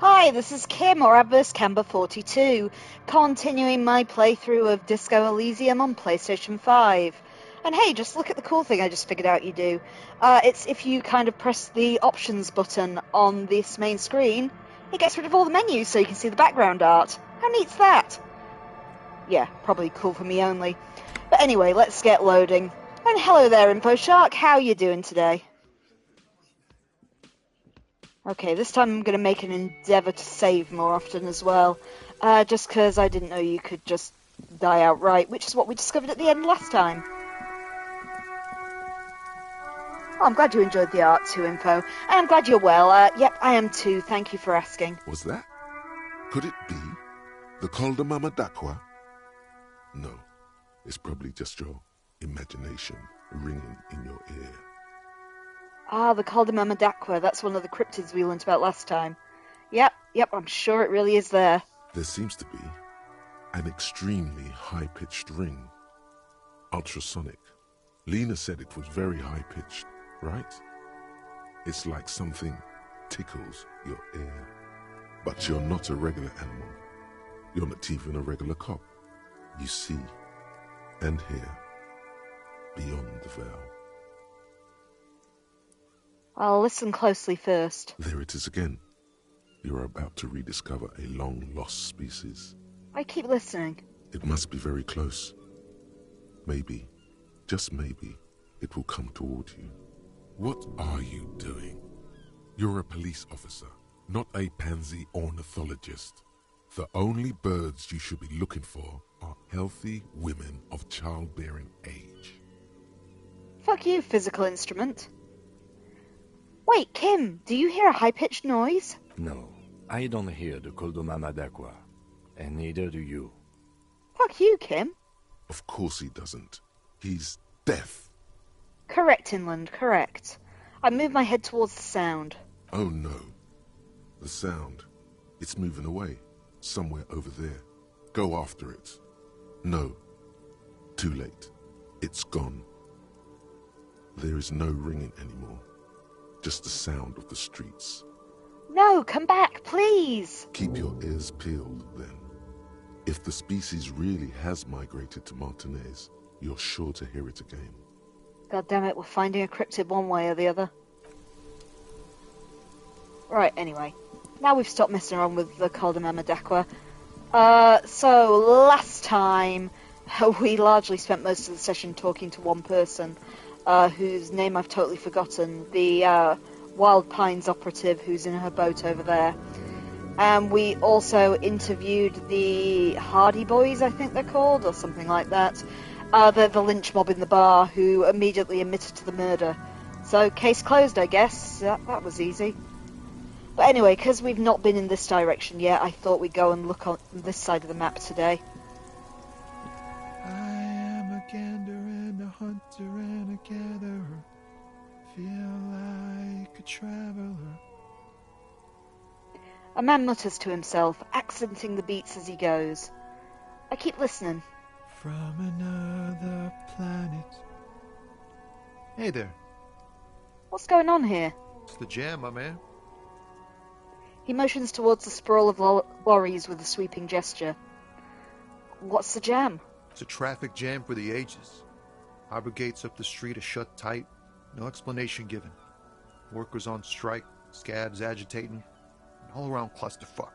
Hi, this is Kim, or Adverse Camber 42, continuing my playthrough of Disco Elysium on PlayStation 5. And hey, just look at the cool thing I just figured out you do. It's if you kind of press the options button on this main screen, it gets rid of all the menus so you can see the background art. How neat's that? Yeah, probably cool for me only. But anyway, let's get loading. And hello there, InfoShark, how you doing today? Okay, this time I'm going to make an endeavour to save more often as well. Just because I didn't know you could just die outright, which is what we discovered at the end last time. Oh, I'm glad you enjoyed the art too, Info. And I'm glad you're well. Yep, I am too. Thank you for asking. Was that? Could it be the Mama Dakwa? No, it's probably just your imagination ringing in your ear. Ah, the Dakwa. That's one of the cryptids we learnt about last time. Yep, I'm sure it really is there. There seems to be an extremely high-pitched ring. Ultrasonic. Lena said it was very high-pitched, right? It's like something tickles your ear. But you're not a regular animal. You're not even a regular cop. You see and hear beyond the veil. I'll listen closely first. There it is again. You're about to rediscover a long-lost species. I keep listening. It must be very close. Maybe, just maybe, it will come toward you. What are you doing? You're a police officer, not a pansy ornithologist. The only birds you should be looking for are healthy women of childbearing age. Fuck you, physical instrument. Wait, Kim, do you hear a high-pitched noise? No, I don't hear the Mama Dakwa, and neither do you. Fuck you, Kim. Of course he doesn't. He's deaf. Correct, Inland, correct. I move my head towards the sound. Oh no. The sound. It's moving away. Somewhere over there. Go after it. No. Too late. It's gone. There is no ringing anymore. Just the sound of the streets. No, come back, please! Keep your ears peeled, then. If the species really has migrated to Martinez, you're sure to hear it again. God damn it, we're finding a cryptid one way or the other. Right, anyway. Now we've stopped messing around with the Mama Dakwa. So, last time, we largely spent most of the session talking to one person, whose name I've totally forgotten, the Wild Pines operative who's in her boat over there. And we also interviewed the Hardy Boys, I think they're called, or something like that. They're the lynch mob in the bar who immediately admitted to the murder. So, case closed, I guess. That was easy. But anyway, because we've not been in this direction yet, I thought we'd go and look on this side of the map today. I am a gander and a hunter and a gatherer. Feel like a traveler. A man mutters to himself, accenting the beats as he goes. I keep listening. From another planet. Hey there. What's going on here? It's the jam, my man. He motions towards the sprawl of lorries with a sweeping gesture. What's the jam? It's a traffic jam for the ages. Harbor gates up the street are shut tight. No explanation given. Workers on strike, scabs agitating, an all-around clusterfuck.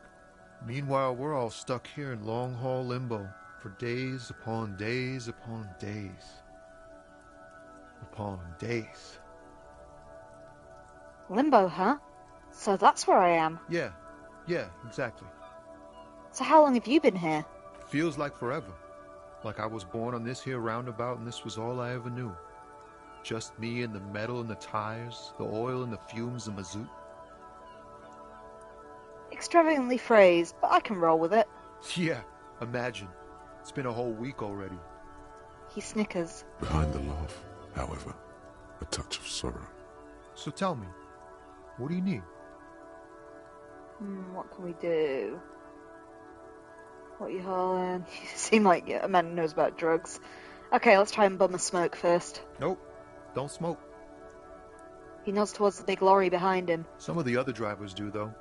Meanwhile, we're all stuck here in long-haul limbo for days upon days upon days. Upon days. Limbo, huh? So that's where I am. Yeah, exactly. So how long have you been here? Feels like forever. Like I was born on this here roundabout and this was all I ever knew. Just me and the metal and the tires, the oil and the fumes and mazout. Extravagantly phrased, but I can roll with it. Yeah, imagine. It's been a whole week already. He snickers. Behind the laugh, however, a touch of sorrow. So tell me, what do you need? What can we do? What you hauling? You seem like a man who knows about drugs. Okay, let's try and bum a smoke first. Nope, don't smoke. He nods towards the big lorry behind him. Some of the other drivers do, though.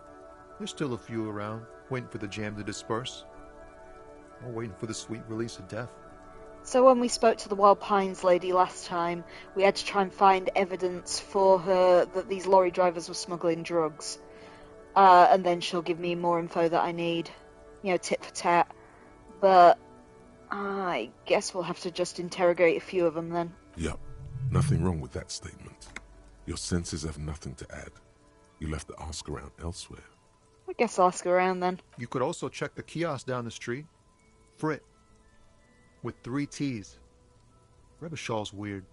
There's still a few around, waiting for the jam to disperse. Or waiting for the sweet release of death. So when we spoke to the Wild Pines lady last time, we had to try and find evidence for her that these lorry drivers were smuggling drugs. And then she'll give me more info that I need. You know, tit for tat. But I guess we'll have to just interrogate a few of them then. Yup, nothing wrong with that statement. Your senses have nothing to add. You'll have to ask around elsewhere. I guess I'll ask around then. You could also check the kiosk down the street. Frit. With 3 T's. Rebishaw's weird.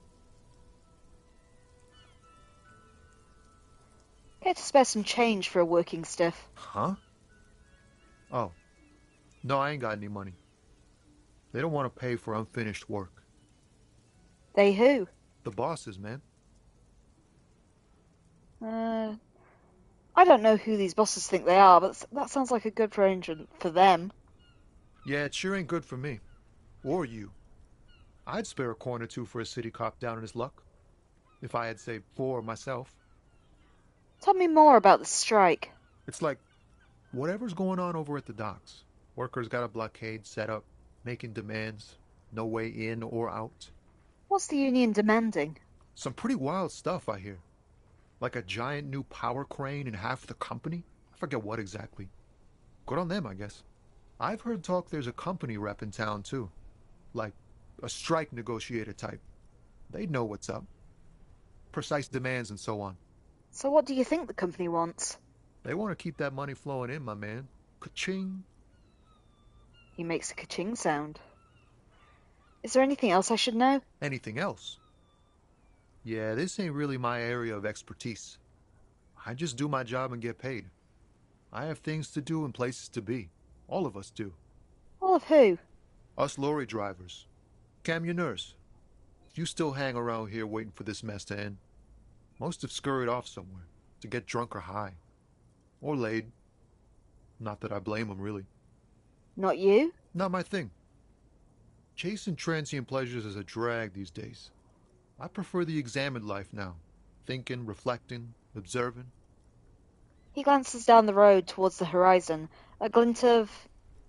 Get to spare some change for a working stiff. Huh? Oh. No, I ain't got any money. They don't want to pay for unfinished work. They who? The bosses, man. I don't know who these bosses think they are, but that sounds like a good arrangement for them. Yeah, it sure ain't good for me. Or you. I'd spare a coin or two for a city cop down in his luck. If I had, say, 4 myself. Tell me more about the strike. It's like, whatever's going on over at the docks. Workers got a blockade set up, making demands. No way in or out. What's the union demanding? Some pretty wild stuff, I hear. Like a giant new power crane in half the company? I forget what exactly. Good on them, I guess. I've heard talk there's a company rep in town, too. Like a strike negotiator type. They'd know what's up. Precise demands and so on. So what do you think the company wants? They want to keep that money flowing in, my man. Ka-ching. He makes a ka-ching sound. Is there anything else I should know? Anything else? Yeah, this ain't really my area of expertise. I just do my job and get paid. I have things to do and places to be. All of us do. All of who? Us lorry drivers. Camionneurs. You still hang around here waiting for this mess to end. Most have scurried off somewhere to get drunk or high. Or laid. Not that I blame them, really. Not you? Not my thing. Chasing transient pleasures is a drag these days. I prefer the examined life now. Thinking, reflecting, observing. He glances down the road towards the horizon, a glint of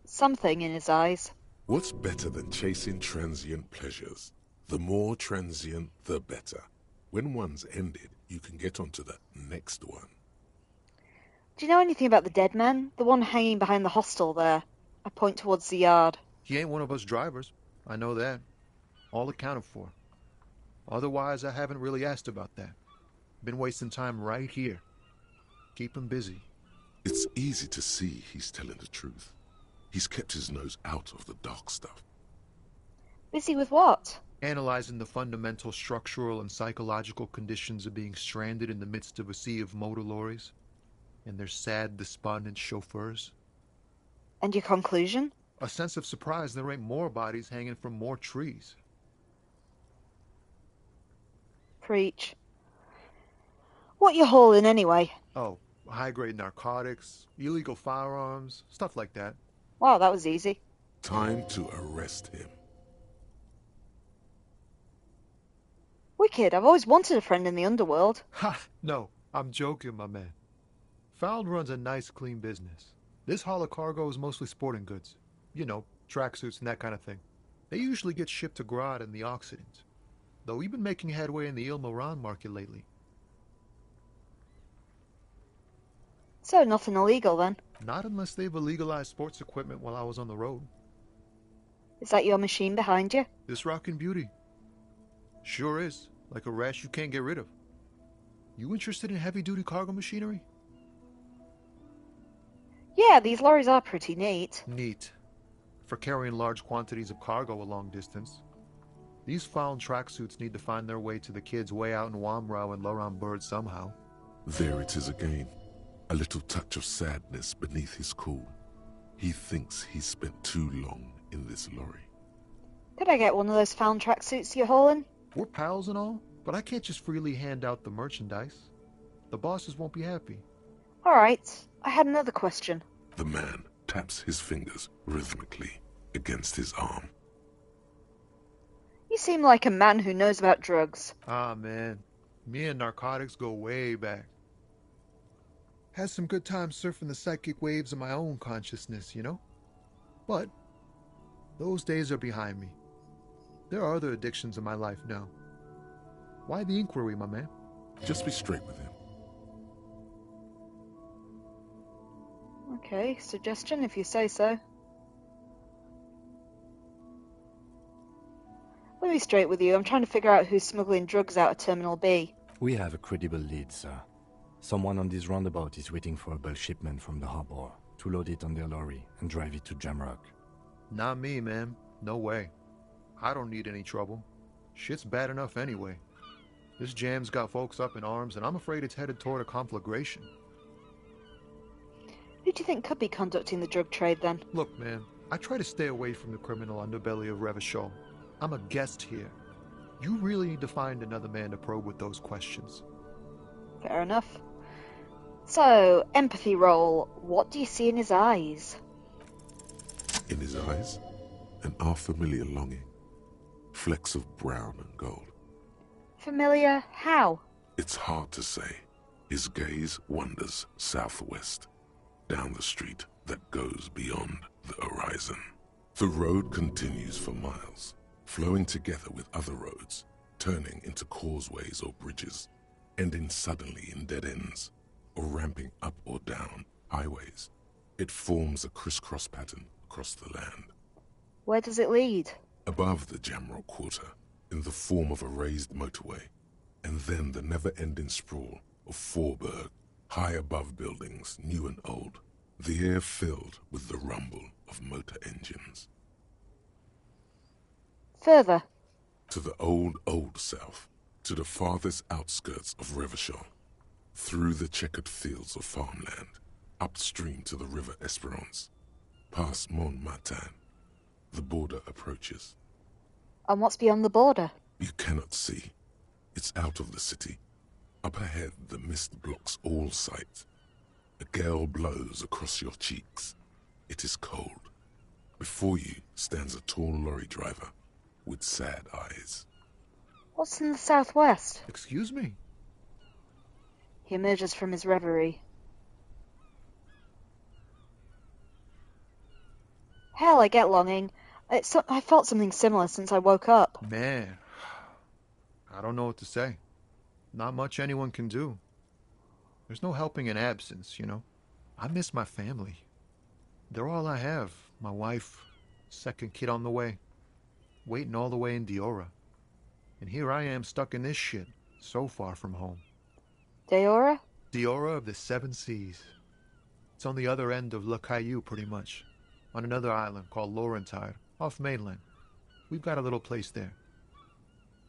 something in his eyes. What's better than chasing transient pleasures? The more transient, the better. When one's ended, you can get onto the next one. Do you know anything about the dead man? The one hanging behind the hostel there. I point towards the yard. He ain't one of us drivers. I know that. All accounted for. Otherwise, I haven't really asked about that. Been wasting time right here. Keep him busy. It's easy to see he's telling the truth. He's kept his nose out of the dark stuff. Busy with what? Analyzing the fundamental structural and psychological conditions of being stranded in the midst of a sea of motor lorries and their sad, despondent chauffeurs. And your conclusion? A sense of surprise there ain't more bodies hanging from more trees. Preach. What you hauling anyway? Oh, high-grade narcotics, illegal firearms, stuff like that. Wow, that was easy. Time to arrest him. Wicked, I've always wanted a friend in the underworld. Ha! No, I'm joking, my man. Found runs a nice, clean business. This haul of cargo is mostly sporting goods. You know, tracksuits and that kind of thing. They usually get shipped to Grodd and the Occident. Though we've been making headway in the Il Moran market lately. So nothing illegal then? Not unless they've illegalized sports equipment while I was on the road. Is that your machine behind you? This rockin' beauty. Sure is. Like a rash you can't get rid of. You interested in heavy-duty cargo machinery? Yeah, these lorries are pretty neat. Neat. For carrying large quantities of cargo a long distance. These found tracksuits need to find their way to the kids way out in Wamrau and Loran Bird somehow. There it is again. A little touch of sadness beneath his cool. He thinks he's spent too long in this lorry. Could I get one of those found tracksuits you're hauling? We're pals and all, but I can't just freely hand out the merchandise. The bosses won't be happy. Alright, I had another question. The man taps his fingers rhythmically against his arm. You seem like a man who knows about drugs. Ah, man. Me and narcotics go way back. Had some good times surfing the psychic waves of my own consciousness, you know? But those days are behind me. There are other addictions in my life now. Why the inquiry, my man? Just be straight with him. Okay, suggestion if you say so. Let me be straight with you. I'm trying to figure out who's smuggling drugs out of Terminal B. We have a credible lead, sir. Someone on this roundabout is waiting for a bulk shipment from the harbor to load it on their lorry and drive it to Jamrock. Not me, man. No way. I don't need any trouble. Shit's bad enough anyway. This jam's got folks up in arms, and I'm afraid it's headed toward a conflagration. Who do you think could be conducting the drug trade then? Look, man, I try to stay away from the criminal underbelly of Revachol. I'm a guest here. You really need to find another man to probe with those questions. Fair enough. So, empathy roll. What do you see in his eyes? In his eyes, an unfamiliar longing. Flecks of brown and gold. Familiar? How? It's hard to say. His gaze wanders southwest, down the street that goes beyond the horizon. The road continues for miles, flowing together with other roads, turning into causeways or bridges, ending suddenly in dead ends, or ramping up or down highways. It forms a crisscross pattern across the land. Where does it lead? Above the Jamrock Quarter, in the form of a raised motorway, and then the never-ending sprawl of Forburg, high above buildings, new and old, the air filled with the rumble of motor engines. Further. To the old south, to the farthest outskirts of Revachol, through the checkered fields of farmland, upstream to the river Esperance, past Montmartin, the border approaches. And what's beyond the border? You cannot see. It's out of the city. Up ahead, the mist blocks all sight. A gale blows across your cheeks. It is cold. Before you stands a tall lorry driver with sad eyes. What's in the southwest? Excuse me? He emerges from his reverie. Hell, I get longing. I felt something similar since I woke up. Man, I don't know what to say. Not much anyone can do. There's no helping in absence, you know. I miss my family. They're all I have. My wife, second kid on the way, waiting all the way in Diora. And here I am stuck in this shit, so far from home. Diora? Diora of the Seven Seas. It's on the other end of Le Caillou, pretty much. On another island called Laurentide, off mainland. We've got a little place there.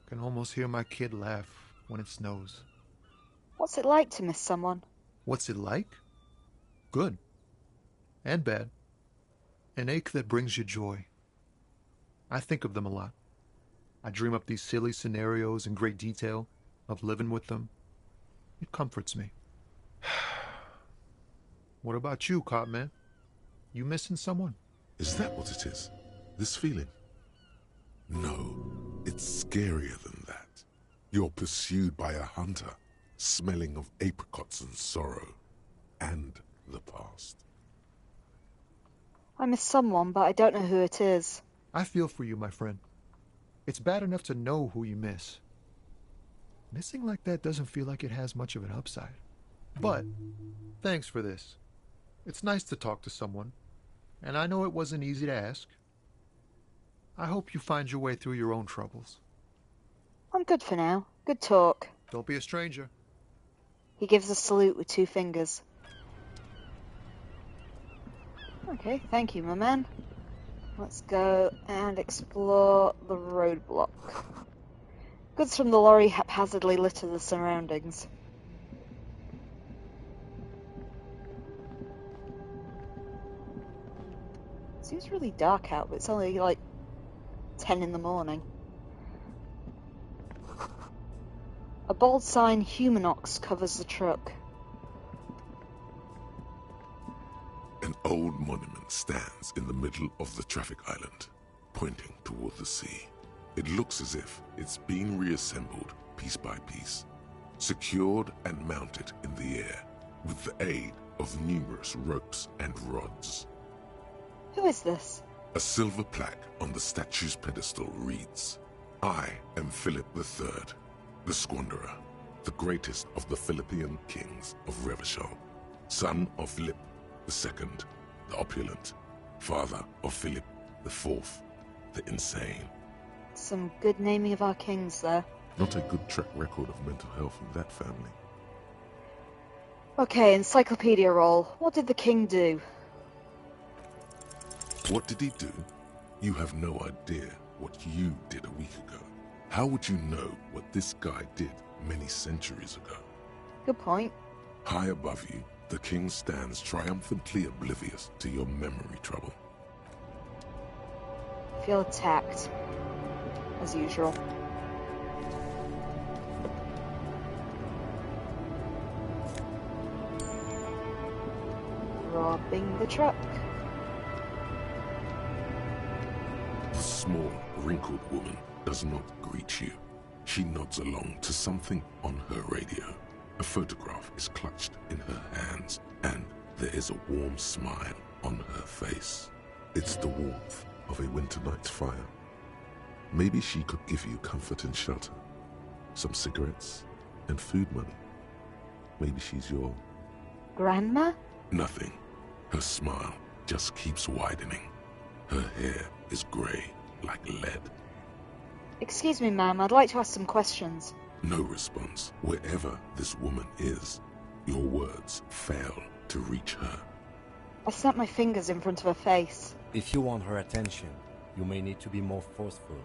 Can almost hear my kid laugh when it snows. What's it like to miss someone? What's it like? Good. And bad. An ache that brings you joy. I think of them a lot. I dream up these silly scenarios in great detail of living with them. It comforts me. What about you, cop man? You missing someone? Is that what it is? This feeling? No, it's scarier than that. You're pursued by a hunter, smelling of apricots and sorrow, and the past. I miss someone, but I don't know who it is. I feel for you, my friend. It's bad enough to know who you miss. Missing like that doesn't feel like it has much of an upside. But, thanks for this. It's nice to talk to someone, and I know it wasn't easy to ask. I hope you find your way through your own troubles. I'm good for now. Good talk. Don't be a stranger. He gives a salute with 2 fingers. Okay, thank you, my man. Let's go and explore the roadblock. Goods from the lorry haphazardly litter the surroundings. It seems really dark out, but it's only like 10 in the morning. A bold sign, Humanox, covers the truck. An old monument stands in the middle of the traffic island, pointing toward the sea. It looks as if it's been reassembled piece by piece, secured and mounted in the air. with the aid of numerous ropes and rods. Who is this? A silver plaque on the statue's pedestal reads, "I am Philip III, the Squanderer, the greatest of the Philippian kings of Revachol, son of Philip II, the opulent, father of Philip IV, the insane." Some good naming of our kings there. Not a good track record of mental health in that family. Okay, encyclopedia roll. What did the king do? What did he do? You have no idea what you did a week ago. How would you know what this guy did many centuries ago? Good point. High above you, the king stands triumphantly oblivious to your memory trouble. Feel attacked. As usual. Robbing the truck. The small, wrinkled woman does not greet you. She nods along to something on her radio. A photograph is clutched in her hands, and there is a warm smile on her face. It's the warmth of a winter night's fire. Maybe she could give you comfort and shelter, some cigarettes and food money. Maybe she's your... Grandma? Nothing. Her smile just keeps widening. Her hair is grey like lead. Excuse me, ma'am, I'd like to ask some questions. No response. Wherever this woman is, your words fail to reach her. I snapped my fingers in front of her face. If you want her attention, you may need to be more forceful.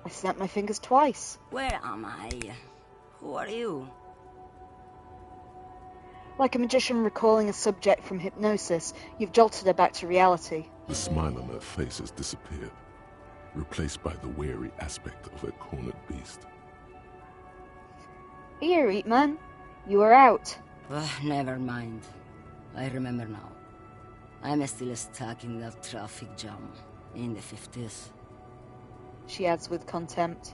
I snapped my fingers twice. Where am I? Who are you? Like a magician recalling a subject from hypnosis, you've jolted her back to reality. The smile on her face has disappeared, replaced by the weary aspect of a cornered beast. Here, eat man. You are out. Never mind. I remember now. I'm still stuck in that traffic jam in the 50s. She adds with contempt.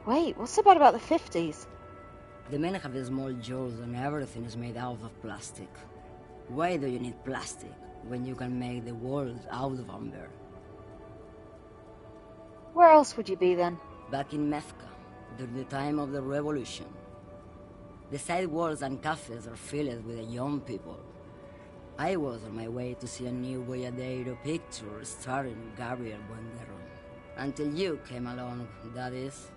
Wait, what's so bad about the 50s? The men have small jaws and everything is made out of plastic. Why do you need plastic when you can make the world out of amber? Where else would you be then? Back in Methka, during the time of the revolution. The sidewalks and cafes are filled with young people. I was on my way to see a new Boyadero picture starring Gabriel Buendero. Until you came along, that is.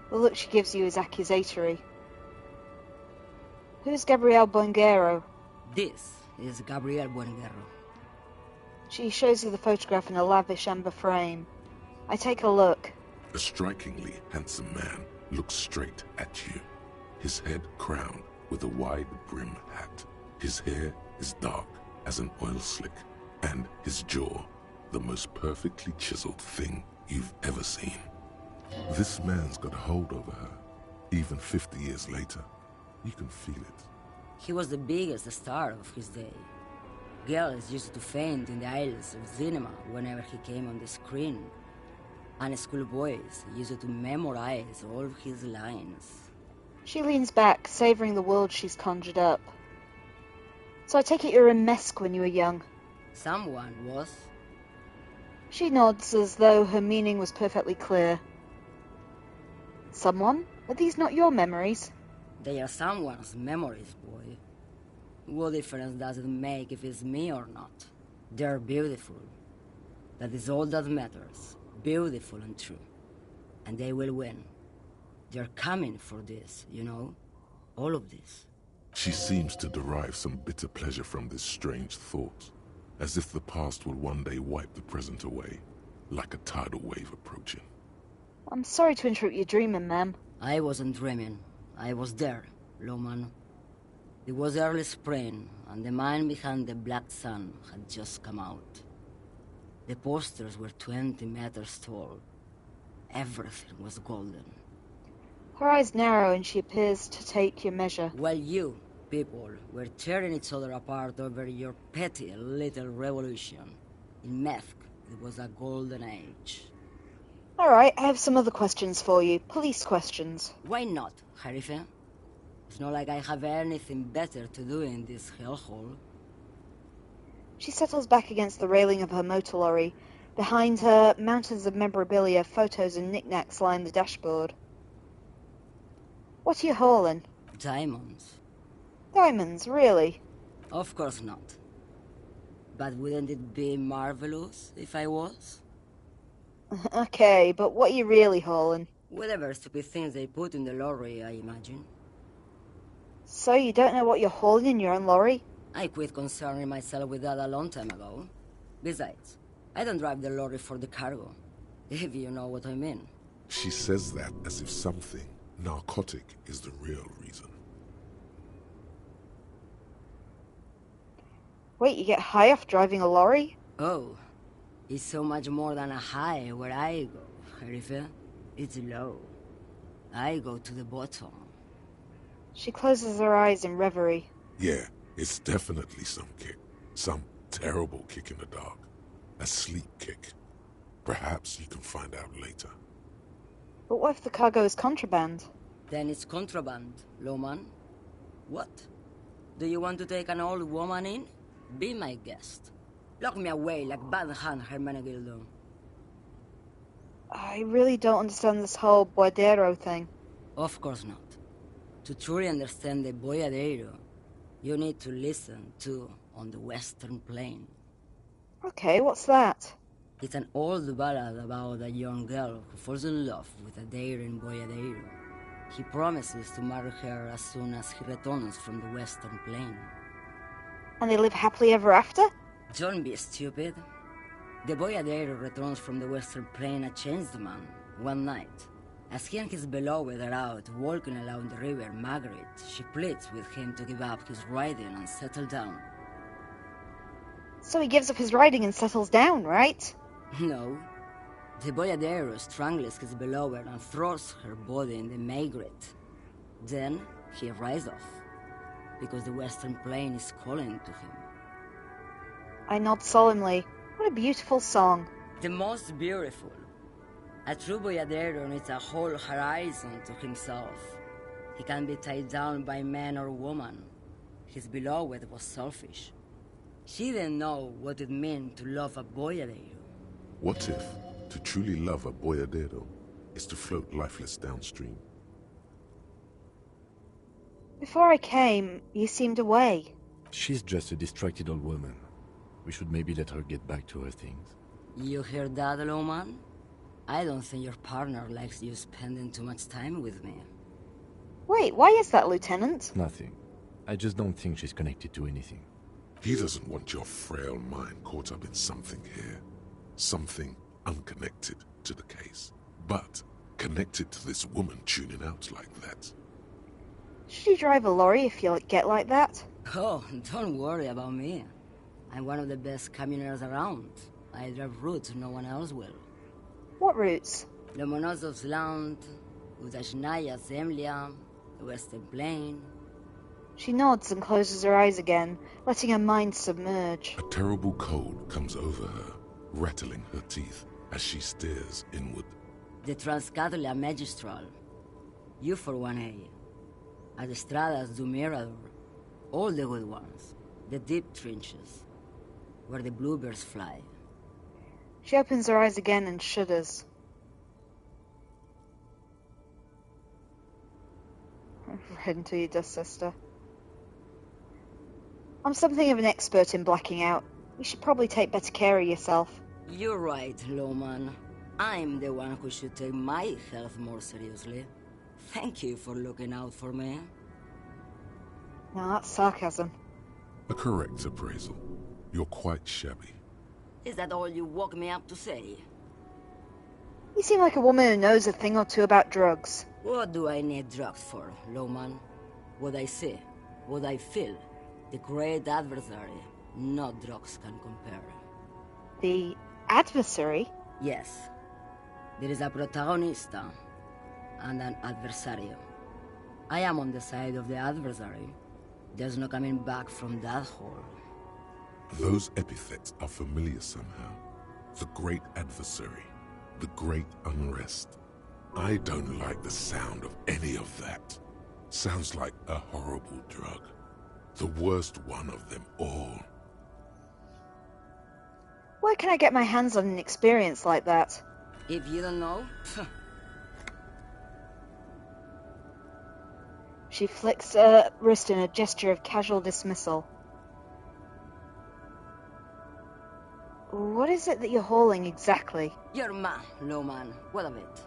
The look she gives you is accusatory. Who's Gabriel Buengero? This is Gabriel Buendero. She shows you the photograph in a lavish amber frame. I take a look. A strikingly handsome man looks straight at you, his head crowned with a wide brim hat. His hair is dark as an oil slick, and his jaw the most perfectly chiseled thing you've ever seen. This man's got a hold over her, even 50 years later. You can feel it. He was the biggest star of his day. Girls used to faint in the aisles of cinema whenever he came on the screen. And schoolboys used to memorize all of his lines. She leans back, savouring the world she's conjured up. So I take it you're in Mesk when you were young? Someone was. She nods as though her meaning was perfectly clear. Someone? Are these not your memories? They are someone's memories, boy. What difference does it make if it's me or not? They're beautiful. That is all that matters. Beautiful and true. And they will win. They're coming for this, you know? All of this. She seems to derive some bitter pleasure from this strange thought, as if the past will one day wipe the present away, like a tidal wave approaching. I'm sorry to interrupt your dreaming, ma'am. I wasn't dreaming. I was there, Lowman. It was early spring, and the man behind the black sun had just come out. The posters were 20 meters tall. Everything was golden. Her eyes narrow and she appears to take your measure. While you, people, were tearing each other apart over your petty little revolution, in Methk, it was a golden age. Alright, I have some other questions for you. Police questions. Why not, Harife? It's not like I have anything better to do in this hellhole. She settles back against the railing of her motor lorry. Behind her, mountains of memorabilia, photos and knickknacks line the dashboard. What are you hauling? Diamonds. Diamonds, really? Of course not. But wouldn't it be marvelous if I was? Okay, but what are you really hauling? Whatever stupid things they put in the lorry, I imagine. So you don't know what you're hauling in your own lorry? I quit concerning myself with that a long time ago. Besides, I don't drive the lorry for the cargo, if you know what I mean. She says that as if something narcotic is the real reason. Wait, you get high off driving a lorry? Oh, it's so much more than a high where I go, Herife. It's low. I go to the bottom. She closes her eyes in reverie. Yeah, it's definitely some kick. Some terrible kick in the dark. A sleep kick. Perhaps you can find out later. But what if the cargo is contraband? Then it's contraband, Lowman. What? Do you want to take an old woman in? Be my guest. Lock me away like Bad Hand Hermenegildo. I really don't understand this whole Boyadero thing. Of course not. To truly understand the Boyadero, you need to listen to On the Western Plain. Okay, what's that? It's an old ballad about a young girl who falls in love with a daring Boyadero. He promises to marry her as soon as he returns from the Western Plain. And they live happily ever after? Don't be stupid. The Boyadero returns from the Western Plain a changed man, one night. As he and his beloved are out walking along the river Margaret, she pleads with him to give up his riding and settle down. So he gives up his riding and settles down, right? No. The Boyadero strangles his beloved and throws her body in the Margaret. Then he rides off, because the Western Plain is calling to him. I nod solemnly. What a beautiful song. The most beautiful. A true Boyadero needs a whole horizon to himself. He can't be tied down by man or woman. His beloved was selfish. She didn't know what it meant to love a Boyadero. What if to truly love a Boyadero is to float lifeless downstream? Before I came, you seemed away. She's just a distracted old woman. We should maybe let her get back to her things. You hear that, Lowman? I don't think your partner likes you spending too much time with me. Wait, why is that, Lieutenant? Nothing. I just don't think she's connected to anything. He doesn't want your frail mind caught up in something here. Something unconnected to the case. But connected to this woman tuning out like that. Should you drive a lorry if you get like that? Oh, don't worry about me. I'm one of the best camioners around. I drive routes no one else will. What routes? Lomonosov's Land, Udashnaya Zemlya, the Western Plain. She nods and closes her eyes again, letting her mind submerge. A terrible cold comes over her, rattling her teeth as she stares inward. The Transcatolia Magistral. You for 1A. Adestradas do Mirador. All the good ones. The deep trenches. Where the bluebirds fly. She opens her eyes again and shudders. Read until you dust, sister. I'm something of an expert in blacking out. You should probably take better care of yourself. You're right, Lowman. I'm the one who should take my health more seriously. Thank you for looking out for me. Now that's sarcasm. A correct appraisal. You're quite shabby. Is that all you woke me up to say? You seem like a woman who knows a thing or two about drugs. What do I need drugs for, Lowman? What I see, what I feel. The great adversary, no drugs can compare. The adversary? Yes. There is a protagonista and an adversario. I am on the side of the adversary. There's no coming back from that hole. Those epithets are familiar somehow. The great adversary. The great unrest. I don't like the sound of any of that. Sounds like a horrible drug. The worst one of them all. Where can I get my hands on an experience like that? If you don't know, She flicks her wrist in a gesture of casual dismissal. What is it that you're hauling exactly? you're man, low man. What of it?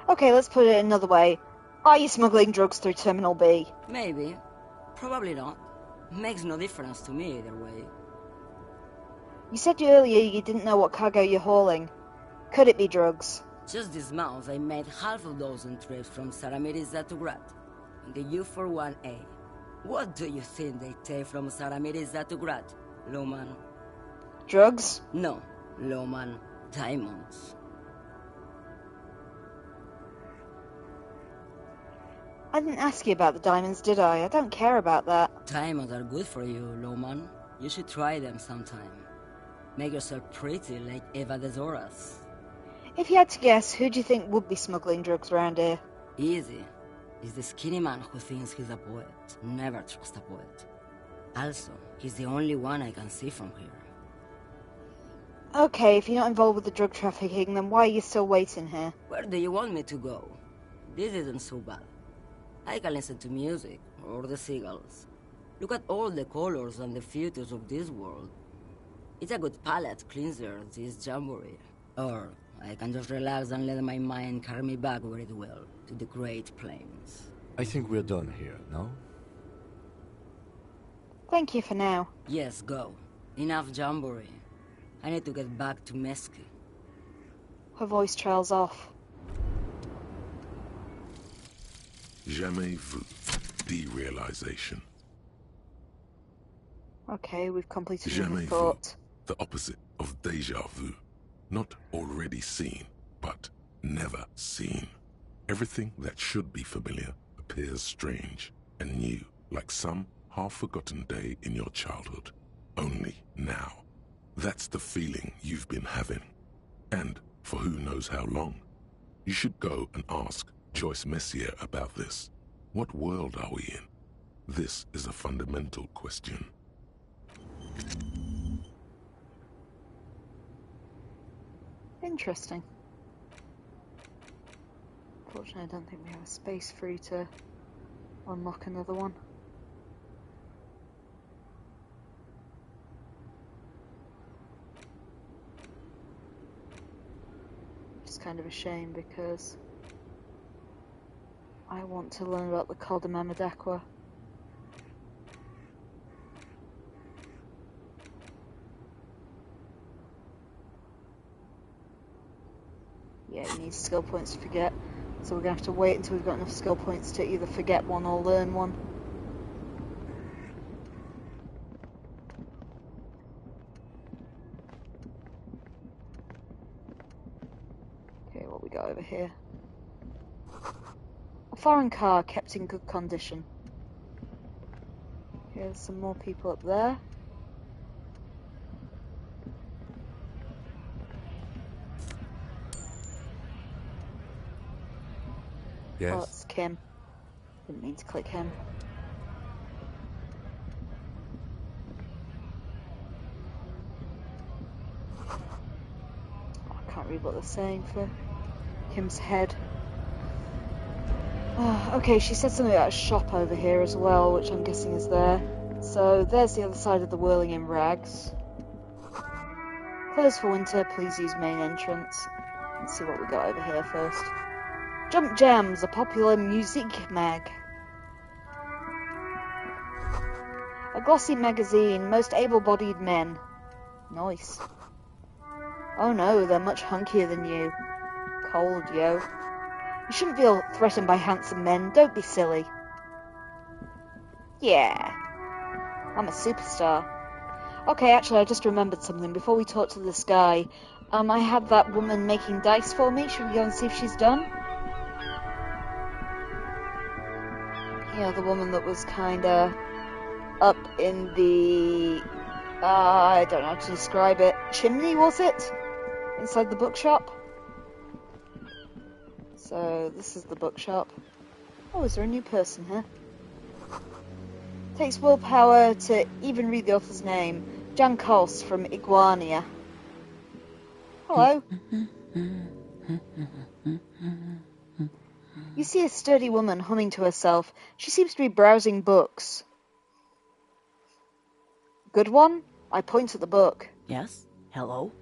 Okay, let's put it another way. Are you smuggling drugs through Terminal B? Maybe. Probably not. Makes no difference to me either way. You said earlier you didn't know what cargo you're hauling. Could it be drugs? Just this month, I made half a dozen trips from Saramiriza to Grad, in the U41A. What do you think they take from Saramiriza to Grad, Lowman? Drugs? No, Lowman. Diamonds. I didn't ask you about the diamonds, did I? I don't care about that. Diamonds are good for you, Lowman. You should try them sometime. Make yourself pretty like Eva de Zoras. If you had to guess, who do you think would be smuggling drugs around here? Easy. He's the skinny man who thinks he's a poet. Never trust a poet. Also, he's the only one I can see from here. Okay, if you're not involved with the drug trafficking, then why are you still waiting here? Where do you want me to go? This isn't so bad. I can listen to music, or the seagulls. Look at all the colors and the futures of this world. It's a good palate cleanser, this jamboree. Or I can just relax and let my mind carry me back where it will, to the Great Plains. I think we're done here, no? Thank you for now. Yes, go. Enough jamboree. I need to get back to Mesky. Her voice trails off. Jamais vu. Derealization. Okay, we've completed Jamais the vu. thought. The opposite of déjà vu. Not already seen, but never seen. Everything that should be familiar appears strange and new, like some half-forgotten day in your childhood. Only now. That's the feeling you've been having. And for who knows how long. You should go and ask Joyce Messier about this. What world are we in? This is a fundamental question. Interesting. Unfortunately, I don't think we have a space for you to unlock another one. Which is kind of a shame because I want to learn about the Col de Mamadaqua. Yeah, you need skill points to forget, so we're going to have to wait until we've got enough skill points to either forget one or learn one. Okay, what we got over here? A foreign car kept in good condition. Here's some more people up there. Yes? Oh, it's Kim. Didn't mean to click him. Oh, I can't read what they're saying for Kim's head. Oh, okay, she said something about a shop over here as well, which I'm guessing is there. So there's the other side of the Whirling-In-Rags. Closed for winter, please use main entrance. Let's see what we got over here first. Jump Jams, a popular music mag. A glossy magazine, most able-bodied men. Nice. Oh no, they're much hunkier than you. Cold, yo. You shouldn't feel threatened by handsome men, don't be silly. Yeah. I'm a superstar. Okay, actually, I just remembered something. Before we talk to this guy, I had that woman making dice for me. Should we go and see if she's done? Yeah, the woman that was kinda up in the... I don't know how to describe it. Chimney, was it? Inside the bookshop? So, this is the bookshop. Oh, is there a new person here? Takes willpower to even read the author's name. Jan Kos from Iguania. Hello. You see a sturdy woman humming to herself. She seems to be browsing books. Good one? I point at the book. Yes? Hello?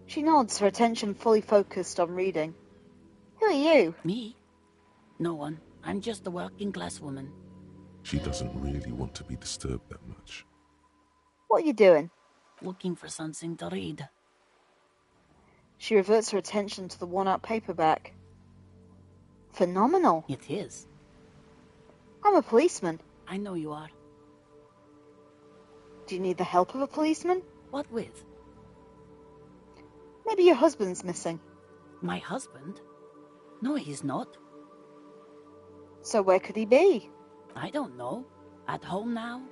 She nods, her attention fully focused on reading. Who are you? Me? No one. I'm just a working class woman. She doesn't really want to be disturbed that much. What are you doing? Looking for something to read. She reverts her attention to the worn-out paperback. Phenomenal. It is. I'm a policeman. I know you are. Do you need the help of a policeman? What with? Maybe your husband's missing. My husband? No, he's not. So where could he be? I don't know. At home now?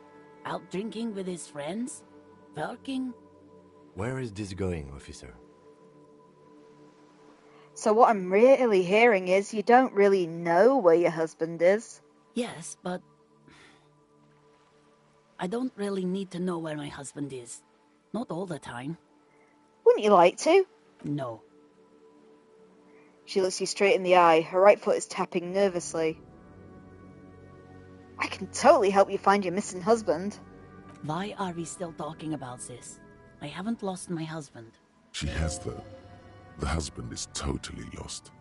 Out drinking with his friends? Working? Where is this going, officer? So what I'm really hearing is you don't really know where your husband is. Yes, but I don't really need to know where my husband is. Not all the time. Wouldn't you like to? No. She looks you straight in the eye. Her right foot is tapping nervously. I can totally help you find your missing husband. Why are we still talking about this? I haven't lost my husband. She has, though. The husband is totally lost.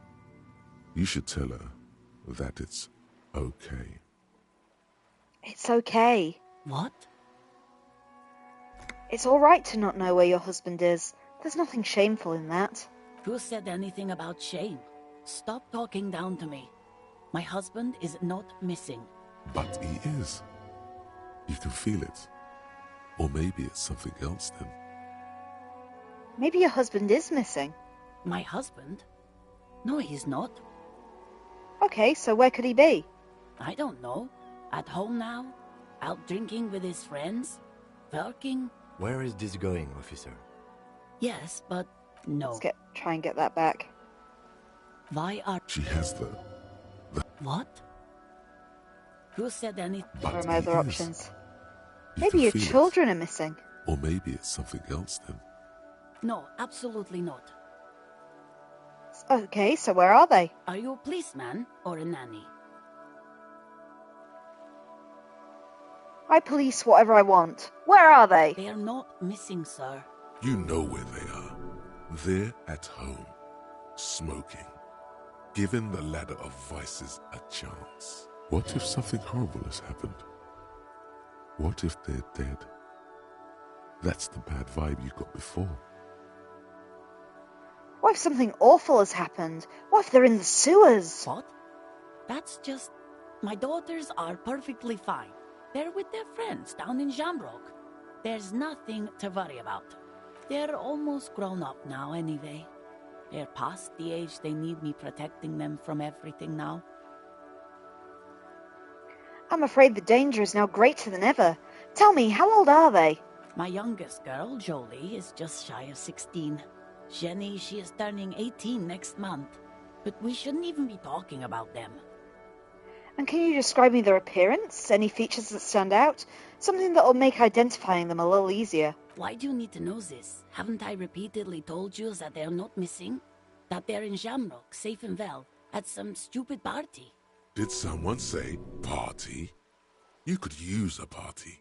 You should tell her that it's okay. It's okay. What? It's all right to not know where your husband is. There's nothing shameful in that. Who said anything about shame? Stop talking down to me. My husband is not missing. But he is. You can feel it. Or maybe it's something else then. Maybe your husband is missing. My husband? No, he's not. Okay, so where could he be? I don't know. At home now? Out drinking with his friends? Working? Where is this going, officer? Yes, but no. Let's try and get that back. Why are... She has, though. What? Who said anything? What But are my he other is. options? You Maybe can your feel it. children are missing. Or maybe it's something else then. No, absolutely not. Okay, so where are they? Are you a policeman or a nanny? I police whatever I want. Where are they? They are not missing, sir. You know where they are. They're at home, smoking, giving the ladder of vices a chance. What if something horrible has happened? What if they're dead? That's the bad vibe you got before. What if something awful has happened? What if they're in the sewers? What? That's just... My daughters are perfectly fine. They're with their friends down in Shamrock. There's nothing to worry about. They're almost grown up now anyway. They're past the age they need me protecting them from everything now. I'm afraid the danger is now greater than ever. Tell me, how old are they? My youngest girl, Jolie, is just shy of 16. Jenny, she is turning 18 next month. But we shouldn't even be talking about them. And can you describe me their appearance? Any features that stand out? Something that will make identifying them a little easier. Why do you need to know this? Haven't I repeatedly told you that they're not missing? That they're in Shamrock, safe and well, at some stupid party? Did someone say party? You could use a party.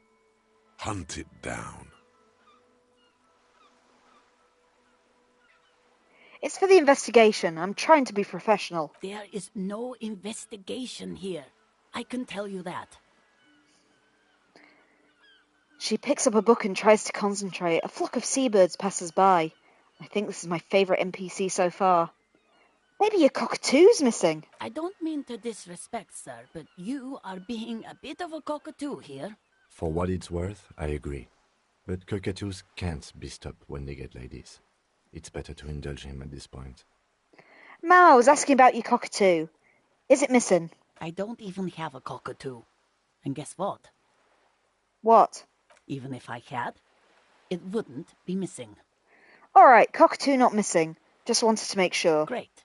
Hunt it down. It's for the investigation. I'm trying to be professional. There is no investigation here. I can tell you that. She picks up a book and tries to concentrate. A flock of seabirds passes by. I think this is my favourite NPC so far. Maybe your cockatoo's missing. I don't mean to disrespect, sir, but you are being a bit of a cockatoo here. For what it's worth, I agree. But cockatoos can't be stopped when they get ladies. It's better to indulge him at this point. Ma, I was asking about your cockatoo. Is it missing? I don't even have a cockatoo. And guess what? What? Even if I had, it wouldn't be missing. Alright, cockatoo not missing. Just wanted to make sure. Great.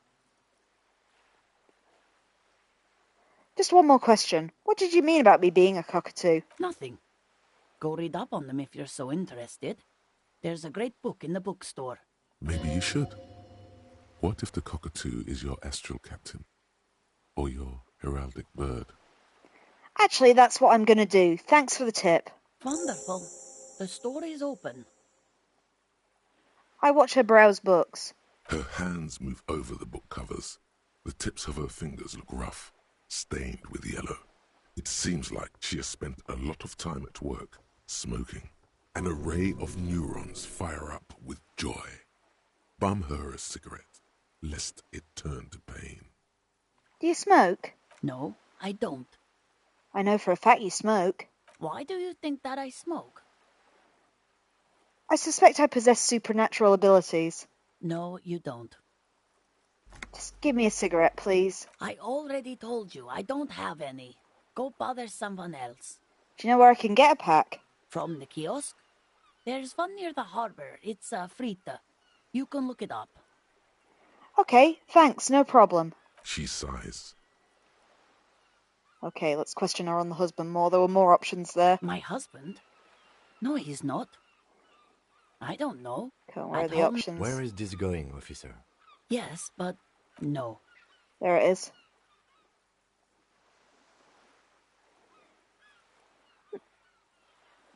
Just one more question. What did you mean about me being a cockatoo? Nothing. Go read up on them if you're so interested. There's a great book in the bookstore. Maybe you should. What if the cockatoo is your astral captain? Or your heraldic bird? Actually, that's what I'm going to do. Thanks for the tip. Wonderful. The store is open. I watch her browse books. Her hands move over the book covers. The tips of her fingers look rough, stained with yellow. It seems like she has spent a lot of time at work, smoking. An array of neurons fire up with joy. Bum her a cigarette, lest it turn to pain. Do you smoke? No, I don't. I know for a fact you smoke. Why do you think that I smoke? I suspect I possess supernatural abilities. No, you don't. Just give me a cigarette, please. I already told you I don't have any. Go bother someone else. Do you know where I can get a pack? From the kiosk? There's one near the harbor. It's frita. You can look it up. Okay, thanks, no problem. She sighs. Okay, let's question her on the husband more. There were more options there. My husband? No, he's not. I don't know. Okay, where are At the home- options? Where is this going, officer? Yes, but no. There it is.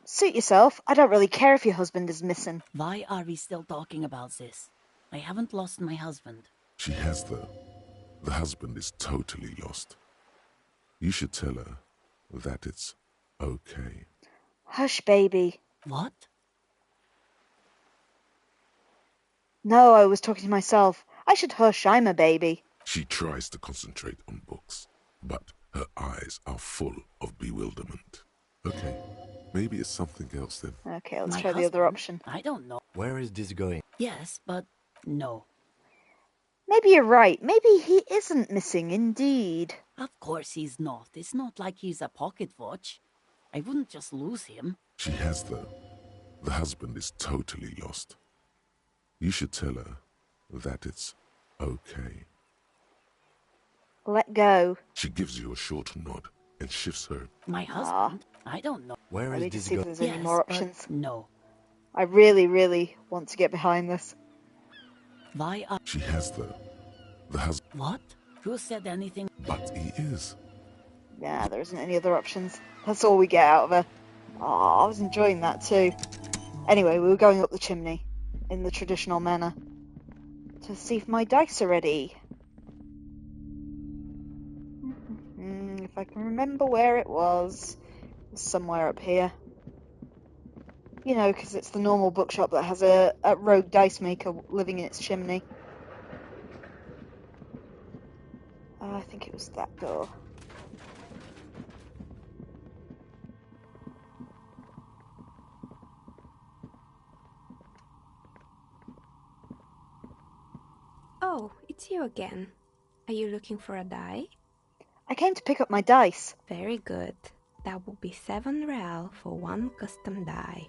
Suit yourself. I don't really care if your husband is missing. Why are we still talking about this? I haven't lost my husband. She has, though. The husband is totally lost. You should tell her that it's okay. Hush, baby. What? No, I was talking to myself. I should hush, I'm a baby. She tries to concentrate on books, but her eyes are full of bewilderment. Okay, maybe it's something else then. Okay, let's My try the other husband? option. I don't know. Where is this going? Yes, but no. Maybe you're right. Maybe he isn't missing indeed. Of course he's not. It's not like he's a pocket watch. I wouldn't just lose him. She has, though. The husband is totally lost. You should tell her that it's okay. Let go. She gives you a short nod and shifts her. My husband? I don't know. Where I is need to this see if going? there's any Yes, more but options. no. I really, really want to get behind this. Why are... She has, though. The husband, What? Who said anything? but he is. Nah, there isn't any other options. That's all we get out of her. Oh, I was enjoying that too. Anyway, we were going up the chimney in the traditional manner to see if my dice are ready. If I can remember where it was somewhere up here. You know, because it's the normal bookshop that has a rogue dice maker living in its chimney. I think it was that door. Oh, it's you again. Are you looking for a die? I came to pick up my dice. Very good. That will be 7 real for one custom die.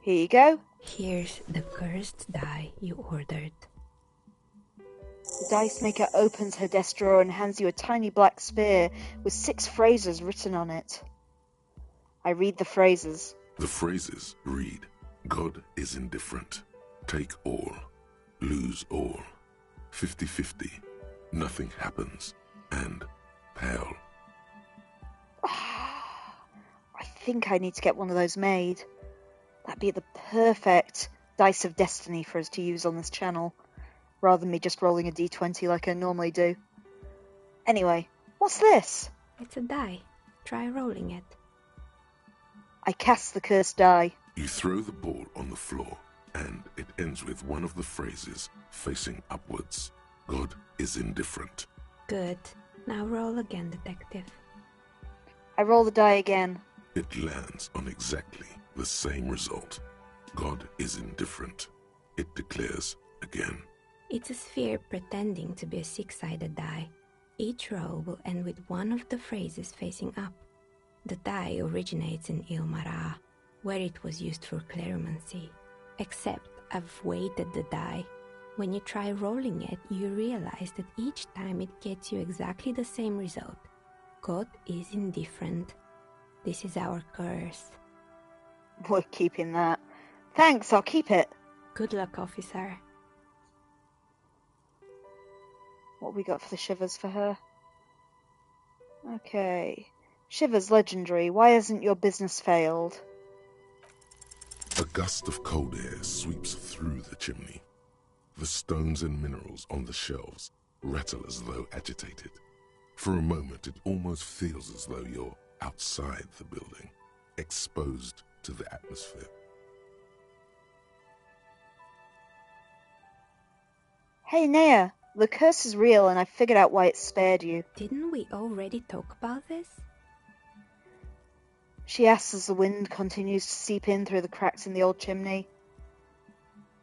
Here you go. Here's the cursed die you ordered. The dice maker opens her desk drawer and hands you a tiny black sphere with 6 phrases written on it. I read the phrases. The phrases read, God is indifferent. Take all. Lose all. 50-50. Nothing happens. And pale. I think I need to get one of those made. That'd be the perfect dice of destiny for us to use on this channel, rather than me just rolling a d20 like I normally do. Anyway, what's this? It's a die. Try rolling it. I cast the cursed die. You throw the ball on the floor, and it ends with one of the phrases facing upwards. God is indifferent. Good. Now roll again, detective. I roll the die again. It lands on exactly the same result. God is indifferent. It declares again. It's a sphere pretending to be a 6-sided die. Each roll will end with one of the phrases facing up. The die originates in Ilmara, where it was used for cleromancy. Except I've weighted the die. When you try rolling it, you realize that each time it gets you exactly the same result. God is indifferent. This is our curse. We're keeping that. Thanks, I'll keep it. Good luck, officer. What we got for the shivers for her? Okay. Shivers legendary. Why hasn't your business failed? A gust of cold air sweeps through the chimney. The stones and minerals on the shelves rattle as though agitated. For a moment, it almost feels as though you're outside the building, exposed to the atmosphere. Hey, Nea, the curse is real and I figured out why it spared you. Didn't we already talk about this? She asks as the wind continues to seep in through the cracks in the old chimney.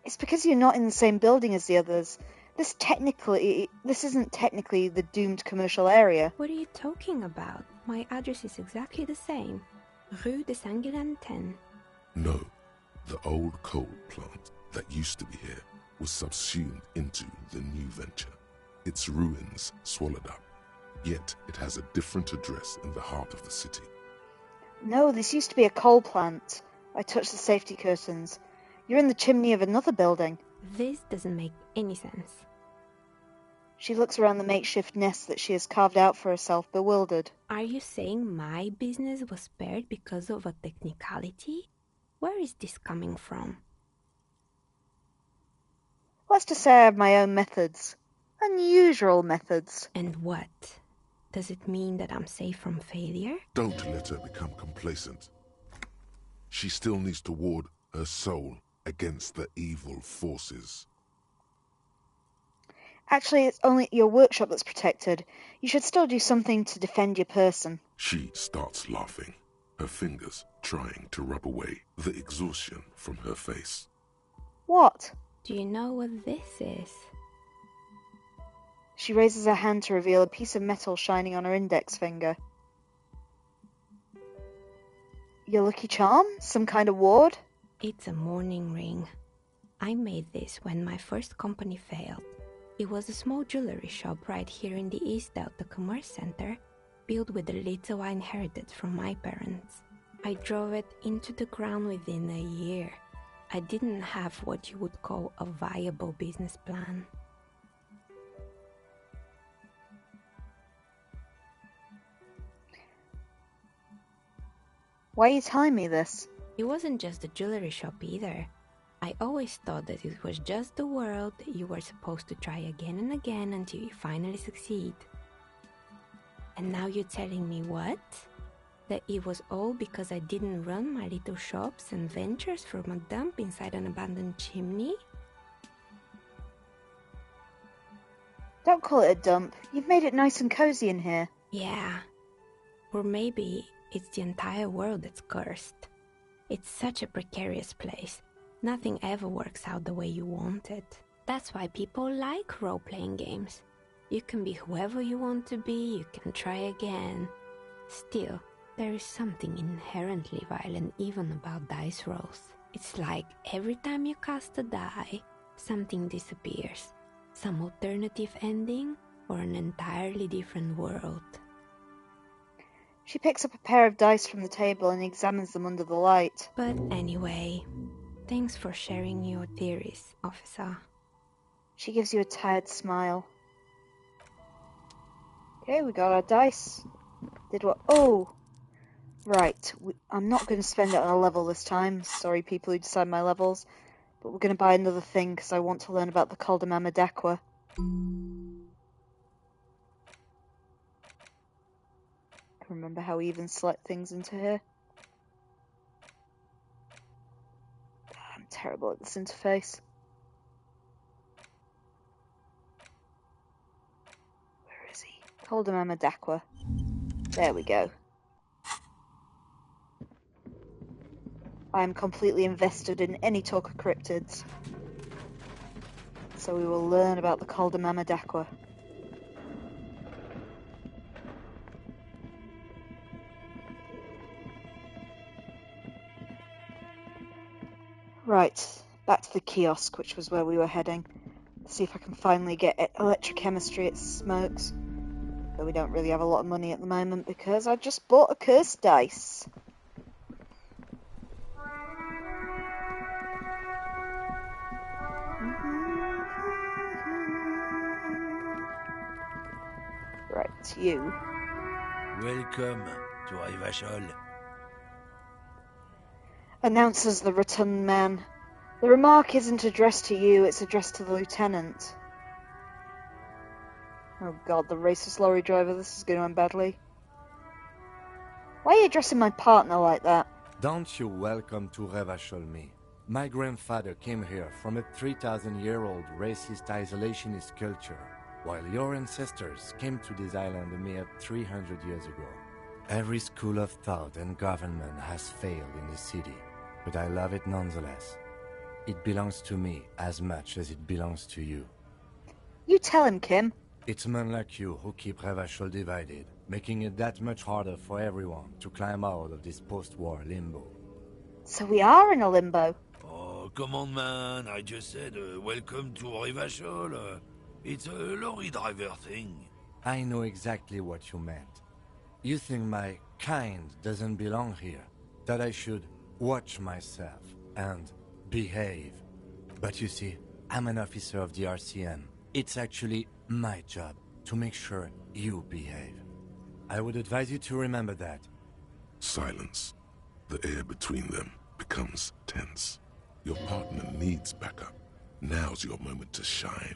It's because you're not in the same building as the others. This isn't technically the doomed commercial area. What are you talking about? My address is exactly the same. Rue de Saint-Guilain 10. No, the old coal plant that used to be here was subsumed into the new venture. Its ruins swallowed up. Yet it has a different address in the heart of the city. No, this used to be a coal plant. I touched the safety curtains. You're in the chimney of another building. This doesn't make any sense. She looks around the makeshift nest that she has carved out for herself, bewildered. Are you saying my business was spared because of a technicality? Where is this coming from? Let's just say I have my own methods. Unusual methods. And what? Does it mean that I'm safe from failure? Don't let her become complacent. She still needs to ward her soul against the evil forces. Actually, it's only your workshop that's protected. You should still do something to defend your person. She starts laughing, her fingers trying to rub away the exhaustion from her face. What? Do you know what this is? She raises her hand to reveal a piece of metal shining on her index finger. Your lucky charm? Some kind of ward? It's a mourning ring. I made this when my first company failed. It was a small jewelry shop right here in the East Delta Commerce Center, built with the little I inherited from my parents. I drove it into the ground within a year. I didn't have what you would call a viable business plan. Why are you telling me this? It wasn't just a jewelry shop either. I always thought that it was just the world that you were supposed to try again and again until you finally succeed. And now you're telling me what? That it was all because I didn't run my little shops and ventures from a dump inside an abandoned chimney? Don't call it a dump. You've made it nice and cozy in here. Yeah. Or maybe it's the entire world that's cursed. It's such a precarious place. Nothing ever works out the way you want it. That's why people like role-playing games. You can be whoever you want to be, you can try again. Still, there is something inherently violent even about dice rolls. It's like every time you cast a die, something disappears. Some alternative ending, or an entirely different world. She picks up a pair of dice from the table and examines them under the light. But anyway, thanks for sharing your theories, officer. She gives you a tired smile. Okay, we got our dice. Did what? Oh! Right, I'm not going to spend it on a level this time. Sorry, people who decide my levels. But we're going to buy another thing because I want to learn about the Cul de Mamadaqua. Remember how we even select things into here? I'm terrible at this interface. Where is he? Cul de Mamadaqua. There we go. I am completely invested in any talk of cryptids. So we will learn about the Cul de Mamadaqua. Right, back to the kiosk, which was where we were heading. See if I can finally get electrochemistry at Smokes. Though we don't really have a lot of money at the moment because I just bought a cursed dice. Right, you. Welcome to Rivachol. Announces the rotund man. The remark isn't addressed to you, it's addressed to the lieutenant. Oh god, the racist lorry driver, this is going to end badly. Why are you addressing my partner like that? Don't you welcome to Revachol me. My grandfather came here from a 3,000-year-old racist isolationist culture, while your ancestors came to this island a mere 300 years ago. Every school of thought and government has failed in the city, but I love it nonetheless. It belongs to me as much as it belongs to you. You tell him, Kim. It's men like you who keep Revachol divided, making it that much harder for everyone to climb out of this post-war limbo. So we are in a limbo. Oh, come on, man. I just said welcome to Rivachol. It's a lorry driver thing. I know exactly what you meant. You think my kind doesn't belong here, that I should watch myself and behave. But you see, I'm an officer of the RCM. It's actually my job to make sure you behave. I would advise you to remember that. Silence. The air between them becomes tense. Your partner needs backup. Now's your moment to shine.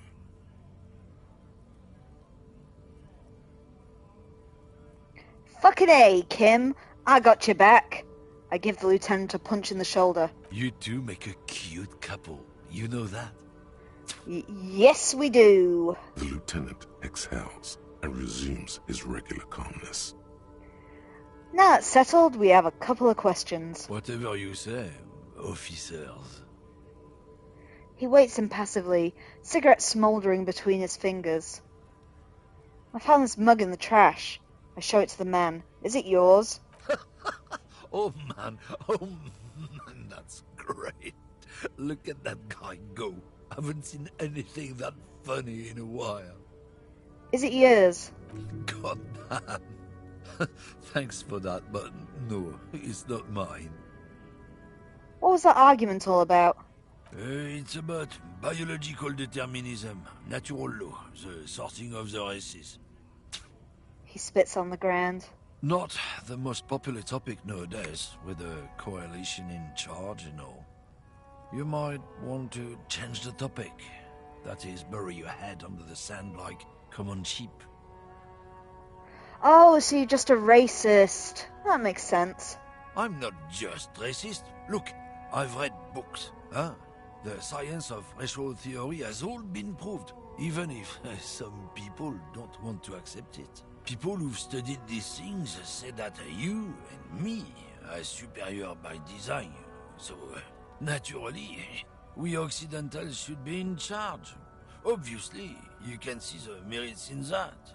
Fucking A, Kim. I got your back. I give the lieutenant a punch in the shoulder. You two make a cute couple. You know that? Yes, we do. The lieutenant exhales and resumes his regular calmness. Now it's settled, we have a couple of questions. Whatever you say, officers. He waits impassively, cigarette smouldering between his fingers. I found this mug in the trash. I show it to the man. Is it yours? Oh man, that's great. Look at that guy go. I haven't seen anything that funny in a while. Is it yours? God damn. Thanks for that, but no, it's not mine. What was that argument all about? It's about biological determinism, natural law, the sorting of the races. He spits on the ground. Not the most popular topic nowadays, with the coalition in charge and all. You might want to change the topic. That is, bury your head under the sand like common sheep. Oh, so you're just a racist. That makes sense. I'm not just racist. Look, I've read books. Huh? The science of racial theory has all been proved, even if some people don't want to accept it. People who've studied these things say that you and me are superior by design. So, naturally, we Occidentals should be in charge. Obviously, you can see the merits in that.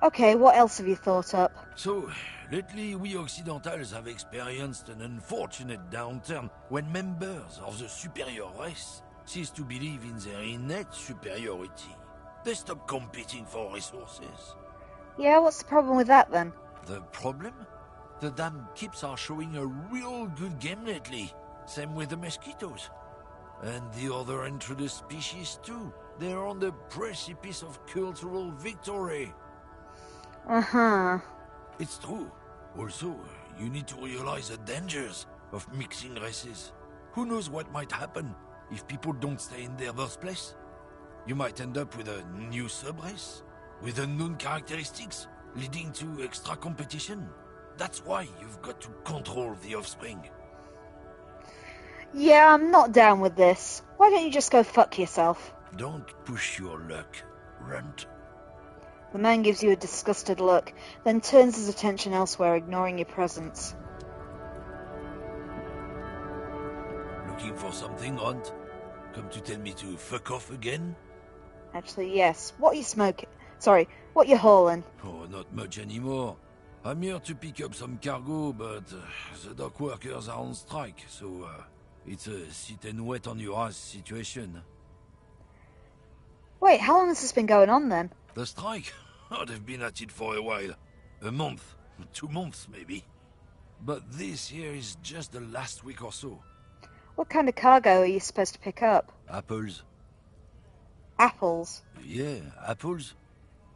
Okay, what else have you thought up? So, lately we Occidentals have experienced an unfortunate downturn when members of the superior race cease to believe in their innate superiority. They stop competing for resources. Yeah, what's the problem with that then? The problem? The damn kips are showing a real good game lately. Same with the mosquitoes. And the other introduced species too. They're on the precipice of cultural victory. Uh-huh. It's true. Also, you need to realize the dangers of mixing races. Who knows what might happen if people don't stay in their birthplace? You might end up with a new subrace, with unknown characteristics, leading to extra competition. That's why you've got to control the offspring. Yeah, I'm not down with this. Why don't you just go fuck yourself? Don't push your luck, runt. The man gives you a disgusted look, then turns his attention elsewhere, ignoring your presence. Looking for something, runt? Come to tell me to fuck off again? Actually, yes. What are you smoking? Sorry, what you hauling? Oh, not much anymore. I'm here to pick up some cargo, but the dock workers are on strike, so It's a sit and wait on your ass situation. Wait, how long has this been going on then? The strike? Oh, they've been at it for a while. A month. 2 months, maybe. But this here is just the last week or so. What kind of cargo are you supposed to pick up? Apples. Apples? Yeah, apples.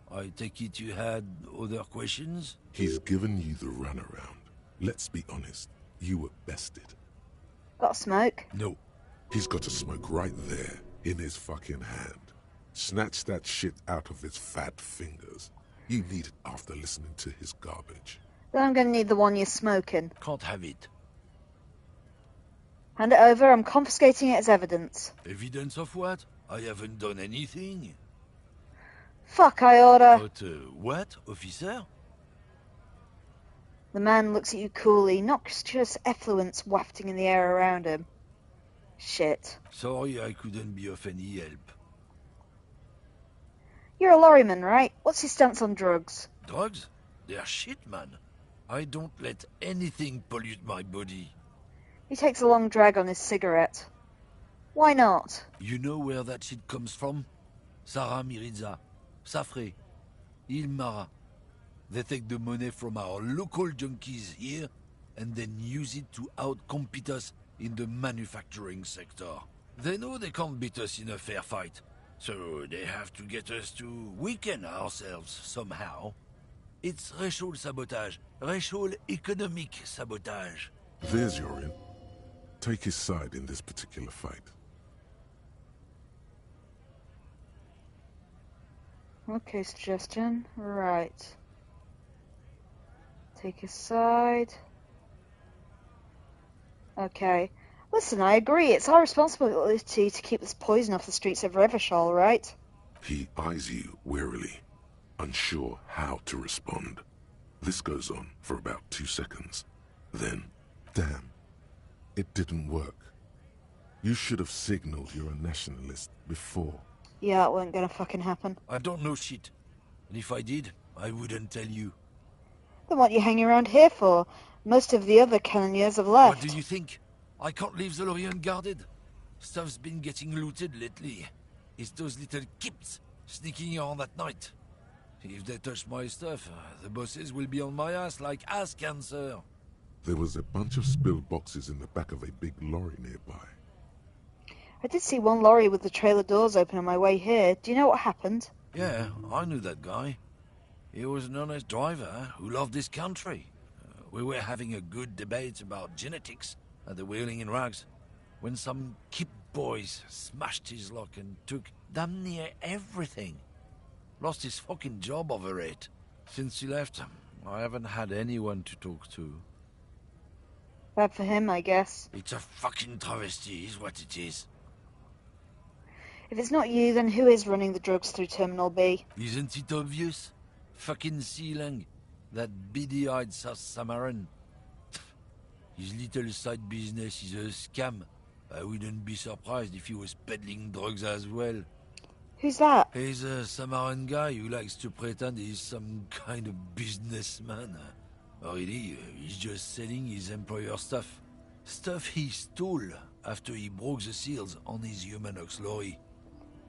I take it you had other questions? He's given you the runaround. Let's be honest, you were bested. Got a smoke? No. He's got a smoke right there, in his fucking hand. Snatch that shit out of his fat fingers. You need it after listening to his garbage. Then I'm gonna need the one you're smoking. Can't have it. Hand it over, I'm confiscating it as evidence. Evidence of what? I haven't done anything. Fuck, I order. But, what, officer? The man looks at you coolly, noxious effluence wafting in the air around him. Shit. Sorry I couldn't be of any help. You're a lorryman, right? What's your stance on drugs? Drugs? They're shit, man. I don't let anything pollute my body. He takes a long drag on his cigarette. Why not? You know where that shit comes from? Sarah Miriza, Safre, Ilmara. They take the money from our local junkies here and then use it to outcompete us in the manufacturing sector. They know they can't beat us in a fair fight, so they have to get us to weaken ourselves somehow. It's racial sabotage, racial economic sabotage. There's your in. Take his side in this particular fight. Okay, suggestion. Right. Take his side. Okay. Listen, I agree. It's our responsibility to keep this poison off the streets of Revachol, right? He eyes you warily, unsure how to respond. This goes on for about 2 seconds. Then, damn, it didn't work. You should have signaled you're a nationalist before. Yeah, it weren't gonna fucking happen. I don't know shit. And if I did, I wouldn't tell you. Then what are you hanging around here for? Most of the other cannoneers have left. What do you think? I can't leave the lorry unguarded. Stuff's been getting looted lately. It's those little kips sneaking around at night. If they touch my stuff, the bosses will be on my ass like ass cancer. There was a bunch of spilled boxes in the back of a big lorry nearby. I did see one lorry with the trailer doors open on my way here. Do you know what happened? Yeah, I knew that guy. He was an honest driver who loved his country. We were having a good debate about genetics at the Whirling-In-Rags when some kip boys smashed his luck and took damn near everything. Lost his fucking job over it. Since he left, I haven't had anyone to talk to. Bad for him, I guess. It's a fucking travesty, is what it is. If it's not you, then who is running the drugs through Terminal B? Isn't it obvious? Fucking Sealang, that beady-eyed South Samaran. His little side business is a scam. I wouldn't be surprised if he was peddling drugs as well. Who's that? He's a Samaran guy who likes to pretend he's some kind of businessman. Really, he's just selling his employer stuff. Stuff he stole after he broke the seals on his Humanox lorry.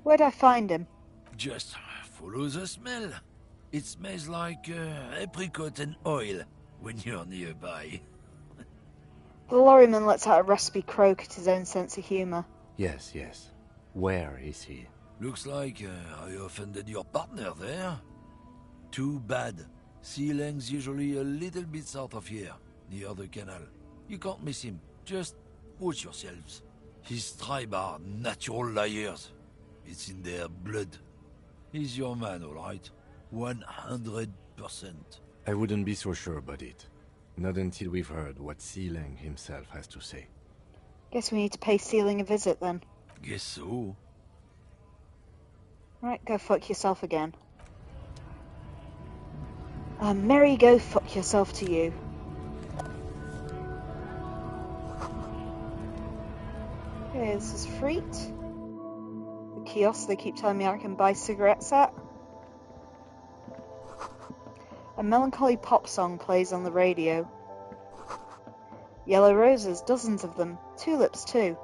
Where'd I find him? Just follow the smell. It smells like apricot and oil when you're nearby. The lorryman lets out a raspy croak at his own sense of humour. Yes, yes. Where is he? Looks like I offended your partner there. Too bad. Sealang's usually a little bit south of here, near the canal. You can't miss him. Just watch yourselves. His tribe are natural liars. It's in their blood. He's your man, all right? 100%. I wouldn't be so sure about it. Not until we've heard what Sealang himself has to say. Guess we need to pay Sealing a visit then. Guess so. Right, go fuck yourself again. Merry go fuck yourself to you. Okay, this is Freet. The kiosk they keep telling me I can buy cigarettes at. A melancholy pop song plays on the radio. Yellow roses, dozens of them. Tulips, too.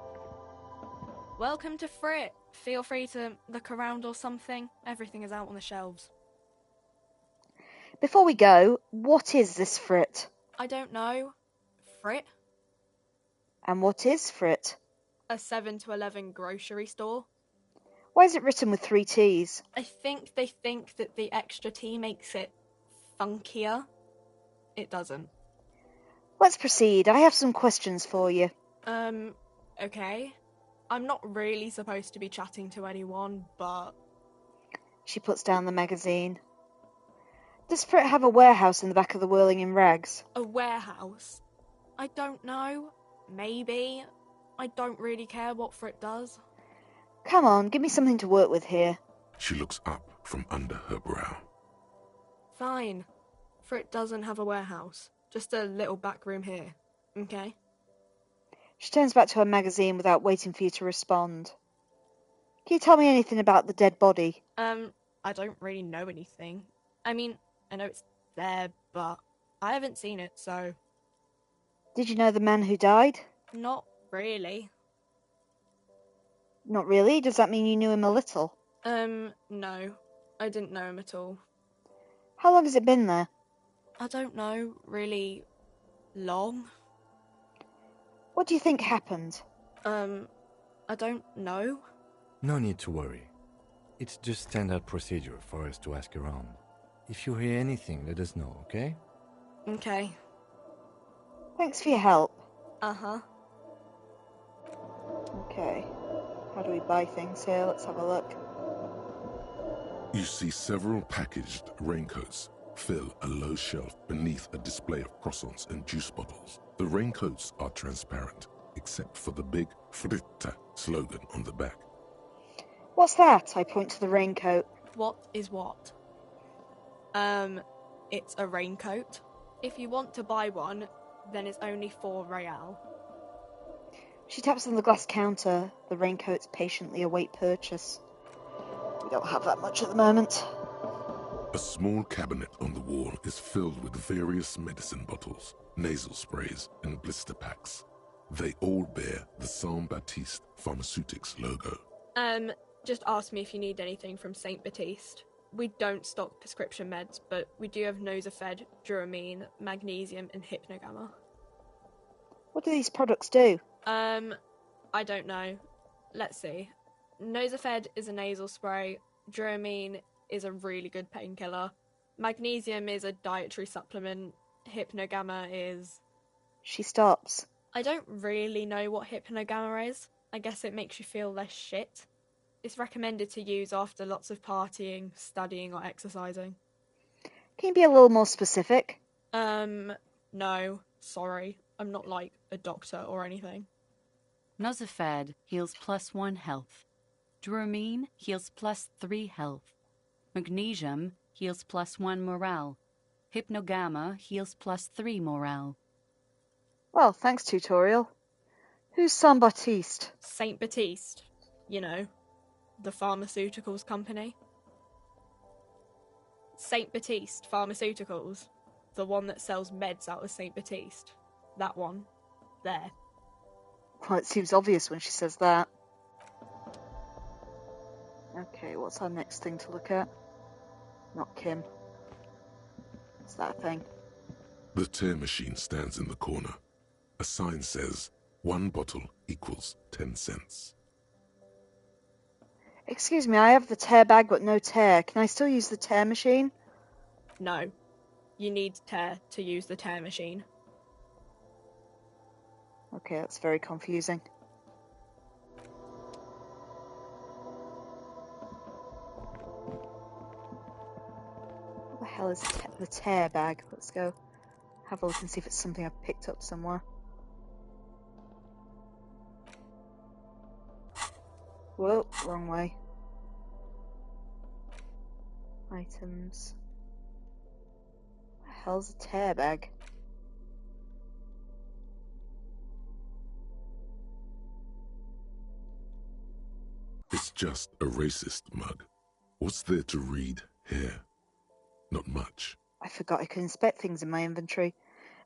Welcome to Frit. Feel free to look around or something. Everything is out on the shelves. Before we go, what is this Frit? I don't know. Frit? And what is Frit? A 7 to 11 grocery store. Why is it written with 3 T's? I think they think that the extra T makes it funkier. It doesn't. Let's proceed. I have some questions for you. Okay. I'm not really supposed to be chatting to anyone, but... She puts down the magazine. Does Frit have a warehouse in the back of the Whirling-In-Rags? A warehouse? I don't know. Maybe. I don't really care what Frit does. Come on, give me something to work with here. She looks up from under her brow. Fine. Frit doesn't have a warehouse. Just a little back room here. Okay? She turns back to her magazine without waiting for you to respond. Can you tell me anything about the dead body? I don't really know anything. I mean, I know it's there, but I haven't seen it, so... Did you know the man who died? Not really. Not really? Does that mean you knew him a little? No. I didn't know him at all. How long has it been there? I don't know, really long. What do you think happened? I don't know. No need to worry. It's just standard procedure for us to ask around. If you hear anything, let us know, okay? Okay. Thanks for your help. Uh-huh. Okay. How do we buy things here? Let's have a look. You see several packaged raincoats fill a low shelf beneath a display of croissants and juice bottles. The raincoats are transparent, except for the big Fritta slogan on the back. What's that? I point to the raincoat. What is what? It's a raincoat. If you want to buy one, then it's only 4 real. She taps on the glass counter. The raincoats patiently await purchase. We don't have that much at the moment. A small cabinet on the wall is filled with various medicine bottles, nasal sprays, and blister packs. They all bear the Saint Baptiste Pharmaceutics logo. Just ask me if you need anything from Saint Baptiste. We don't stock prescription meds, but we do have Measurehead, Dramamine, magnesium, and hypnogamma. What do these products do? I don't know. Let's see. Measurehead is a nasal spray. Dramamine is a really good painkiller. Magnesium is a dietary supplement. Hypnogamma is... She stops. I don't really know what hypnogamma is. I guess it makes you feel less shit. It's recommended to use after lots of partying, studying, or exercising. Can you be a little more specific? No. Sorry. I'm not like a doctor or anything. Measurehead heals +1 health. Dramamine heals +3 health. Magnesium heals +1 morale. Hypnogamma heals +3 morale. Well, thanks, tutorial. Who's Saint Baptiste? Saint Baptiste. You know, the pharmaceuticals company. Saint Baptiste Pharmaceuticals. The one that sells meds out of Saint Baptiste. That one. There. Well, it seems obvious when she says that. Okay, what's our next thing to look at? Not Kim. What's that thing? The tear machine stands in the corner. A sign says, 1 bottle equals 10 cents. Excuse me, I have the tear bag but no tear. Can I still use the tear machine? No. You need tear to use the tear machine. Okay, that's very confusing. What the hell is the tear bag? Let's go have a look and see if it's something I've picked up somewhere. Whoa, wrong way. Items. What the hell's a tear bag? It's just a racist mug. What's there to read here? Not much. I forgot I could inspect things in my inventory.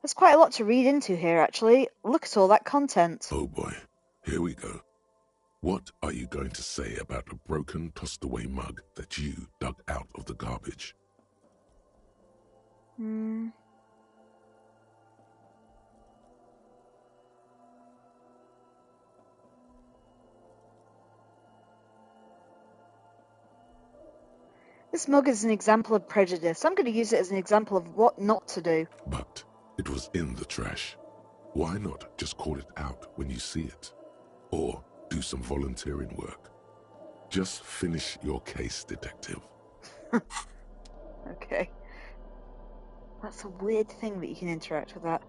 There's quite a lot to read into here, actually. Look at all that content. Oh boy, here we go. What are you going to say about a broken, tossed-away mug that you dug out of the garbage? This mug is an example of prejudice. I'm going to use it as an example of what not to do. But it was in the trash. Why not just call it out when you see it? Or do some volunteering work. Just finish your case, detective. Okay. That's a weird thing that you can interact with that.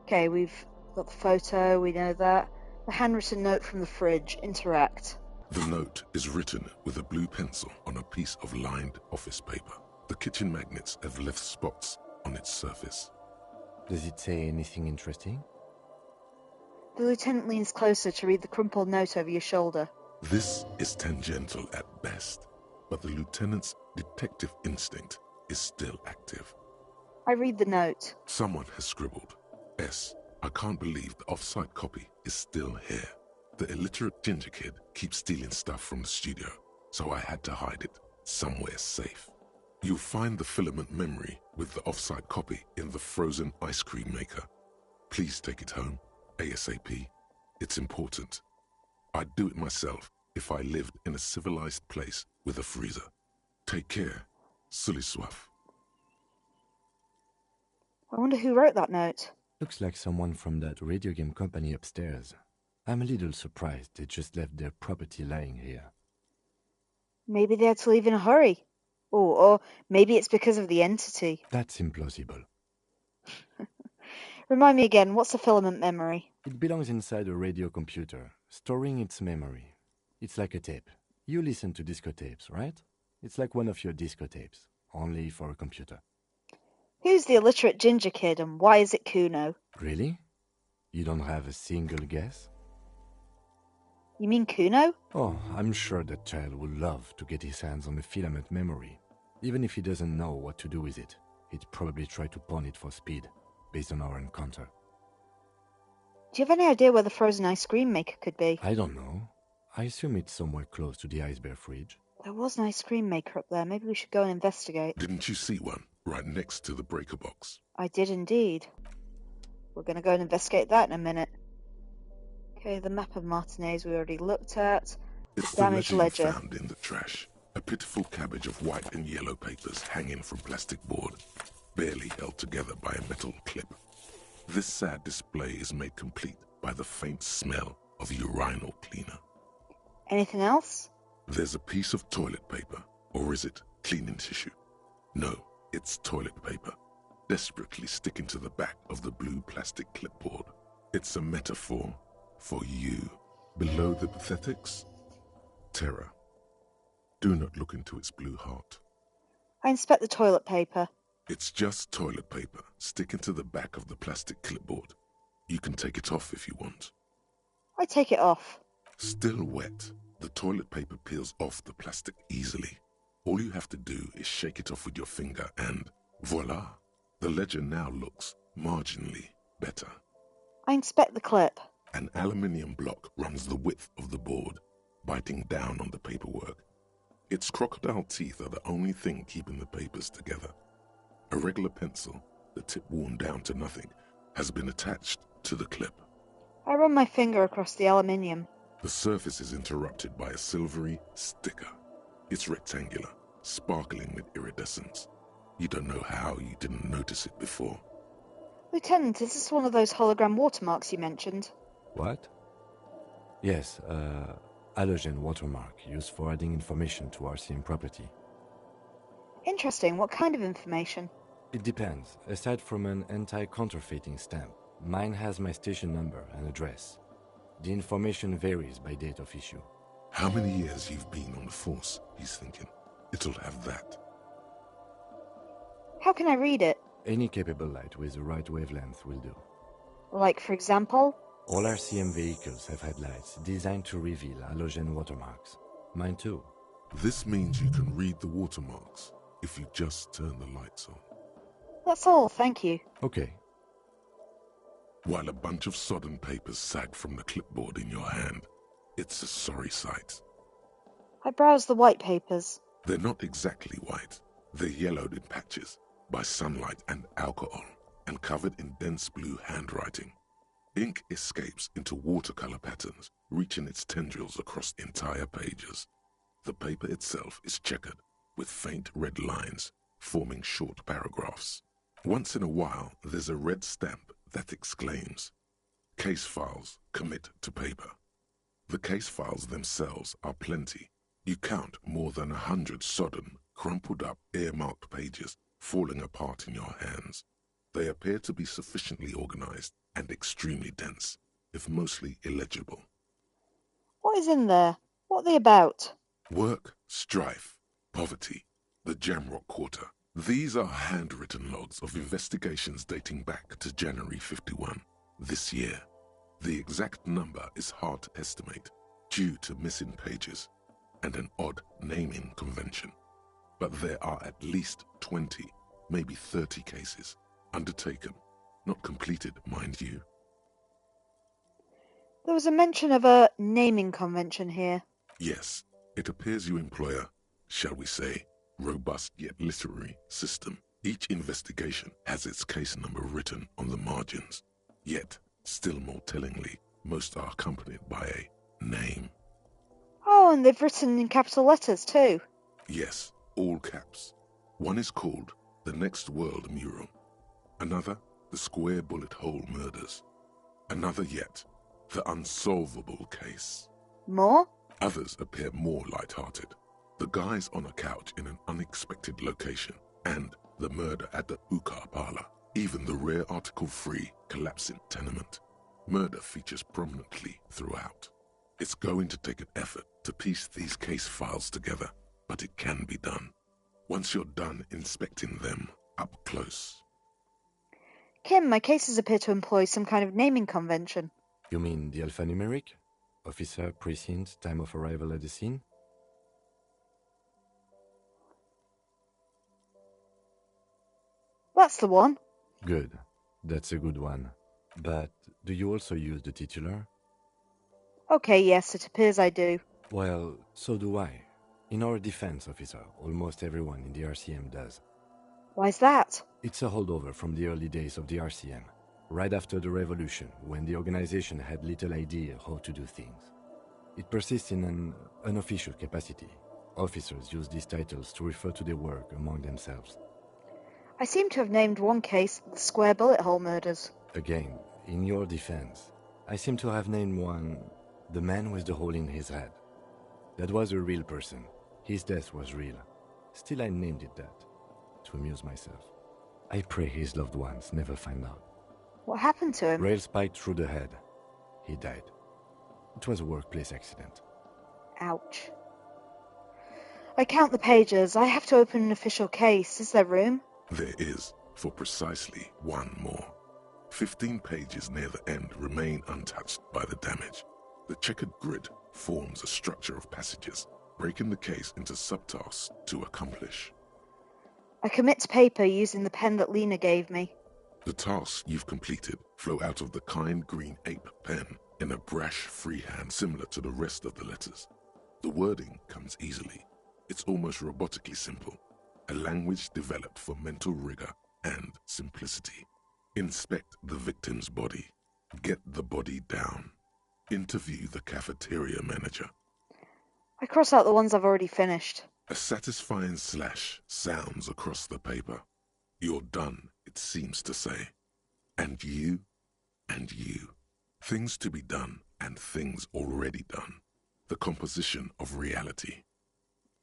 Okay, we've got the photo, we know that. The handwritten note from the fridge. Interact. The note is written with a blue pencil on a piece of lined office paper. The kitchen magnets have left spots on its surface. Does it say anything interesting? The lieutenant leans closer to read the crumpled note over your shoulder. This is tangential at best, but the lieutenant's detective instinct is still active. I read the note. Someone has scribbled, S. I can't believe the off-site copy is still here. The illiterate ginger kid keeps stealing stuff from the studio, so I had to hide it somewhere safe. You'll find the filament memory with the off-site copy in the frozen ice cream maker. Please take it home, ASAP. It's important. I'd do it myself if I lived in a civilized place with a freezer. Take care, Sully Swaff. I wonder who wrote that note. Looks like someone from that radio game company upstairs. I'm a little surprised they just left their property lying here. Maybe they had to leave in a hurry. Or maybe it's because of the entity. That's implausible. Remind me again, what's a filament memory? It belongs inside a radio computer, storing its memory. It's like a tape. You listen to disco tapes, right? It's like one of your disco tapes, only for a computer. Who's the illiterate ginger kid and why is it Kuno? Really? You don't have a single guess? You mean Kuno? Oh, I'm sure that child would love to get his hands on the filament memory. Even if he doesn't know what to do with it, he'd probably try to pawn it for speed, based on our encounter. Do you have any idea where the frozen ice cream maker could be? I don't know. I assume it's somewhere close to the ice bear fridge. There was an ice cream maker up there. Maybe we should go and investigate. Didn't you see one right next to the breaker box? I did indeed. We're going to go and investigate that in a minute. Okay, the map of Martinez we already looked at. It's Damaged the ledger ledger. found in the trash. A pitiful cabbage of white and yellow papers hanging from plastic board, barely held together by a metal clip. This sad display is made complete by the faint smell of urinal cleaner. Anything else? There's a piece of toilet paper, or is it cleaning tissue? No, it's toilet paper, desperately sticking to the back of the blue plastic clipboard. It's a metaphor for you. Below the pathetics, terror. Do not look into its blue heart. I inspect the toilet paper. It's just toilet paper sticking to the back of the plastic clipboard. You can take it off if you want. I take it off. Still wet, the toilet paper peels off the plastic easily. All you have to do is shake it off with your finger and voila! The ledger now looks marginally better. I inspect the clip. An aluminium block runs the width of the board, biting down on the paperwork. Its crocodile teeth are the only thing keeping the papers together. A regular pencil, the tip worn down to nothing, has been attached to the clip. I run my finger across the aluminium. The surface is interrupted by a silvery sticker. It's rectangular, sparkling with iridescence. You don't know how you didn't notice it before. Lieutenant, is this one of those hologram watermarks you mentioned? What? Yes, halogen watermark used for adding information to RCM property. Interesting. What kind of information? It depends. Aside from an anti-counterfeiting stamp, mine has my station number and address. The information varies by date of issue. How many years you've been on the force, he's thinking. It'll have that. How can I read it? Any capable light with the right wavelength will do. Like, for example? All RCM vehicles have headlights designed to reveal halogen watermarks. Mine too. This means you can read the watermarks if you just turn the lights on. That's all, thank you. Okay. while a bunch of sodden papers sag from the clipboard in your hand. It's a sorry sight. I browse the white papers. They're not exactly white. They're yellowed in patches by sunlight and alcohol, and covered in dense blue handwriting. Ink escapes into watercolor patterns, reaching its tendrils across entire pages. The paper itself is checkered, with faint red lines, forming short paragraphs. Once in a while, there's a red stamp that exclaims, "Case files commit to paper." The case files themselves are plenty. You count more than 100 sodden, crumpled up, earmarked pages falling apart in your hands. They appear to be sufficiently organized and extremely dense, if mostly illegible. What is in there? What are they about? Work, strife, poverty, the Jamrock Quarter. These are handwritten logs of investigations dating back to January 51, this year. The exact number is hard to estimate, due to missing pages and an odd naming convention. But there are at least 20, maybe 30 cases, undertaken, not completed, mind you. There was a mention of a naming convention here. Yes, it appears you employ a, shall we say, robust yet literary system. Each investigation has its case number written on the margins. Yet, still more tellingly, most are accompanied by a name. Oh, and they've written in capital letters too. Yes, all caps. One is called The Next World Mural. Another, The Square Bullet Hole Murders. Another yet, The Unsolvable Case. More? Others appear more light-hearted. The guys on a couch in an unexpected location, and the murder at the hookah parlor. Even the rare article-free collapsing tenement. Murder features prominently throughout. It's going to take an effort to piece these case files together, but it can be done. Once you're done inspecting them up close. Kim, my cases appear to employ some kind of naming convention. You mean the alphanumeric? Officer, precinct, time of arrival at the scene? That's the one. Good. That's a good one. But do you also use the titular? Okay, yes, it appears I do. Well, so do I. In our defense, officer, almost everyone in the RCM does. Why's that? It's a holdover from the early days of the RCM, right after the revolution, when the organization had little idea how to do things. It persists in an unofficial capacity. Officers use these titles to refer to their work among themselves. I seem to have named one case the Square Bullet Hole Murders. Again, in your defense, I seem to have named one the man with the hole in his head. That was a real person. His death was real. Still, I named it that, to amuse myself. I pray his loved ones never find out. What happened to him? Rail spiked through the head. He died. It was a workplace accident. Ouch. I count the pages. I have to open an official case. Is there room? There is, for precisely one more. 15 pages near the end remain untouched by the damage. The checkered grid forms a structure of passages, breaking the case into subtasks to accomplish. I commit to paper using the pen that Lena gave me. The tasks you've completed flow out of the kind green ape pen in a brash freehand similar to the rest of the letters. The wording comes easily. It's almost robotically simple, a language developed for mental rigor and simplicity. Inspect the victim's body. Get the body down. Interview the cafeteria manager. I cross out the ones I've already finished. A satisfying slash sounds across the paper. You're done, it seems to say. And you, and you. Things to be done and things already done. The composition of reality.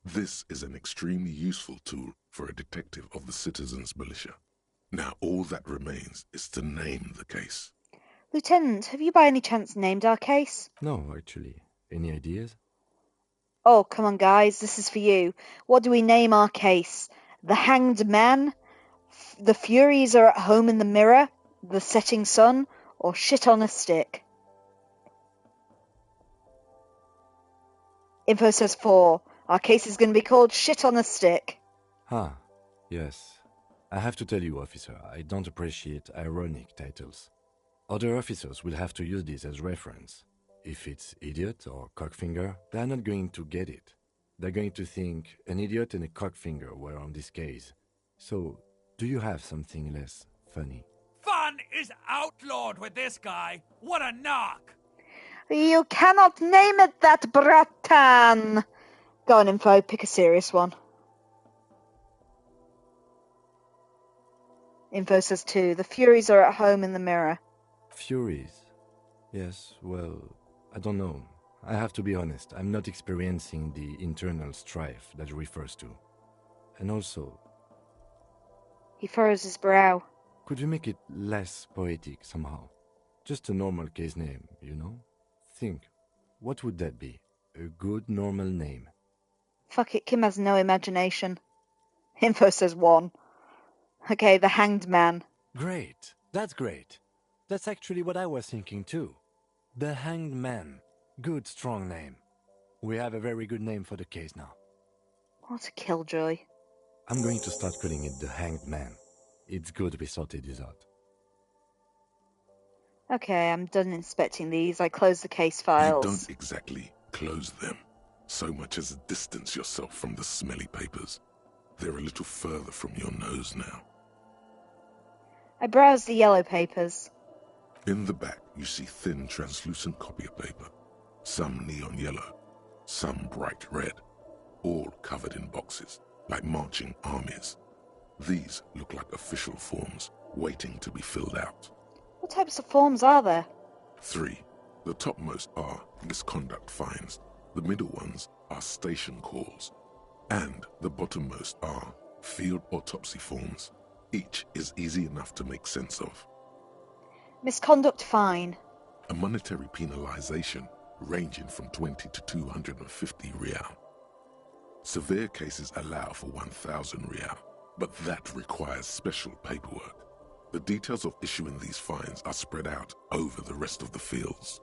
This is an extremely useful tool for a detective of the citizens' militia. Now all that remains is to name the case. Lieutenant, have you by any chance named our case? No, actually. Any ideas? Oh, come on, guys, this is for you. What do we name our case? The Hanged Man? The Furies Are at Home in the Mirror? The Setting Sun? Or Shit on a Stick? Info says 4. Our case is going to be called Shit on a Stick. Ah, yes. I have to tell you, officer, I don't appreciate ironic titles. Other officers will have to use this as reference. If it's idiot or cockfinger, they're not going to get it. They're going to think an idiot and a cockfinger were on this case. So, do you have something less funny? Fun is outlawed with this guy. What a knock! You cannot name it that, Bratan! Go on, Info, pick a serious one. Info says 2. The Furies are at home in the mirror. Furies? Yes, well, I don't know. I have to be honest, I'm not experiencing the internal strife that it refers to. And also... He furrows his brow. Could you make it less poetic somehow? Just a normal case name, you know? Think, what would that be? A good normal name. Fuck it, Kim has no imagination. Info says 1. Okay, the Hanged Man. Great, that's great. That's actually what I was thinking too. The Hanged Man. Good, strong name. We have a very good name for the case now. What a killjoy. I'm going to start calling it the Hanged Man. It's good we sorted this out. Okay, I'm done inspecting these. I close the case files. You don't exactly close them, so much as distance yourself from the smelly papers. They're a little further from your nose now. I browse the yellow papers. In the back, you see thin, translucent copy of paper. Some neon yellow, some bright red, all covered in boxes, like marching armies. These look like official forms, waiting to be filled out. What types of forms are there? 3. The topmost are misconduct fines. The middle ones are station calls. And the bottommost are field autopsy forms. Each is easy enough to make sense of. Misconduct fine. A monetary penalization ranging from 20 to 250 real. Severe cases allow for 1,000 real, but that requires special paperwork. The details of issuing these fines are spread out over the rest of the fields.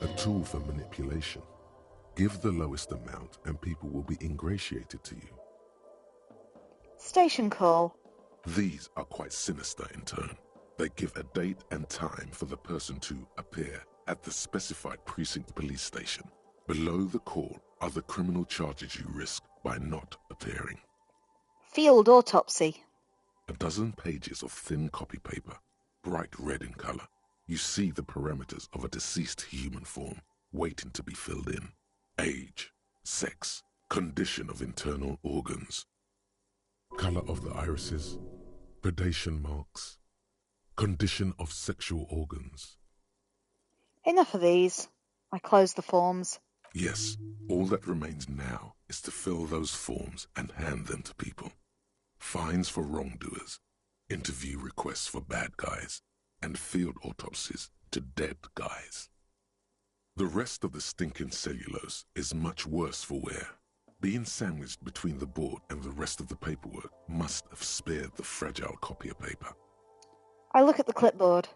A tool for manipulation. Give the lowest amount and people will be ingratiated to you. Station call. These are quite sinister in turn. They give a date and time for the person to appear at the specified precinct police station. Below the call are the criminal charges you risk by not appearing. Field autopsy. A dozen pages of thin copy paper, bright red in color. You see the parameters of a deceased human form waiting to be filled in. Age, sex, condition of internal organs, color of the irises, predation marks, condition of sexual organs. Enough of these. I close the forms. Yes, all that remains now is to fill those forms and hand them to people. Fines for wrongdoers, interview requests for bad guys, and field autopsies to dead guys. The rest of the stinking cellulose is much worse for wear. Being sandwiched between the board and the rest of the paperwork must have spared the fragile copy of paper. I look at the clipboard.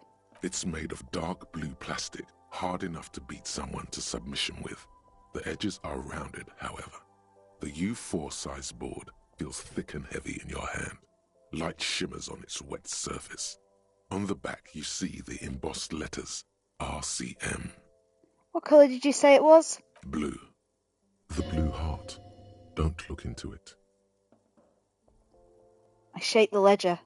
It's made of dark blue plastic, hard enough to beat someone to submission with. The edges are rounded, however. The U4 size board feels thick and heavy in your hand. Light shimmers on its wet surface. On the back you see the embossed letters, RCM. What colour did you say it was? Blue. The blue heart. Don't look into it. I shake the ledger.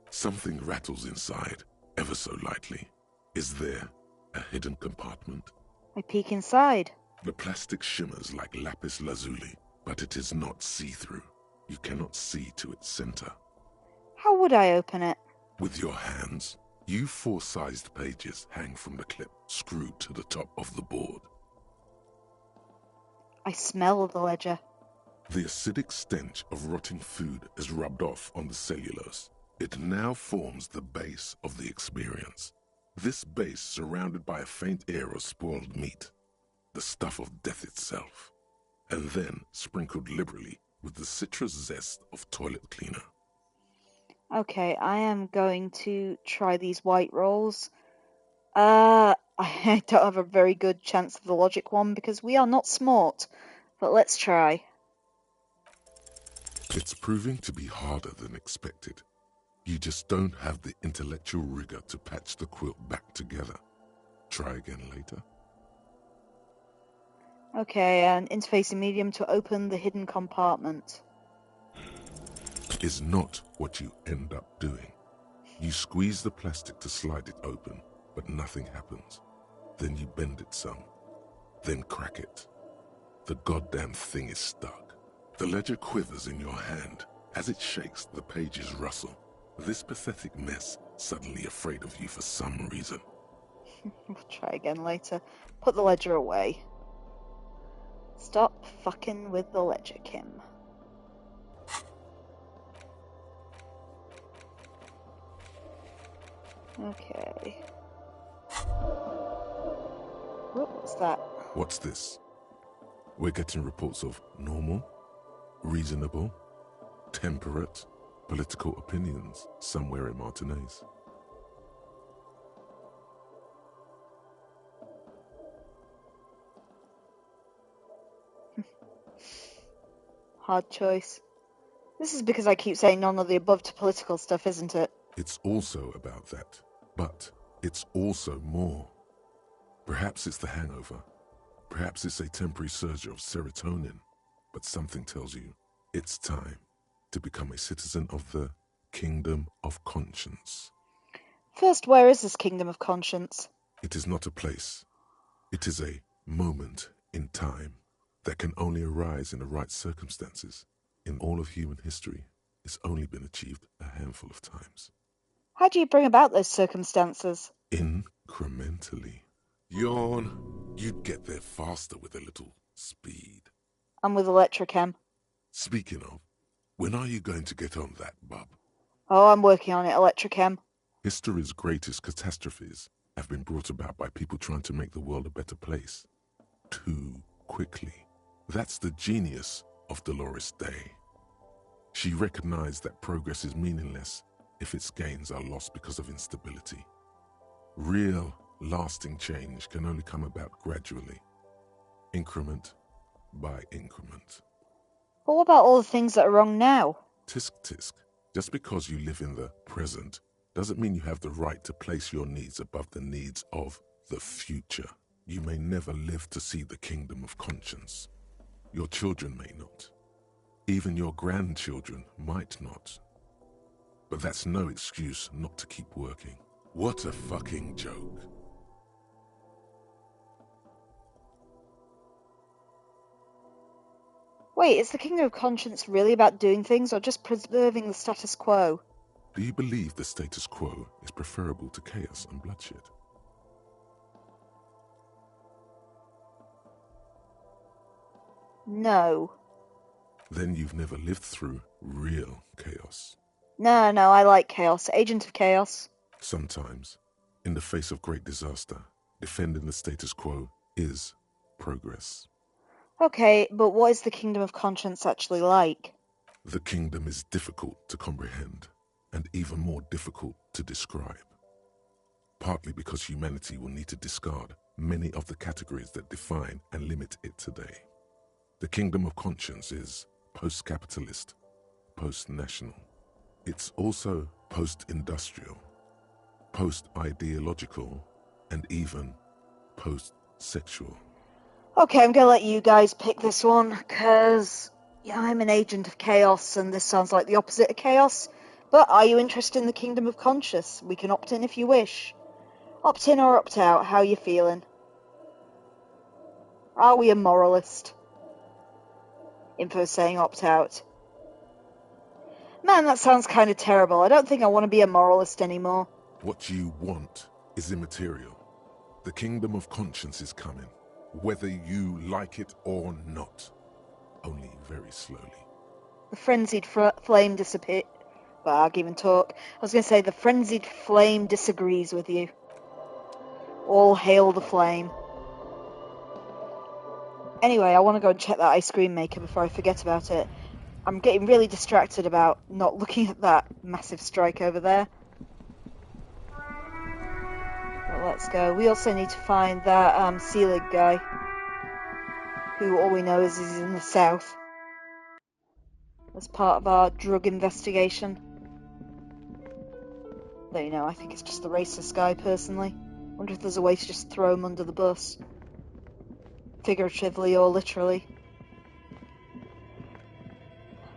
Something rattles inside, ever so lightly. Is there a hidden compartment? I peek inside. The plastic shimmers like lapis lazuli, but it is not see-through. You cannot see to its center. How would I open it? With your hands. U4-sized pages hang from the clip, screwed to the top of the board. I smell the ledger. The acidic stench of rotting food is rubbed off on the cellulose. It now forms the base of the experience. This base surrounded by a faint air of spoiled meat, the stuff of death itself, and then sprinkled liberally with the citrus zest of toilet cleaner. Okay, I am going to try these white rolls. I don't have a very good chance of the logic one because we are not smart, but let's try. It's proving to be harder than expected. You just don't have the intellectual rigor to patch the quilt back together. Try again later. Okay, and interfacing medium to open the hidden compartment. Is not what you end up doing. You squeeze the plastic to slide it open, but nothing happens. Then you bend it some, then crack it. The goddamn thing is stuck. The ledger quivers in your hand. As it shakes, the pages rustle. This pathetic mess suddenly afraid of you for some reason. We'll try again later. Put the ledger away. Stop fucking with the ledger, Kim. Okay. What's that? What's this? We're getting reports of normal, reasonable, temperate, political opinions somewhere in Martinez. Hard choice. This is because I keep saying none of the above to political stuff, isn't it? It's also about that, but it's also more. Perhaps it's the hangover. Perhaps it's a temporary surge of serotonin, but something tells you it's time to become a citizen of the Kingdom of Conscience. First, where is this Kingdom of Conscience? It is not a place. It is a moment in time that can only arise in the right circumstances. In all of human history, it's only been achieved a handful of times. How do you bring about those circumstances? Incrementally. Yawn. You'd get there faster with a little speed. And with Electrochem. Speaking of, when are you going to get on that, bub? Oh, I'm working on it, Electrochem. History's greatest catastrophes have been brought about by people trying to make the world a better place. Too quickly. That's the genius of Dolores Day. She recognized that progress is meaningless if its gains are lost because of instability. Real, lasting change can only come about gradually, increment by increment. But what about all the things that are wrong now? Tisk tisk. Just because you live in the present doesn't mean you have the right to place your needs above the needs of the future. You may never live to see the Kingdom of Conscience. Your children may not. Even your grandchildren might not. But that's no excuse not to keep working. What a fucking joke. Wait, is the Kingdom of Conscience really about doing things or just preserving the status quo? Do you believe the status quo is preferable to chaos and bloodshed? No. Then you've never lived through real chaos. No, I like chaos. Agent of chaos. Sometimes, in the face of great disaster, defending the status quo is progress. Okay, but what is the Kingdom of Conscience actually like? The kingdom is difficult to comprehend, and even more difficult to describe. Partly because humanity will need to discard many of the categories that define and limit it today. The Kingdom of Conscience is post-capitalist, post-national. It's also post-industrial, post-ideological, and even post-sexual. Okay, I'm gonna let you guys pick this one, because I'm an agent of chaos, and this sounds like the opposite of chaos. But are you interested in the Kingdom of Conscience? We can opt in if you wish. Opt in or opt out, how are you feeling? Are we a moralist? Info saying opt out. Man, that sounds kind of terrible. I don't think I want to be a moralist anymore. What you want is immaterial. The Kingdom of Conscience is coming, whether you like it or not. Only very slowly. The frenzied flame disappear. Well, I can't even talk. I was going to say the frenzied flame disagrees with you. All hail the flame. Anyway, I want to go and check that ice cream maker before I forget about it. I'm getting really distracted about not looking at that massive strike over there. Well, let's go. We also need to find that Seelig guy, who all we know is he's in the south, as part of our drug investigation. Though, you know, I think it's just the racist guy, personally. Wonder if there's a way to just throw him under the bus. Figuratively or literally.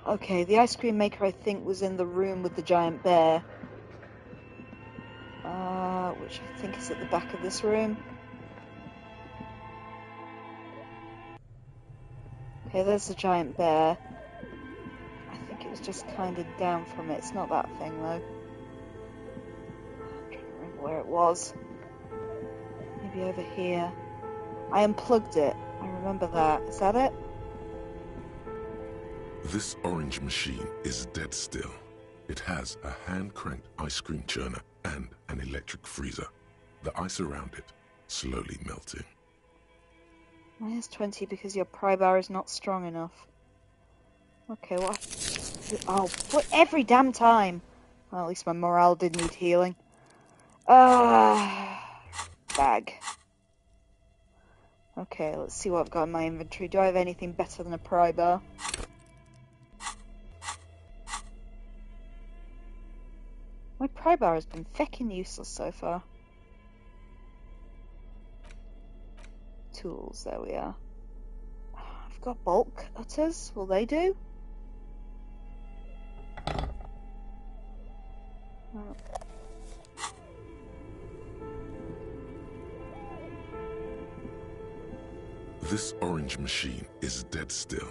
Okay, the ice cream maker, I think, was in the room with the giant bear. Which I think is at the back of this room. Okay, there's the giant bear. I think it was just kind of down from it. It's not that thing, though. I'm trying to remember where it was. Maybe over here. I unplugged it. I remember that. Is that it? This orange machine is dead still. It has a hand-cranked ice cream churner and an electric freezer. The ice around it slowly melting. -20 because your pry bar is not strong enough. Okay, what? Oh, what? Every damn time! Well, at least my morale did need healing. Bag. Okay, let's see what I've got in my inventory. Do I have anything better than a pry bar? My pry bar has been feckin' useless so far. Tools, there we are. I've got bulk cutters. Will they do? Oh. This orange machine is dead still.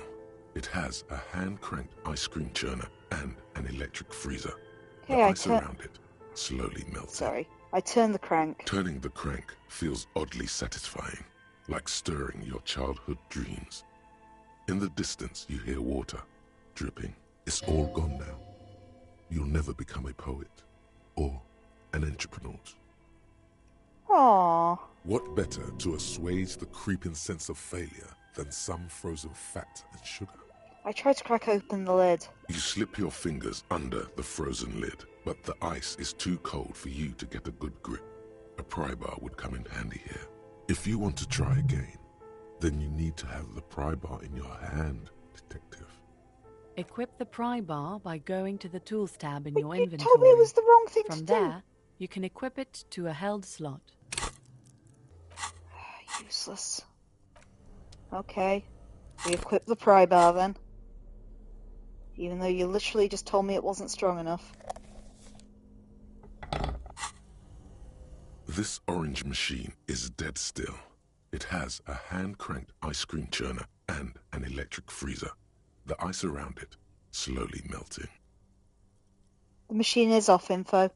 It has a hand-cranked ice cream churner and an electric freezer. Okay, the ice around it slowly melting. Sorry, I turned the crank. Turning the crank feels oddly satisfying, like stirring your childhood dreams. In the distance, you hear water dripping. It's all gone now. You'll never become a poet or an entrepreneur. Aww. What better to assuage the creeping sense of failure than some frozen fat and sugar? I tried to crack open the lid. You slip your fingers under the frozen lid, but the ice is too cold for you to get a good grip. A pry bar would come in handy here. If you want to try again, then you need to have the pry bar in your hand, detective. Equip the pry bar by going to the Tools tab in But your you inventory. told me it was the wrong thing From to there, you can equip it to a held slot. Useless. Okay. We equip the pry bar then. Even though you literally just told me it wasn't strong enough. This orange machine is dead still. It has a hand-cranked ice cream churner and an electric freezer. The ice around it slowly melting. The machine is off, info.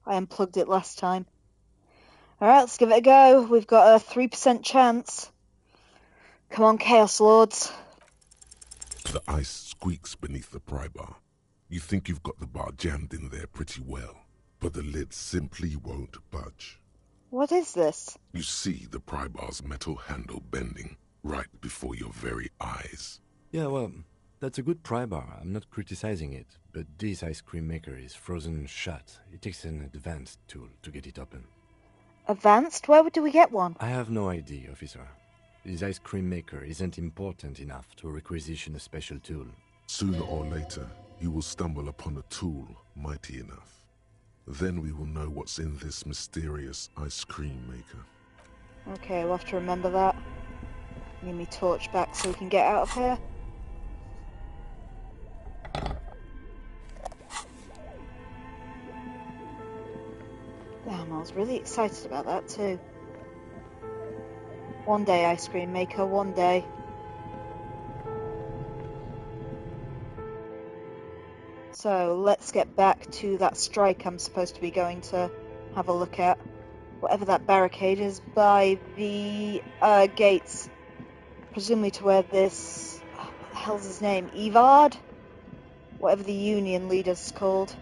I unplugged it last time. Alright, let's give it a go. We've got a 3% chance. Come on, Chaos Lords. The ice squeaks beneath the pry bar. You think you've got the bar jammed in there pretty well, but the lid simply won't budge. What is this? You see the pry bar's metal handle bending right before your very eyes. Yeah, well, that's a good pry bar. I'm not criticizing it, but this ice cream maker is frozen shut. It takes an advanced tool to get it open. Advanced? Where do we get one? I have no idea, officer. This ice cream maker isn't important enough to requisition a special tool. Sooner or later, you will stumble upon a tool mighty enough. Then we will know what's in this mysterious ice cream maker. Okay, we'll have to remember that. Need me torch back so we can get out of here. Damn, I was really excited about that too. One day, ice cream maker, one day. So, let's get back to that strike I'm supposed to be going to have a look at. Whatever that barricade is by the gates. Presumably to where this... what the hell's his name? Evart? Whatever the union leader's called.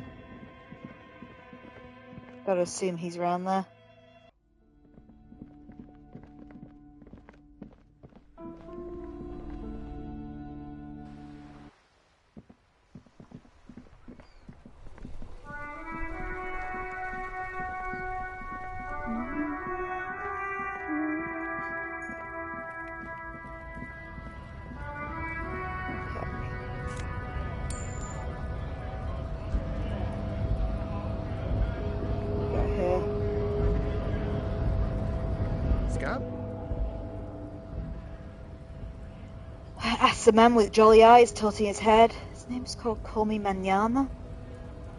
Gotta assume he's around there. Scab? Asked the man with jolly eyes tilting his head. His name's called Call Me Manana.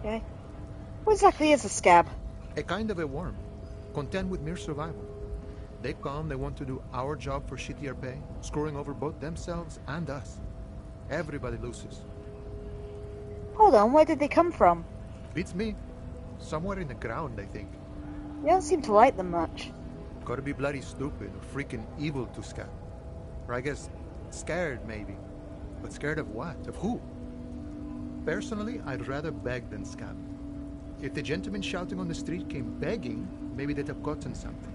Okay. What exactly is a scab? A kind of a worm, content with mere survival. They come, they want to do our job for shittier pay, screwing over both themselves and us. Everybody loses. Hold on, where did they come from? Beats me. Somewhere in the ground, I think. You don't seem to like them much. Gotta be bloody stupid or freaking evil to scab. Or I guess scared, maybe. But scared of what? Of who? Personally, I'd rather beg than scab. If the gentleman shouting on the street came begging, maybe they'd have gotten something.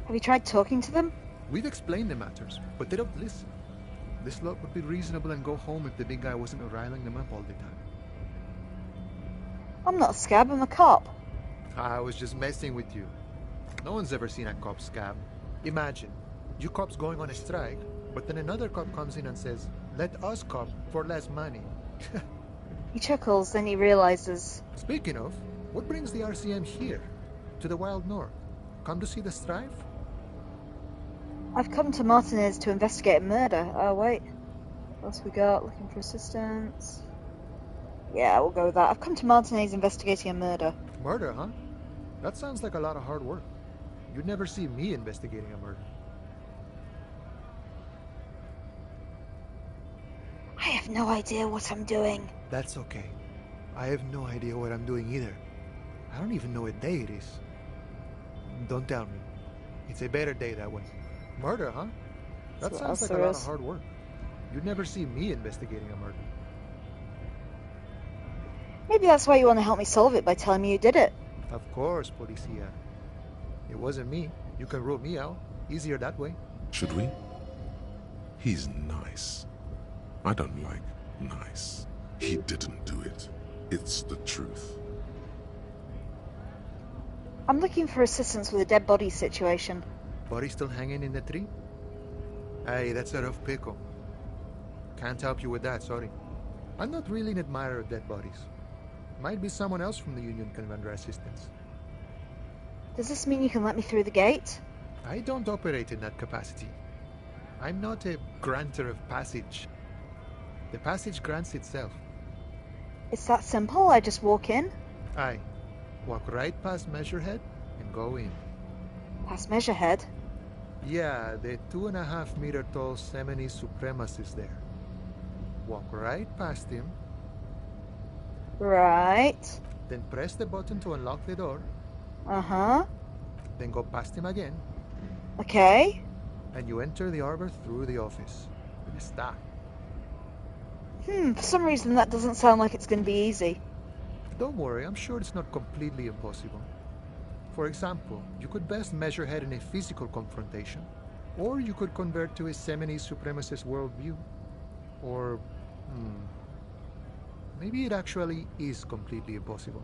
Have you tried talking to them? We've explained the matters, but they don't listen. This lot would be reasonable and go home if the big guy wasn't riling them up all the time. I'm not a scab, I'm a cop. I was just messing with you. No one's ever seen a cop scab. Imagine, you cops going on a strike, but then another cop comes in and says, "Let us cop for less money." He chuckles, then he realizes. Speaking of, what brings the RCM here? To the Wild North? Come to see the strife? I've come to Martinez to investigate a murder. Oh, wait. What else we got? Looking for assistance. Yeah, we'll go with that. I've come to Martinez investigating a murder. Murder, huh? That sounds like a lot of hard work. You'd never see me investigating a murder. I have no idea what I'm doing. That's okay. I have no idea what I'm doing either. I don't even know what day it is. Don't tell me. It's a better day that way. Murder, huh? That sounds like a lot of hard work. You'd never see me investigating a murder. Maybe that's why you want to help me solve it by telling me you did it. Of course, Policia. It wasn't me. You can rule me out. Easier that way. Should we? He's nice. I don't like nice. He didn't do it. It's the truth. I'm looking for assistance with a dead body situation. Body still hanging in the tree? Hey, that's a rough pickle. Can't help you with that, sorry. I'm not really an admirer of dead bodies. Might be someone else from the Union can render assistance. Does this mean you can let me through the gate? I don't operate in that capacity. I'm not a granter of passage. The passage grants itself. It's that simple? I just walk in? Aye. Walk right past Measurehead and go in. Past Measurehead? Yeah, the 2.5 meter tall Semini supremacist there. Walk right past him. Right. Then press the button to unlock the door. Uh-huh. Then go past him again. Okay. And you enter the arbor through the office. Ya está. For some reason that doesn't sound like it's going to be easy. Don't worry, I'm sure it's not completely impossible. For example, you could best Measurehead in a physical confrontation, or you could convert to a Semini supremacist worldview. Or, maybe it actually is completely impossible.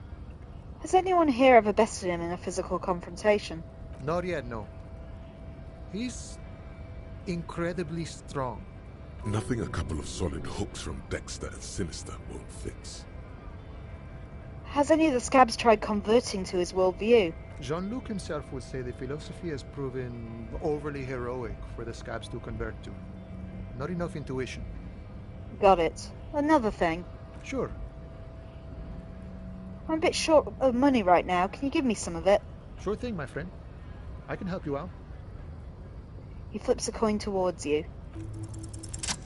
Has anyone here ever bested him in a physical confrontation? Not yet, no. He's incredibly strong. Nothing a couple of solid hooks from Dexter and Sinister won't fix. Has any of the scabs tried converting to his worldview? Jean-Luc himself would say the philosophy has proven overly heroic for the scabs to convert to. Not enough intuition. Got it. Another thing. Sure. I'm a bit short of money right now. Can you give me some of it? Sure thing, my friend. I can help you out. He flips a coin towards you.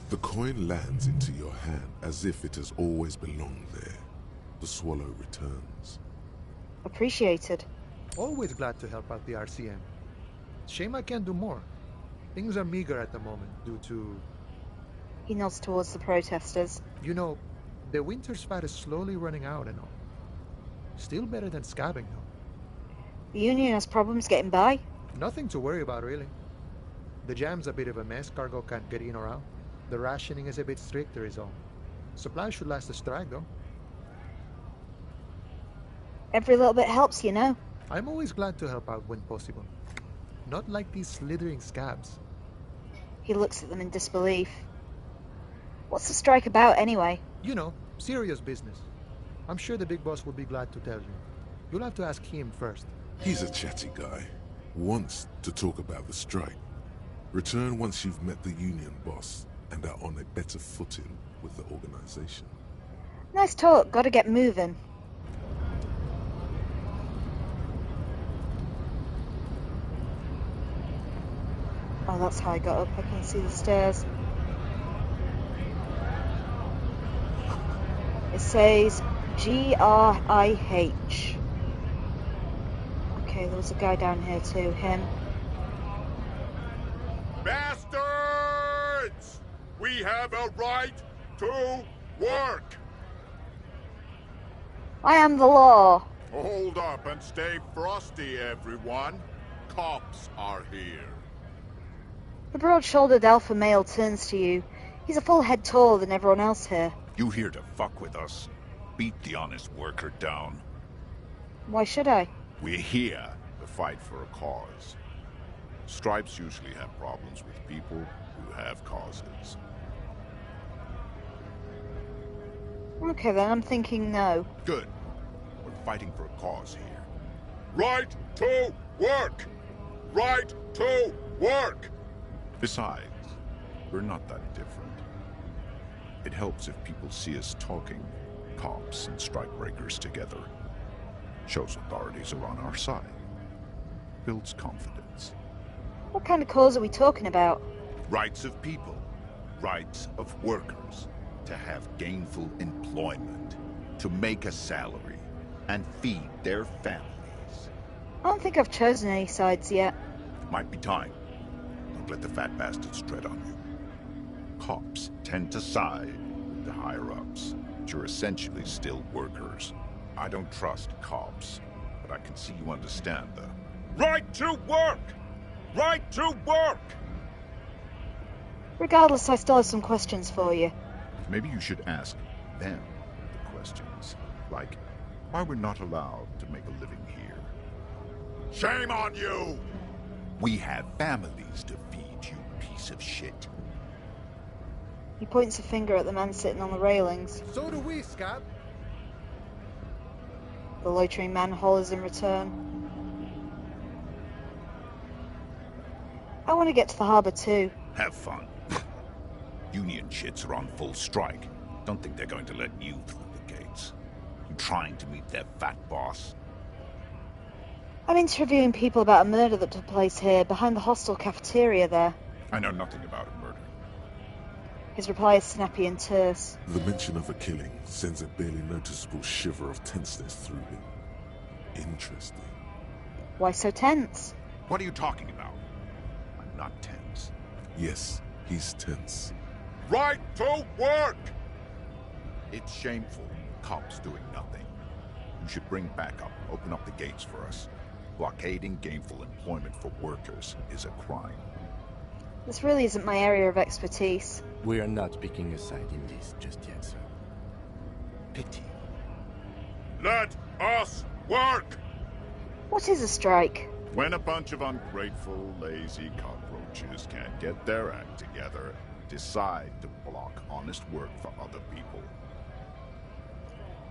The coin lands into your hand as if it has always belonged there. The swallow returns. Appreciated. Always glad to help out the RCM. Shame I can't do more. Things are meager at the moment due to... He nods towards the protesters. You know, the winter's fat is slowly running out and all. Still better than scabbing, though. The Union has problems getting by? Nothing to worry about, really. The jam's a bit of a mess. Cargo can't get in or out. The rationing is a bit stricter is all. Supplies should last the strike, though. Every little bit helps, you know. I'm always glad to help out when possible. Not like these slithering scabs. He looks at them in disbelief. What's the strike about, anyway? You know, serious business. I'm sure the big boss will be glad to tell you. You'll have to ask him first. He's a chatty guy. wants to talk about the strike. Return once you've met the union boss and are on a better footing with the organization. Nice talk, gotta get moving. Oh, that's how I got up. I can see the stairs. It says GRIH. Okay, there was a guy down here too. Him. Bastards! We have a right to work! I am the law. Hold up and stay frosty, everyone. Cops are here. The broad-shouldered alpha male turns to you. He's a full head taller than everyone else here. You here to fuck with us? Beat the honest worker down. Why should I? We're here to fight for a cause. Stripes usually have problems with people who have causes. Okay then, I'm thinking no. Good. We're fighting for a cause here. Right to work! Right to work! Besides, we're not that different. It helps if people see us talking, cops and strikebreakers together. Shows authorities are on our side. Builds confidence. What kind of cause are we talking about? Rights of people. Rights of workers. To have gainful employment. To make a salary. And feed their families. I don't think I've chosen any sides yet. Might be time. Don't let the fat bastards tread on you. Cops tend to side with the higher-ups, but you're essentially still workers. I don't trust cops, but I can see you understand the right to work! Right to work! Regardless, I still have some questions for you. Maybe you should ask them the questions. Like, why we're not allowed to make a living here. Shame on you! We have families to feed, you piece of shit. He points a finger at the man sitting on the railings. So do we, Scott. The loitering man hollers in return. I want to get to the harbour too. Have fun. Union shits are on full strike. Don't think they're going to let you through the gates. You trying to meet their fat boss? I'm interviewing people about a murder that took place here, behind the hostel cafeteria there. I know nothing about a murder. His reply is snappy and terse. The mention of a killing sends a barely noticeable shiver of tenseness through him. Interesting. Why so tense? What are you talking about? I'm not tense. Yes, he's tense. Right to work! It's shameful. Cops doing nothing. You should bring backup. Open up the gates for us. Blockading gainful employment for workers is a crime. This really isn't my area of expertise. We are not picking a side in this just yet, sir. Pity. Let us work! What is a strike? When a bunch of ungrateful, lazy cockroaches can't get their act together, decide to block honest work for other people.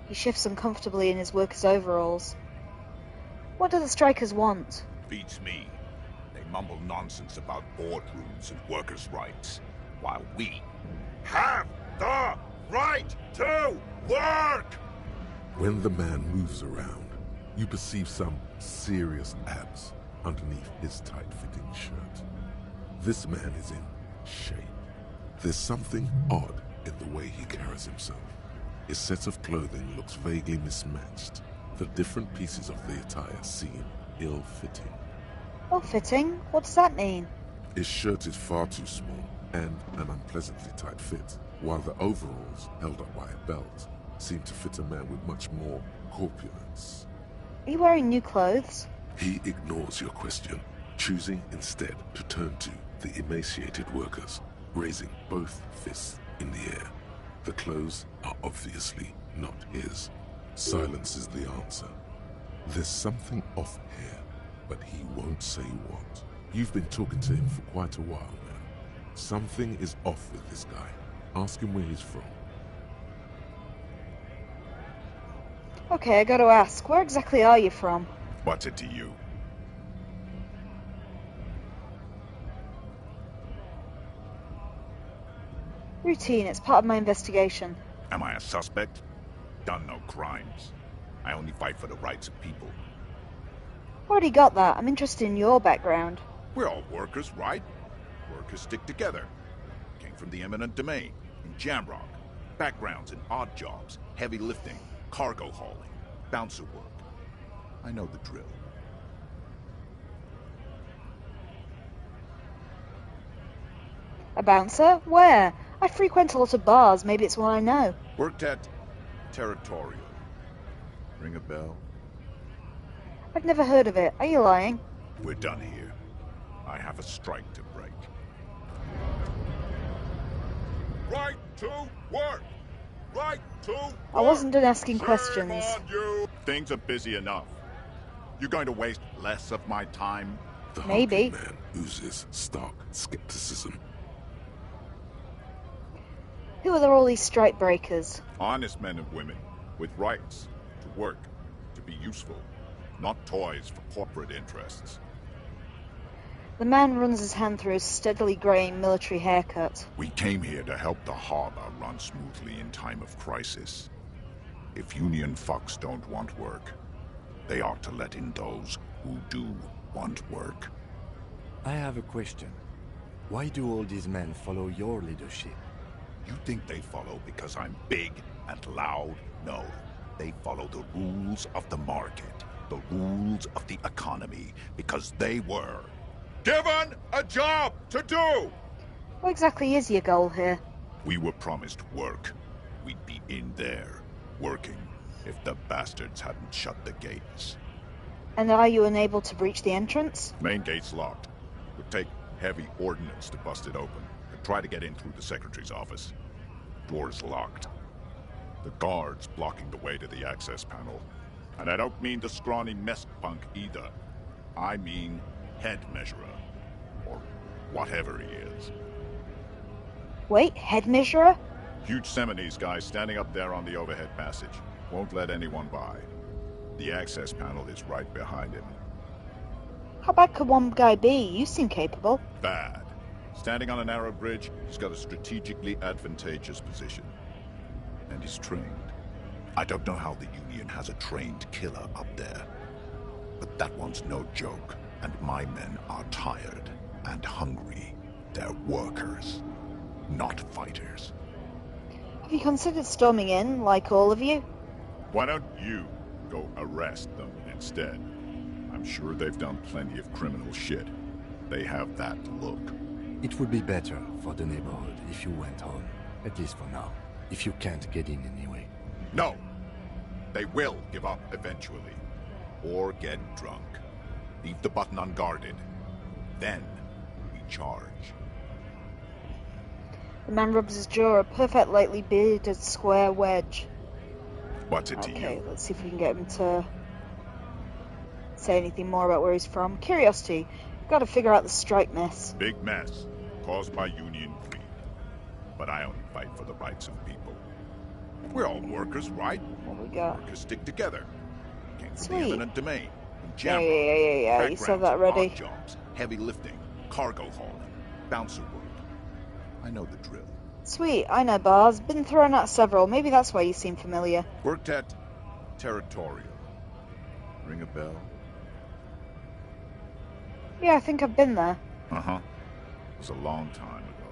He shifts uncomfortably in his worker's overalls. What do the strikers want? Beats me. They mumble nonsense about boardrooms and workers' rights, while we have the right to work! When the man moves around, you perceive some serious abs underneath his tight-fitting shirt. This man is in shape. There's something odd in the way he carries himself. His set of clothing looks vaguely mismatched. The different pieces of the attire seem ill-fitting. Ill-fitting? What does that mean? His shirt is far too small and an unpleasantly tight fit, while the overalls, held up by a belt, seem to fit a man with much more corpulence. Are you wearing new clothes? He ignores your question, choosing instead to turn to the emaciated workers, raising both fists in the air. The clothes are obviously not his. Silence is the answer. There's something off here, but he won't say what. You've been talking to him for quite a while now. Something is off with this guy. Ask him where he's from. Okay, I gotta ask, where exactly are you from? What's it to you? Routine, it's part of my investigation. Am I a suspect? Done no crimes. I only fight for the rights of people. Already got that. I'm interested in your background. We're all workers, right? Workers stick together. Came from the eminent domain, in Jamrock. Backgrounds in odd jobs, heavy lifting, cargo hauling, bouncer work. I know the drill. A bouncer? Where? I frequent a lot of bars. Maybe it's one I know. Worked at Territorial. Ring a bell? I've never heard of it. Are you lying? We're done here. I have a strike to break. Right to work! Right to work! I wasn't done asking questions. Shame on you! Things are busy enough. You're going to waste less of my time? The Maybe. hulking man oozes stark skepticism. Who are all these strike breakers? Honest men and women, with rights, to work, to be useful. Not toys for corporate interests. The man runs his hand through his steadily greying military haircut. We came here to help the harbor run smoothly in time of crisis. If union fucks don't want work, they ought to let in those who do want work. I have a question. Why do all these men follow your leadership? You think they follow because I'm big and loud? No. They follow the rules of the market, the rules of the economy, because they were given a job to do! What exactly is your goal here? We were promised work. We'd be in there, working, if the bastards hadn't shut the gates. And are you unable to breach the entrance? Main gate's locked. Would take heavy ordnance to bust it open. Try to get in through the secretary's office. Door's locked. The guard's blocking the way to the access panel. And I don't mean the scrawny mess punk either. I mean head measurer. Or whatever he is. Wait, head measurer? Huge Seminese guy standing up there on the overhead passage. Won't let anyone by. The access panel is right behind him. How bad could one guy be? You seem capable. Bad. Standing on a narrow bridge, he's got a strategically advantageous position. And he's trained. I don't know how the Union has a trained killer up there. But that one's no joke. And my men are tired and hungry. They're workers, not fighters. Have you considered storming in, like all of you? Why don't you go arrest them instead? I'm sure they've done plenty of criminal shit. They have that look. It would be better for the neighborhood if you went home, at least for now, if you can't get in anyway. No! They will give up eventually. Or get drunk. Leave the button unguarded. Then we charge. The man rubs his jaw, a perfect lightly bearded square wedge. What's it to you? Okay, let's see if we can get him to say anything more about where he's from. Curiosity. Got to figure out the strike mess. Big mess. Caused by union greed. But I only fight for the rights of people. We're all workers, right? What we got? Workers stick together. Came from Sweet. the eminent domain. Yeah. You said that already. Odd jobs, heavy lifting, cargo hauling, bouncer work. I know the drill. Sweet, I know bars. Been thrown out several. Maybe that's why you seem familiar. Worked at Territorial. Ring a bell? Yeah, I think I've been there. Uh-huh. It was a long time ago.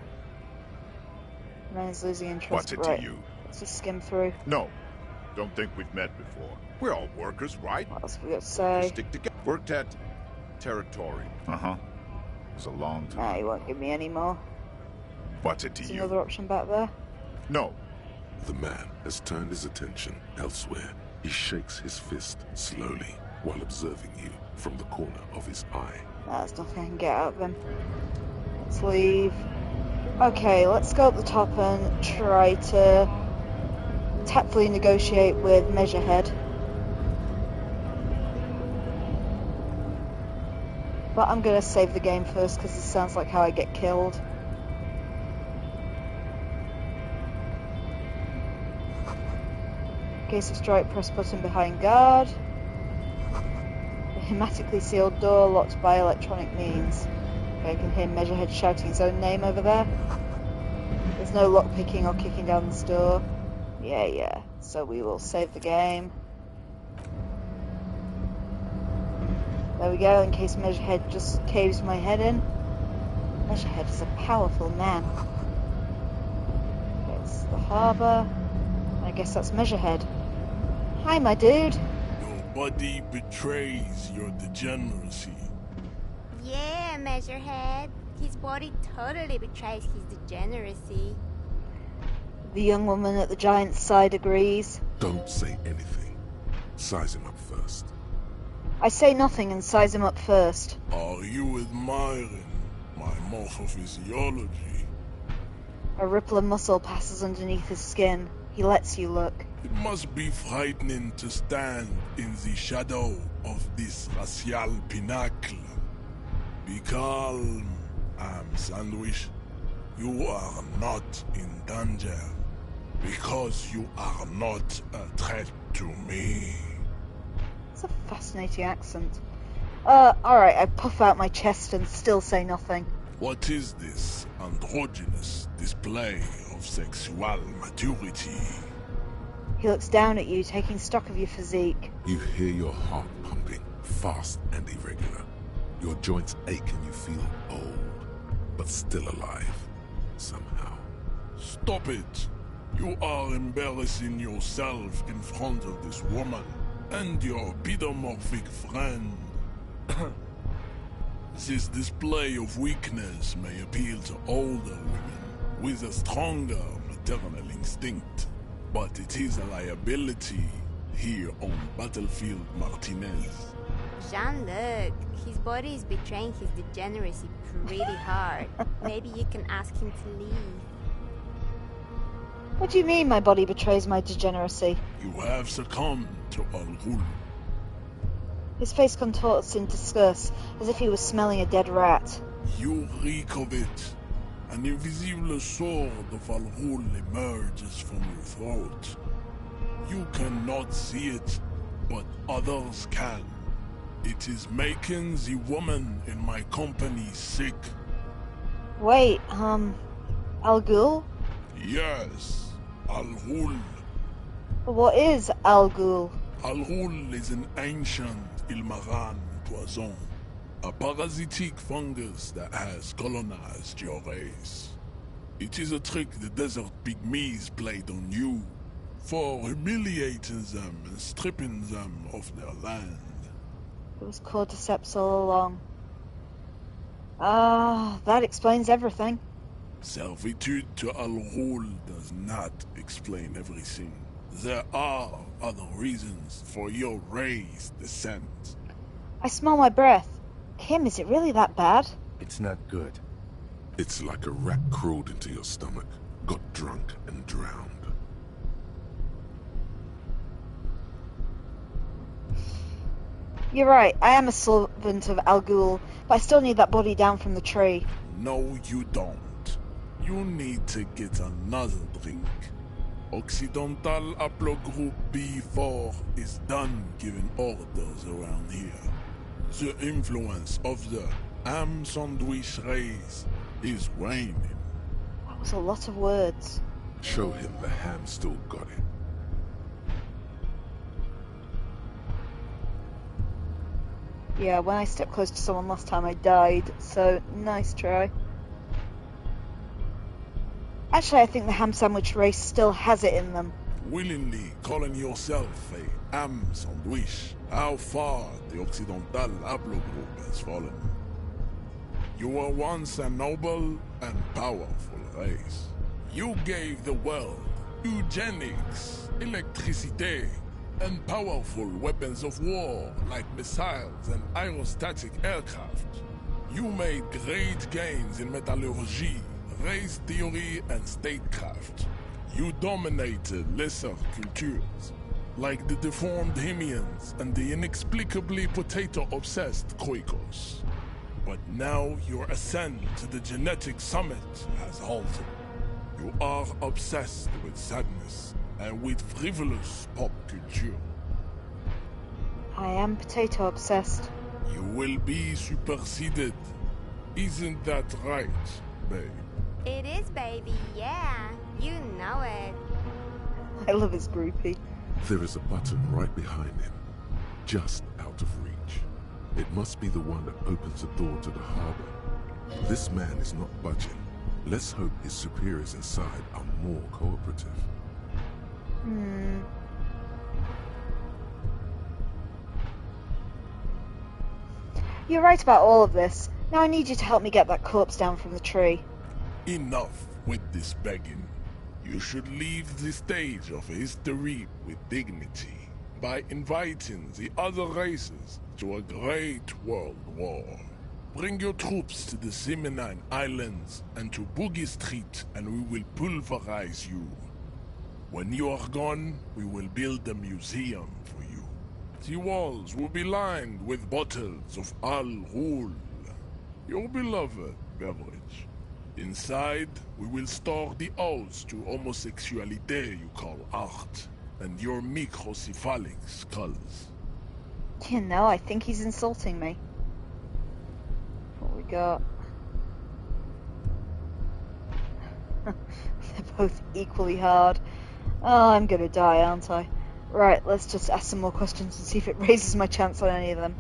Man's losing interest. What's it right. to you? Let's just skim through. No. Don't think we've met before. We're all workers, right? What else have we got to say? Stick together. Worked at Territorial. Uh-huh. It was a long time. Nah, he won't give me any more. What's it to There's you? another option back there. No. The man has turned his attention elsewhere. He shakes his fist slowly while observing you from the corner of his eye. There's nothing I can get out of him. Let's leave. Okay, let's go up the top and try to tactfully negotiate with Measurehead. But I'm going to save the game first because this sounds like how I get killed. In case of strike, press button behind guard. The hermetically sealed door locked by electronic means. Okay, I can hear Measurehead shouting his own name over there. There's no lockpicking or kicking down this door. Yeah. So we will save the game. There we go, in case Measurehead just caves my head in. Measurehead is a powerful man. It's the harbour. I guess that's Measurehead. Hi, my dude. Nobody betrays your degeneracy. Yeah, Measurehead. His body totally betrays his degeneracy. The young woman at the giant's side agrees. Don't say anything. Size him up first. I say nothing and size him up first. Are you admiring my morphophysiology? A ripple of muscle passes underneath his skin. He lets you look. It must be frightening to stand in the shadow of this racial pinnacle. Be calm, Sandwich. You are not in danger, because you are not a threat to me. It's a fascinating accent. Alright, I puff out my chest and still say nothing. What is this androgynous display of sexual maturity? He looks down at you, taking stock of your physique. You hear your heart pumping, fast and irregular. Your joints ache and you feel old, but still alive, somehow. Stop it! You are embarrassing yourself in front of this woman and your pedomorphic friend. This display of weakness may appeal to older women with a stronger maternal instinct, but it is a liability here on Battlefield Martinez. Jean-Luc, his body is betraying his degeneracy pretty hard. Maybe you can ask him to leave. What do you mean my body betrays my degeneracy? You have succumbed to Al-Ghul. His face contorts in disgust, as if he was smelling a dead rat. You reek of it. An invisible sword of Al-Ghul emerges from your throat. You cannot see it, but others can. It is making the woman in my company sick. Wait, Al-Ghul? Yes, Al-Ghul. What is Al-Ghul? Al-Ghul is an ancient Ilmaran poison, a parasitic fungus that has colonized your race. It is a trick the desert pygmies played on you, for humiliating them and stripping them of their land. It was cordyceps all along. That explains everything. Servitude to Al-Ghul does not explain everything. There are other reasons for your race descent. I smell my breath. Kim, is it really that bad? It's not good. It's like a rat crawled into your stomach, got drunk and drowned. You're right, I am a servant of Al-Ghul, but I still need that body down from the tree. No, you don't. You need to get another drink. Occidental Haplogroup B4 is done giving orders around here. The influence of the ham sandwich race is waning. That was a lot of words. Show him the ham still got it. Yeah, when I stepped close to someone last time I died, so nice try. Actually, I think the ham sandwich race still has it in them. Willingly calling yourself a ham sandwich, how far the Occidental Haplogroup has fallen. You were once a noble and powerful race. You gave the world eugenics, electricity, and powerful weapons of war like missiles and aerostatic aircraft. You made great gains in metallurgy, race theory, and statecraft. You dominated lesser cultures, like the deformed Hemians and the inexplicably potato-obsessed Khoikos. But now your ascent to the genetic summit has halted. You are obsessed with sadness and with frivolous pop culture. I am potato obsessed. You will be superseded. Isn't that right, babe? It is, baby, yeah. You know it. I love his groupie. There is a button right behind him, just out of reach. It must be the one that opens the door to the harbor. This man is not budging. Let's hope his superiors inside are more cooperative. You're right about all of this. Now I need you to help me get that corpse down from the tree. Enough with this begging. You should leave the stage of history with dignity by inviting the other races to a great world war. Bring your troops to the Semenine Islands and to Boogie Street, and we will pulverize you. When you are gone, we will build a museum for you. The walls will be lined with bottles of Al Ghul, your beloved beverage. Inside, we will store the odes to homosexuality you call art, and your microcephalic skulls. You know, I think he's insulting me. What we got? They're both equally hard. Oh, I'm gonna die, aren't I? Right, let's just ask some more questions and see if it raises my chance on any of them.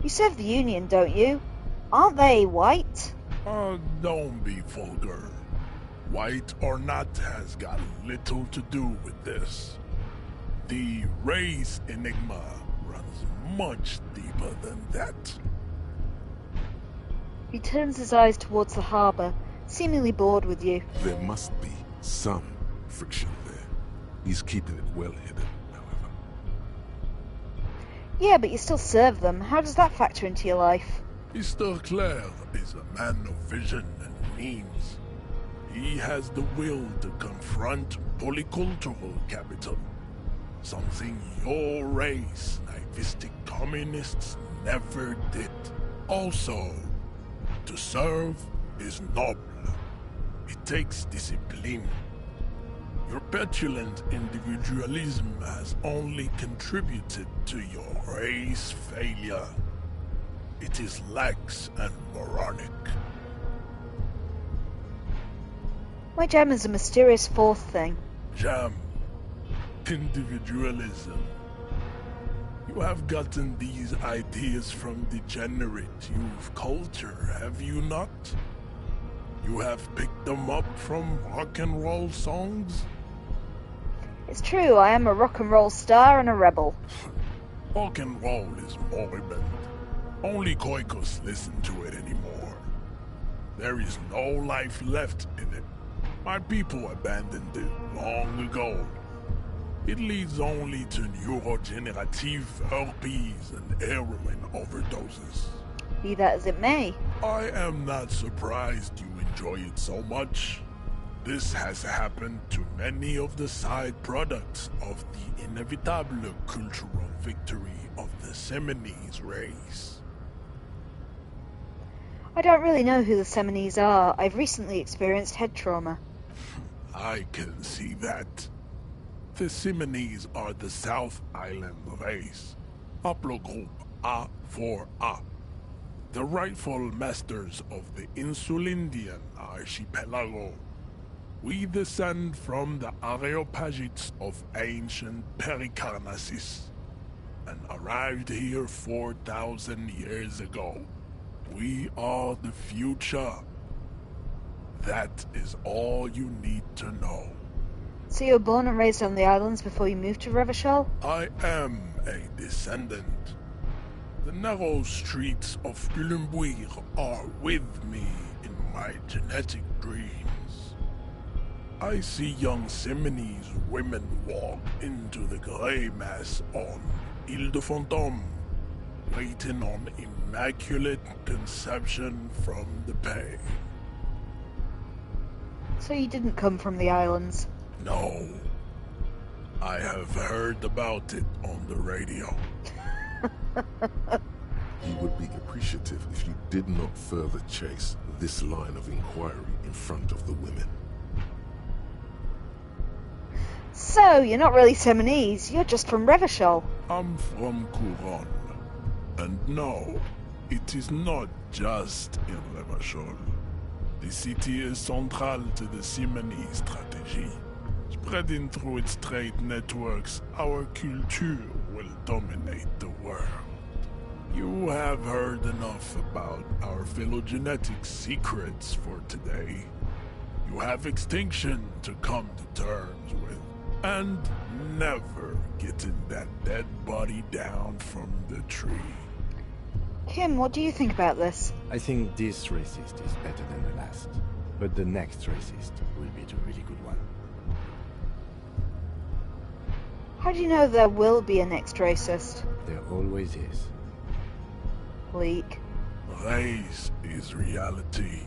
You serve the Union, don't you? Aren't they white? Don't be vulgar. White or not has got little to do with this. The race enigma runs much deeper than that. He turns his eyes towards the harbour, seemingly bored with you. There must be some friction there. He's keeping it well hidden, however. Yeah, but you still serve them. How does that factor into your life? Mr. Claire is a man of vision and means. He has the will to confront polycultural capital, something your race, naivistic communists, never did. Also, to serve is noble. It takes discipline. Your petulant individualism has only contributed to your race failure. It is lax and moronic. My gem is a mysterious fourth thing. Jam. Individualism. You have gotten these ideas from degenerate youth culture, have you not? You have picked them up from rock and roll songs? It's true, I am a rock and roll star and a rebel. Rock and roll is moribund. Only Koikos listen to it anymore. There is no life left in it. My people abandoned it long ago. It leads only to neurodegenerative herpes and heroin overdoses. Be that as it may. I am not surprised you enjoy it so much. This has happened to many of the side products of the inevitable cultural victory of the Semenese race. I don't really know who the Semenese are. I've recently experienced head trauma. I can see that. The Semenese are the South Island race, haplogroup A4A, the rightful masters of the Insulindian archipelago. We descend from the Areopagites of ancient Pericarnassus, and arrived here 4,000 years ago. We are the future. That is all you need to know. So you were born and raised on the islands before you moved to Revachol? I am a descendant. The narrow streets of Gulumbuir are with me in my genetic dreams. I see young Semenese women walk into the grey mass on Ile de Fantôme, waiting on immaculate conception from the pain. So you didn't come from the islands? No. I have heard about it on the radio. He would be appreciative if you did not further chase this line of inquiry in front of the women. So, you're not really Semenese, you're just from Revachol. I'm from Couronne. And no, it is not just in Revachol. The city is central to the Simony strategy. Spreading through its trade networks, our culture will dominate the world. You have heard enough about our phylogenetic secrets for today. You have extinction to come to terms with, and never getting that dead body down from the tree. Kim, what do you think about this? I think this racist is better than the last, but the next racist will be the really good one. How do you know there will be a next racist? There always is. Bleak. Race is reality.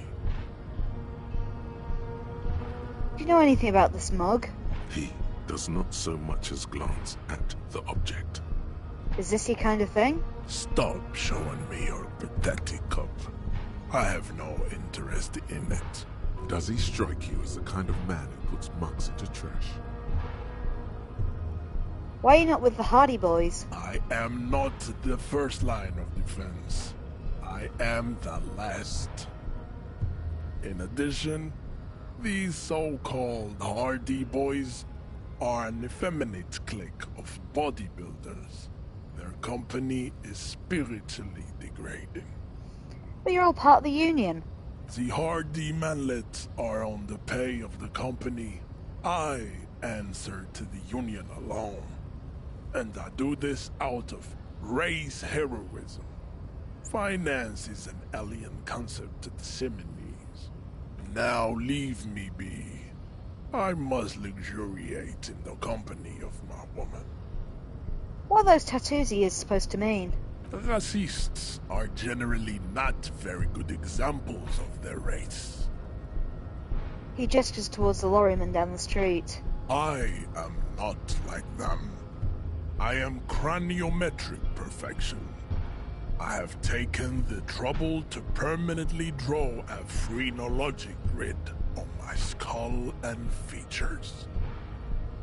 Do you know anything about this mug? He does not so much as glance at the object. Is this your kind of thing? Stop showing me your pathetic cup. I have no interest in it. Does he strike you as the kind of man who puts mugs into trash? Why are you not with the Hardy Boys? I am not the first line of defense. I am the last. In addition, these so-called Hardy Boys are an effeminate clique of bodybuilders. Their company is spiritually degrading. But you're all part of the union. The Hardy manlets are on the pay of the company. I answer to the union alone. And I do this out of race heroism. Finance is an alien concept to the Simonies. Now leave me be. I must luxuriate in the company of my woman. What are those tattoos he is supposed to mean? Racists are generally not very good examples of their race. He gestures towards the lorryman down the street. I am not like them. I am craniometric perfection. I have taken the trouble to permanently draw a phrenologic grid on my skull and features.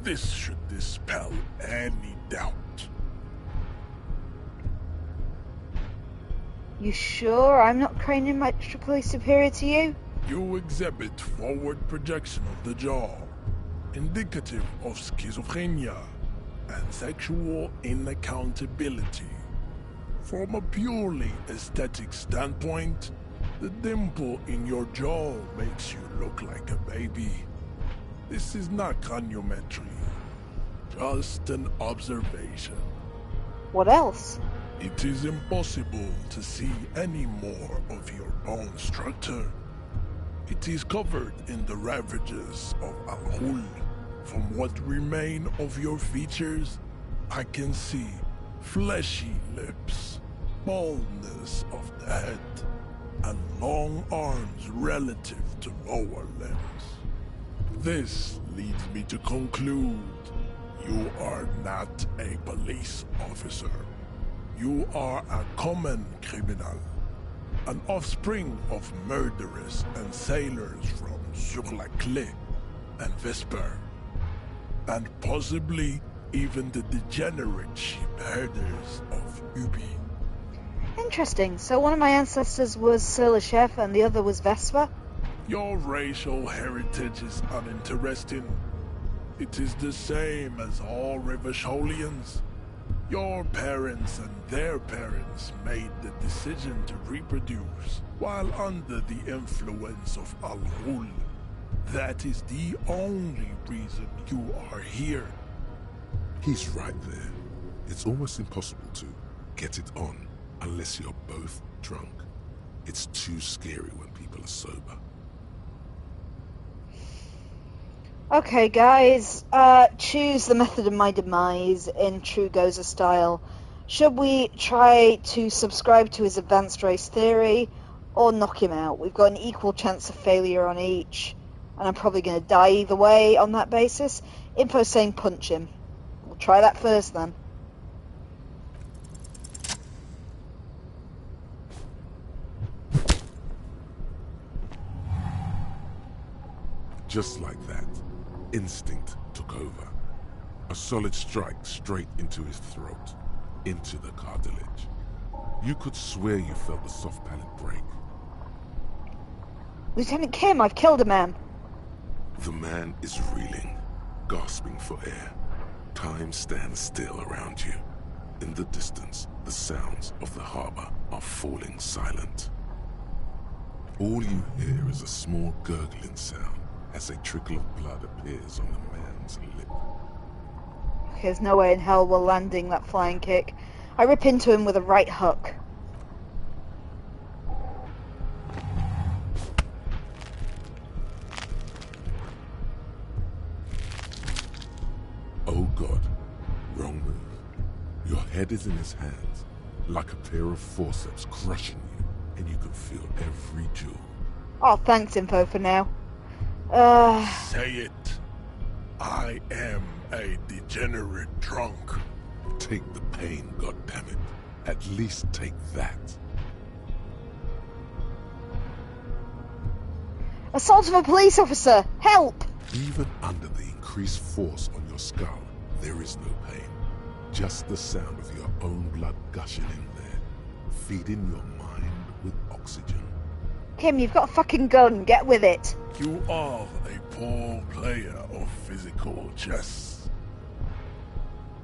This should dispel any doubt. You sure I'm not craniometrically superior to you? You exhibit forward projection of the jaw, indicative of schizophrenia and sexual inaccountability. From a purely aesthetic standpoint, the dimple in your jaw makes you look like a baby. This is not craniometry, just an observation. What else? It is impossible to see any more of your bone structure. It is covered in the ravages of Al-Hul. From what remain of your features, I can see fleshy lips, baldness of the head, and long arms relative to lower limbs. This leads me to conclude you are not a police officer. You are a common criminal, an offspring of murderers and sailors from Sur-la-Clé and Vesper, and possibly even the degenerate sheep herders of Ubi. Interesting. So one of my ancestors was Sir Le Chef and the other was Vesper? Your racial heritage is uninteresting. It is the same as all Rivasholians. Your parents and their parents made the decision to reproduce while under the influence of Al-Hul. That is the only reason you are here. He's right there. It's almost impossible to get it on unless you're both drunk. It's too scary when people are sober. Okay, guys, choose the method of my demise in true Gozer style. Should we try to subscribe to his advanced race theory, or knock him out? We've got an equal chance of failure on each, and I'm probably going to die either way on that basis. Info saying punch him. We'll try that first, then. Just like that, instinct took over. A solid strike straight into his throat, into the cartilage. You could swear you felt the soft palate break. Lieutenant Kim, I've killed a man. The man is reeling, gasping for air. Time stands still around you. In the distance, the sounds of the harbor are falling silent. All you hear is a small gurgling sound as a trickle of blood appears on the man's lip. There's no way in hell we're landing that flying kick. I rip into him with a right hook. Oh God, wrong move. Your head is in his hands, like a pair of forceps crushing you, and you can feel every jewel. Oh, thanks, Info, for now. Say it. I am a degenerate drunk. Take the pain, goddammit. At least take that. Assault of a police officer! Help! Even under the increased force on your skull, there is no pain. Just the sound of your own blood gushing in there, feeding your mind with oxygen. Kim, you've got a fucking gun. Get with it. You are a poor player of physical chess.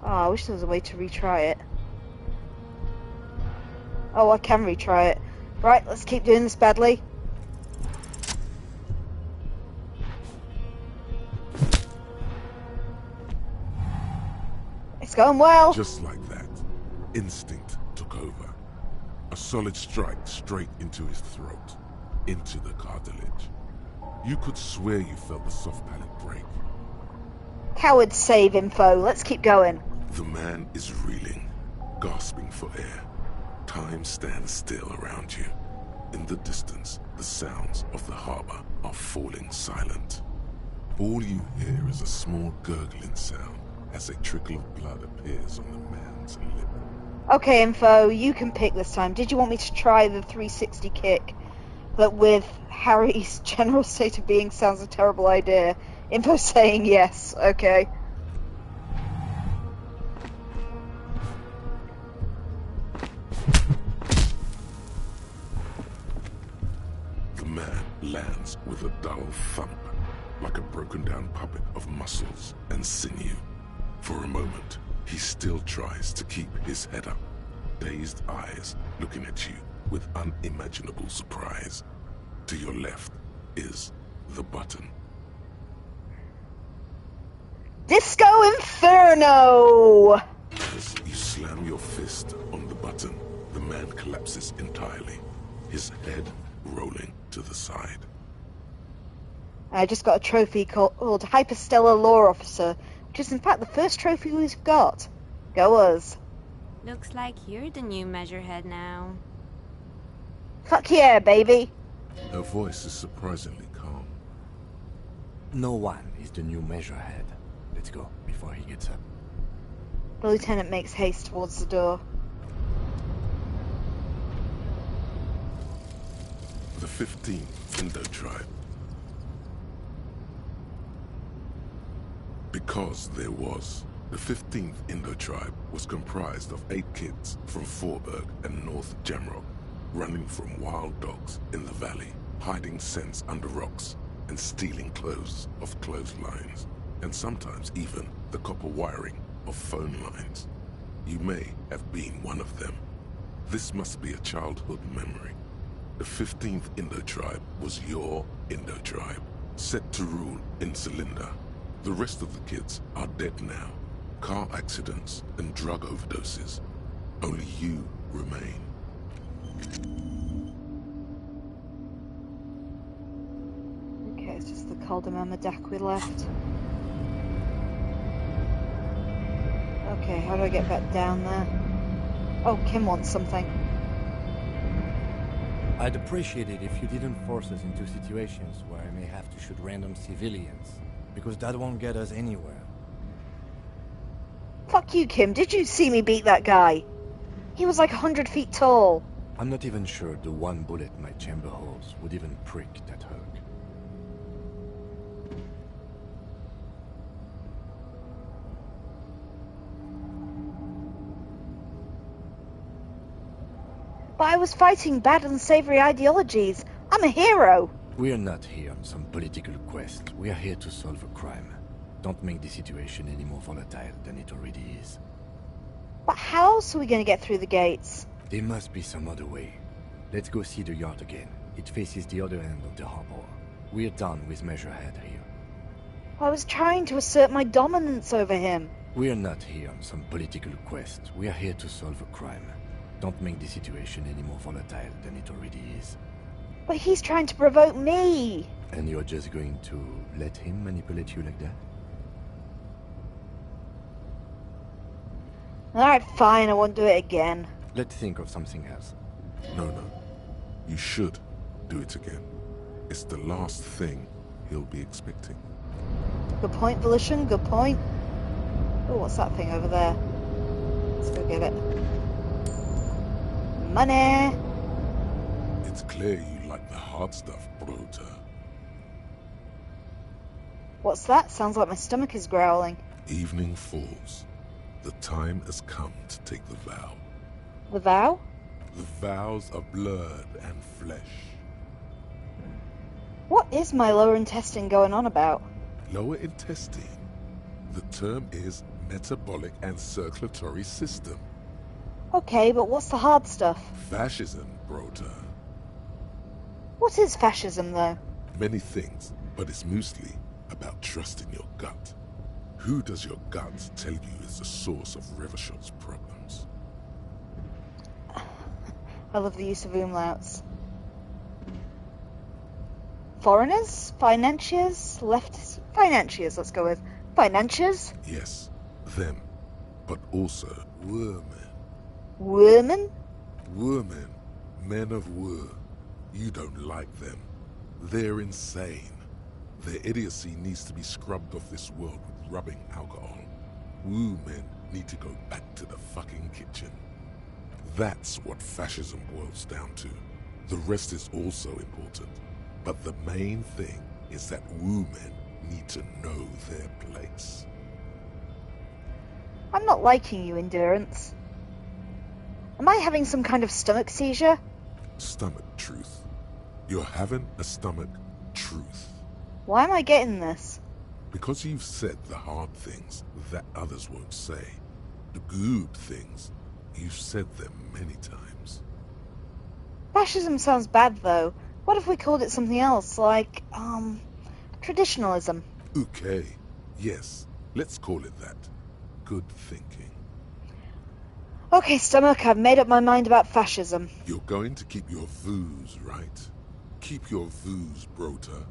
Oh, I wish there was a way to retry it. Oh, I can retry it. Right, let's keep doing this badly. It's going well. Just like that, instinct took over. A solid strike straight into his throat, into the cartilage. You could swear you felt the soft palate break. Coward save, Info. Let's keep going. The man is reeling, gasping for air. Time stands still around you. In the distance, the sounds of the harbor are falling silent. All you hear is a small gurgling sound as a trickle of blood appears on the man's lip. Okay, Info, you can pick this time. Did you want me to try the 360 kick? But with Harry's general state of being sounds a terrible idea. Info saying yes. Okay. The man lands with a dull thump, like a broken down puppet of muscles and sinew. For a moment, he still tries to keep his head up, dazed eyes looking at you with unimaginable surprise. To your left is the button. Disco Inferno! As you slam your fist on the button, the man collapses entirely, his head rolling to the side. I just got a trophy called Hyperstellar Law Officer, which is in fact the first trophy we've got. Go us. Looks like you're the new Measurehead now. Fuck yeah, baby. Her voice is surprisingly calm. No one is the new Measurehead. Let's go, before he gets up. The lieutenant makes haste towards the door. The 15th Indo tribe. Because there was. The 15th Indo tribe was comprised of 8 kids from Forberg and North Jamrock, running from wild dogs in the valley, hiding scents under rocks, and stealing clothes off clotheslines, and sometimes even the copper wiring of phone lines. You may have been one of them. This must be a childhood memory. The 15th Indo tribe was your Indo tribe, set to rule in Cylinder. The rest of the kids are dead now. Car accidents and drug overdoses. Only you remain. Okay, it's just the Caldemama deck we left. Okay, how do I get back down there? Oh, Kim wants something. I'd appreciate it if you didn't force us into situations where I may have to shoot random civilians, because that won't get us anywhere. Fuck you, Kim. Did you see me beat that guy? He was like 100 feet tall. I'm not even sure the one bullet my chamber holds would even prick that hook. But I was fighting bad and savory ideologies. I'm a hero. We're not here on some political quest. We are here to solve a crime. Don't make the situation any more volatile than it already is. But how else are we going to get through the gates? There must be some other way. Let's go see the yard again. It faces the other end of the harbor. We're done with Measurehead here. I was trying to assert my dominance over him. We're not here on some political quest. We are here to solve a crime. Don't make the situation any more volatile than it already is. But he's trying to provoke me. And you're just going to let him manipulate you like that? Alright, fine, I won't do it again. Let's think of something else. No. You should do it again. It's the last thing he'll be expecting. Good point, Volition, good point. Oh, what's that thing over there? Let's go get it. Money! It's clear you like the hard stuff, Brota. What's that? Sounds like my stomach is growling. Evening falls. The time has come to take the vow. The vow? The vows of blood and flesh. What is my lower intestine going on about? Lower intestine. The term is metabolic and circulatory system. Okay, but what's the hard stuff? Fascism, Brota. What is fascism, though? Many things, but it's mostly about trusting your gut. Who does your gut tell you is the source of Revachol's problems? I love the use of umlauts. Foreigners? Financiers? Leftists? Financiers, let's go with. Financiers? Yes, them. But also women. Women? Women. Men of war. You don't like them. They're insane. Their idiocy needs to be scrubbed off this world with rubbing alcohol. Woo men need to go back to the fucking kitchen. That's what fascism boils down to. The rest is also important. But the main thing is that woo men need to know their place. I'm not liking you, Endurance. Am I having some kind of stomach seizure? Stomach truth. You're having a stomach truth. Why am I getting this? Because you've said the hard things that others won't say. The good things, you've said them many times. Fascism sounds bad, though. What if we called it something else, like, traditionalism? Okay, yes, let's call it that. Good thinking. Okay, stomach, I've made up my mind about fascism. You're going to keep your vooz, right? Keep your vooz, Brota.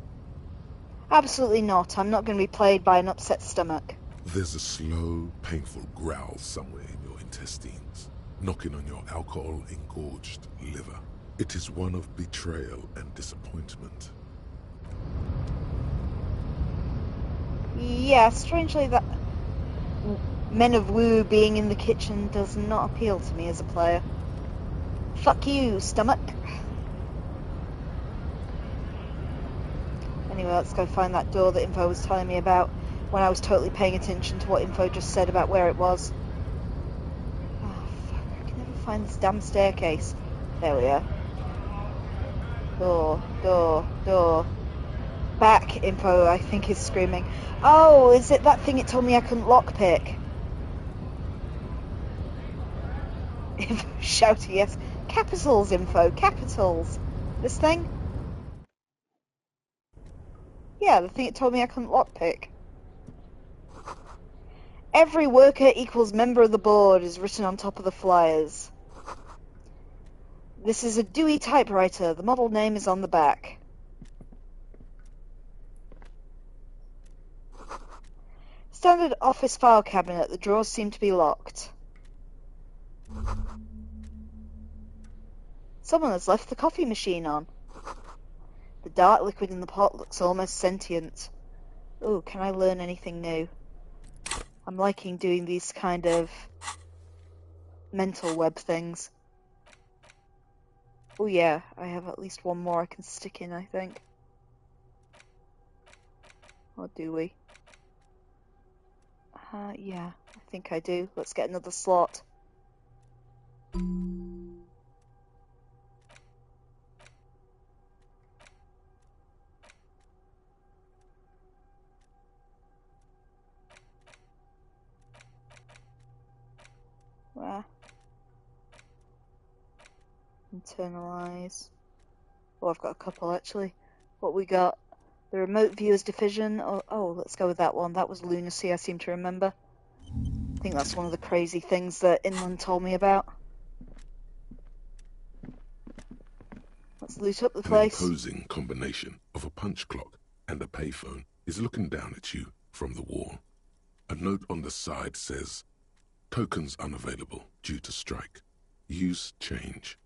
Absolutely not. I'm not going to be played by an upset stomach. There's a slow, painful growl somewhere in your intestines, knocking on your alcohol-engorged liver. It is one of betrayal and disappointment. Yeah, strangely that Men of Woo being in the kitchen does not appeal to me as a player. Fuck you, stomach. Anyway, let's go find that door that Info was telling me about when I was totally paying attention to what Info just said about where it was. Oh, fuck, I can never find this damn staircase. There we are. Door. Back, Info, I think is screaming. Oh, is it that thing it told me I couldn't lockpick? Info shouting, yes. Capitals, Info, capitals. This thing? Yeah, the thing it told me I couldn't lockpick. Every worker equals member of the board is written on top of the flyers. This is a Dewey typewriter. The model name is on the back. Standard office file cabinet. The drawers seem to be locked. Someone has left the coffee machine on. The dark liquid in the pot looks almost sentient. Ooh, can I learn anything new? I'm liking doing these kind of mental web things. Oh yeah, I have at least one more I can stick in, I think. Or do we? Yeah, I think I do. Let's get another slot. Where? Internalize. Oh, I've got a couple actually. What we got? The remote viewers division. Oh, let's go with that one. That was lunacy, I seem to remember. I think that's one of the crazy things that Inland told me about. Let's loot up the place. An imposing combination of a punch clock and a payphone is looking down at you from the wall. A note on the side says, "Tokens unavailable due to strike. Use change."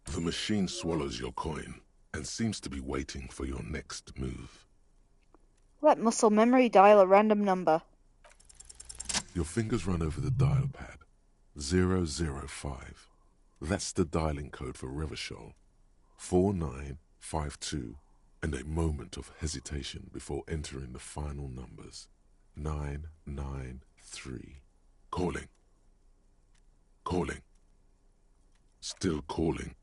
The machine swallows your coin and seems to be waiting for your next move. Let muscle memory dial a random number. Your fingers run over the dial pad. 005. That's the dialing code for Revachol. 4952, and a moment of hesitation before entering the final numbers. 993. Calling. Calling. Still calling.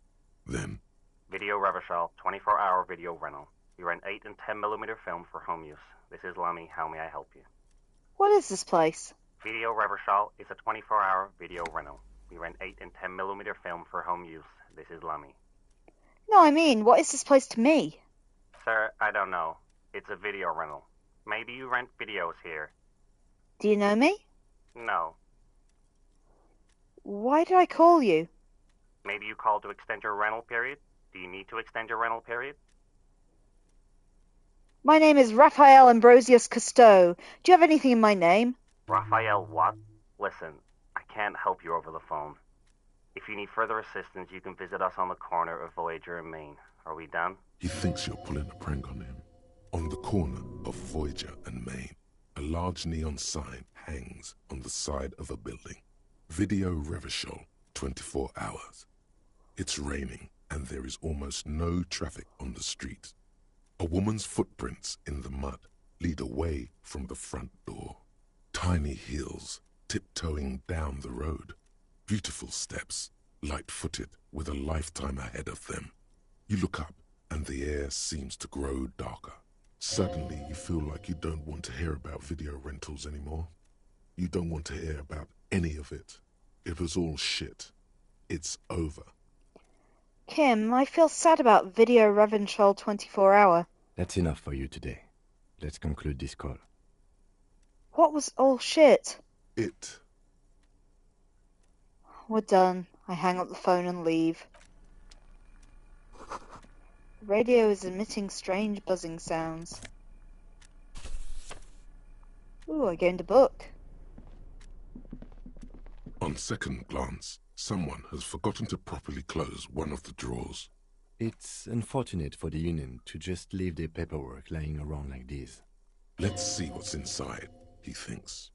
Then... Video Revachol, 24-hour video rental. We rent 8 and 10mm film for home use. This is Lummy. How may I help you? What is this place? Video Revachol is a 24-hour video rental. We rent 8 and 10mm film for home use. This is Lummy. No, I mean, what is this place to me? Sir, I don't know. It's a video rental. Maybe you rent videos here. Do you know me? No. Why did I call you? Maybe you called to extend your rental period? Do you need to extend your rental period? My name is Raphael Ambrosius Cousteau. Do you have anything in my name? Raphael what? Listen, I can't help you over the phone. If you need further assistance, you can visit us on the corner of Voyager and Main. Are we done? He thinks you're pulling a prank on him. On the corner of Voyager and Main, a large neon sign hangs on the side of a building. Video Revachol, 24 hours. It's raining and there is almost no traffic on the street. A woman's footprints in the mud lead away from the front door. Tiny heels tiptoeing down the road. Beautiful steps, light-footed with a lifetime ahead of them. You look up and the air seems to grow darker. Suddenly you feel like you don't want to hear about video rentals anymore. You don't want to hear about any of it. It was all shit. It's over. Kim, I feel sad about Video Revachol 24 hour. That's enough for you today. Let's conclude this call. What was all shit? It. We're done. I hang up the phone and leave. The radio is emitting strange buzzing sounds. Ooh, I gained a book. On second glance, someone has forgotten to properly close one of the drawers. It's unfortunate for the Union to just leave their paperwork lying around like this. Let's see what's inside, he thinks.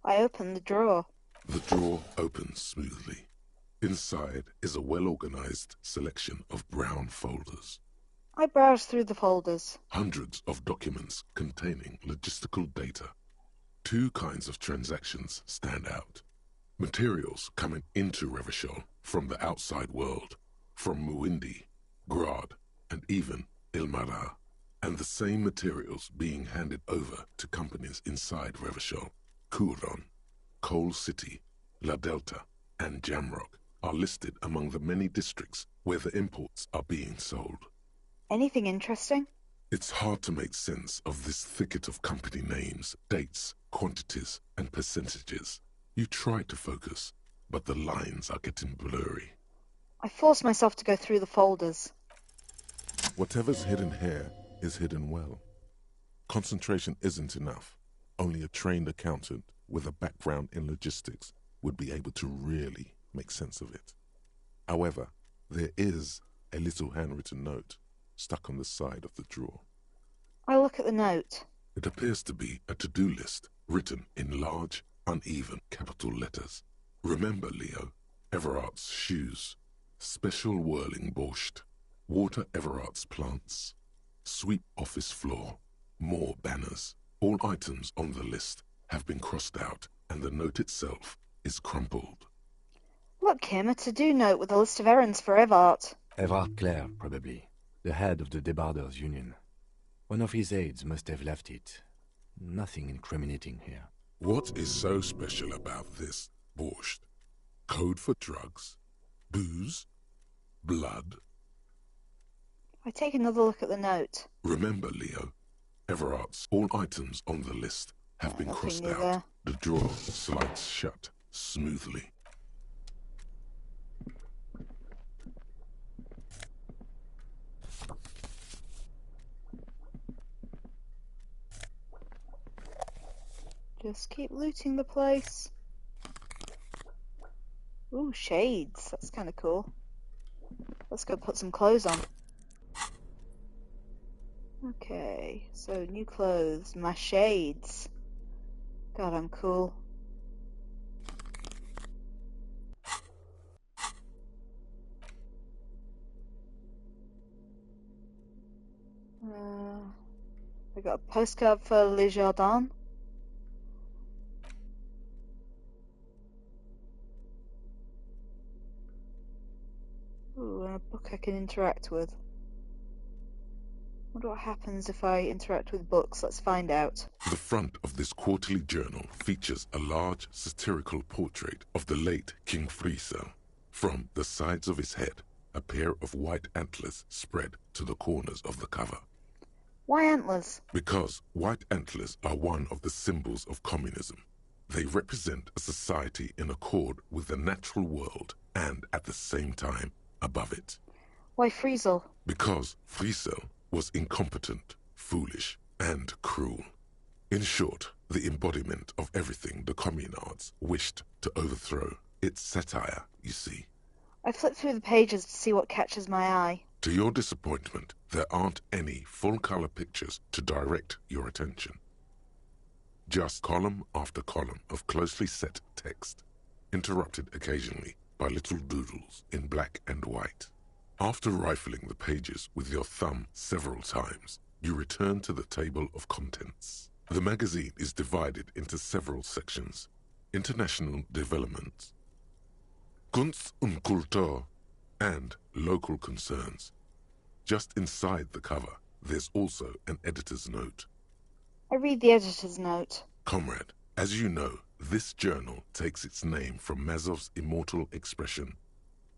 I open the drawer. The drawer opens smoothly. Inside is a well-organized selection of brown folders. I browse through the folders. Hundreds of documents containing logistical data. Two kinds of transactions stand out. Materials coming into Revachol from the outside world, from Muindi, Grad, and even Ilmara, and the same materials being handed over to companies inside Revachol. Kuron, Coal City, La Delta, and Jamrock are listed among the many districts where the imports are being sold. Anything interesting? It's hard to make sense of this thicket of company names, dates, quantities, and percentages. You try to focus, but the lines are getting blurry. I force myself to go through the folders. Whatever's hidden here is hidden well. Concentration isn't enough. Only a trained accountant with a background in logistics would be able to really make sense of it. However, there is a little handwritten note stuck on the side of the drawer. I look at the note. It appears to be a to-do list written in large, uneven capital letters. Remember, Leo, Everart's shoes, special whirling borscht, water Everart's plants, sweep office floor, more banners. All items on the list have been crossed out and the note itself is crumpled. Look, Kim, a to-do note with a list of errands for Evart. Evart Claire, probably. The head of the Debarders Union. One of his aides must have left it. Nothing incriminating here. What is so special about this borscht, code for drugs, booze, blood. I take another look at the note. Remember, Leo, Everart's all items on the list have been crossed out. There. The drawer slides shut smoothly. Just keep looting the place. Ooh, shades. That's kind of cool. Let's go put some clothes on. Okay, so new clothes, my shades. God, I'm cool. I got a postcard for Le Jardin. Ooh, and a book I can interact with. Wonder what happens if I interact with books. Let's find out. The front of this quarterly journal features a large satirical portrait of the late King Friesel. From the sides of his head, a pair of white antlers spread to the corners of the cover. Why antlers? Because white antlers are one of the symbols of communism. They represent a society in accord with the natural world and, at the same time, above it. Why Friesel? Because Friesel was incompetent, foolish, and cruel. In short, the embodiment of everything the communards wished to overthrow. It's satire, you see. I flip through the pages to see what catches my eye. To your disappointment, there aren't any full-color pictures to direct your attention. Just column after column of closely set text, interrupted occasionally by little doodles in black and white. After rifling the pages with your thumb several times, you return to the table of contents. The magazine is divided into several sections: international developments, Kunst und Kultur, and local concerns. Just inside the cover, there's also an editor's note. I read the editor's note. Comrade, as you know, this journal takes its name from Mazov's immortal expression,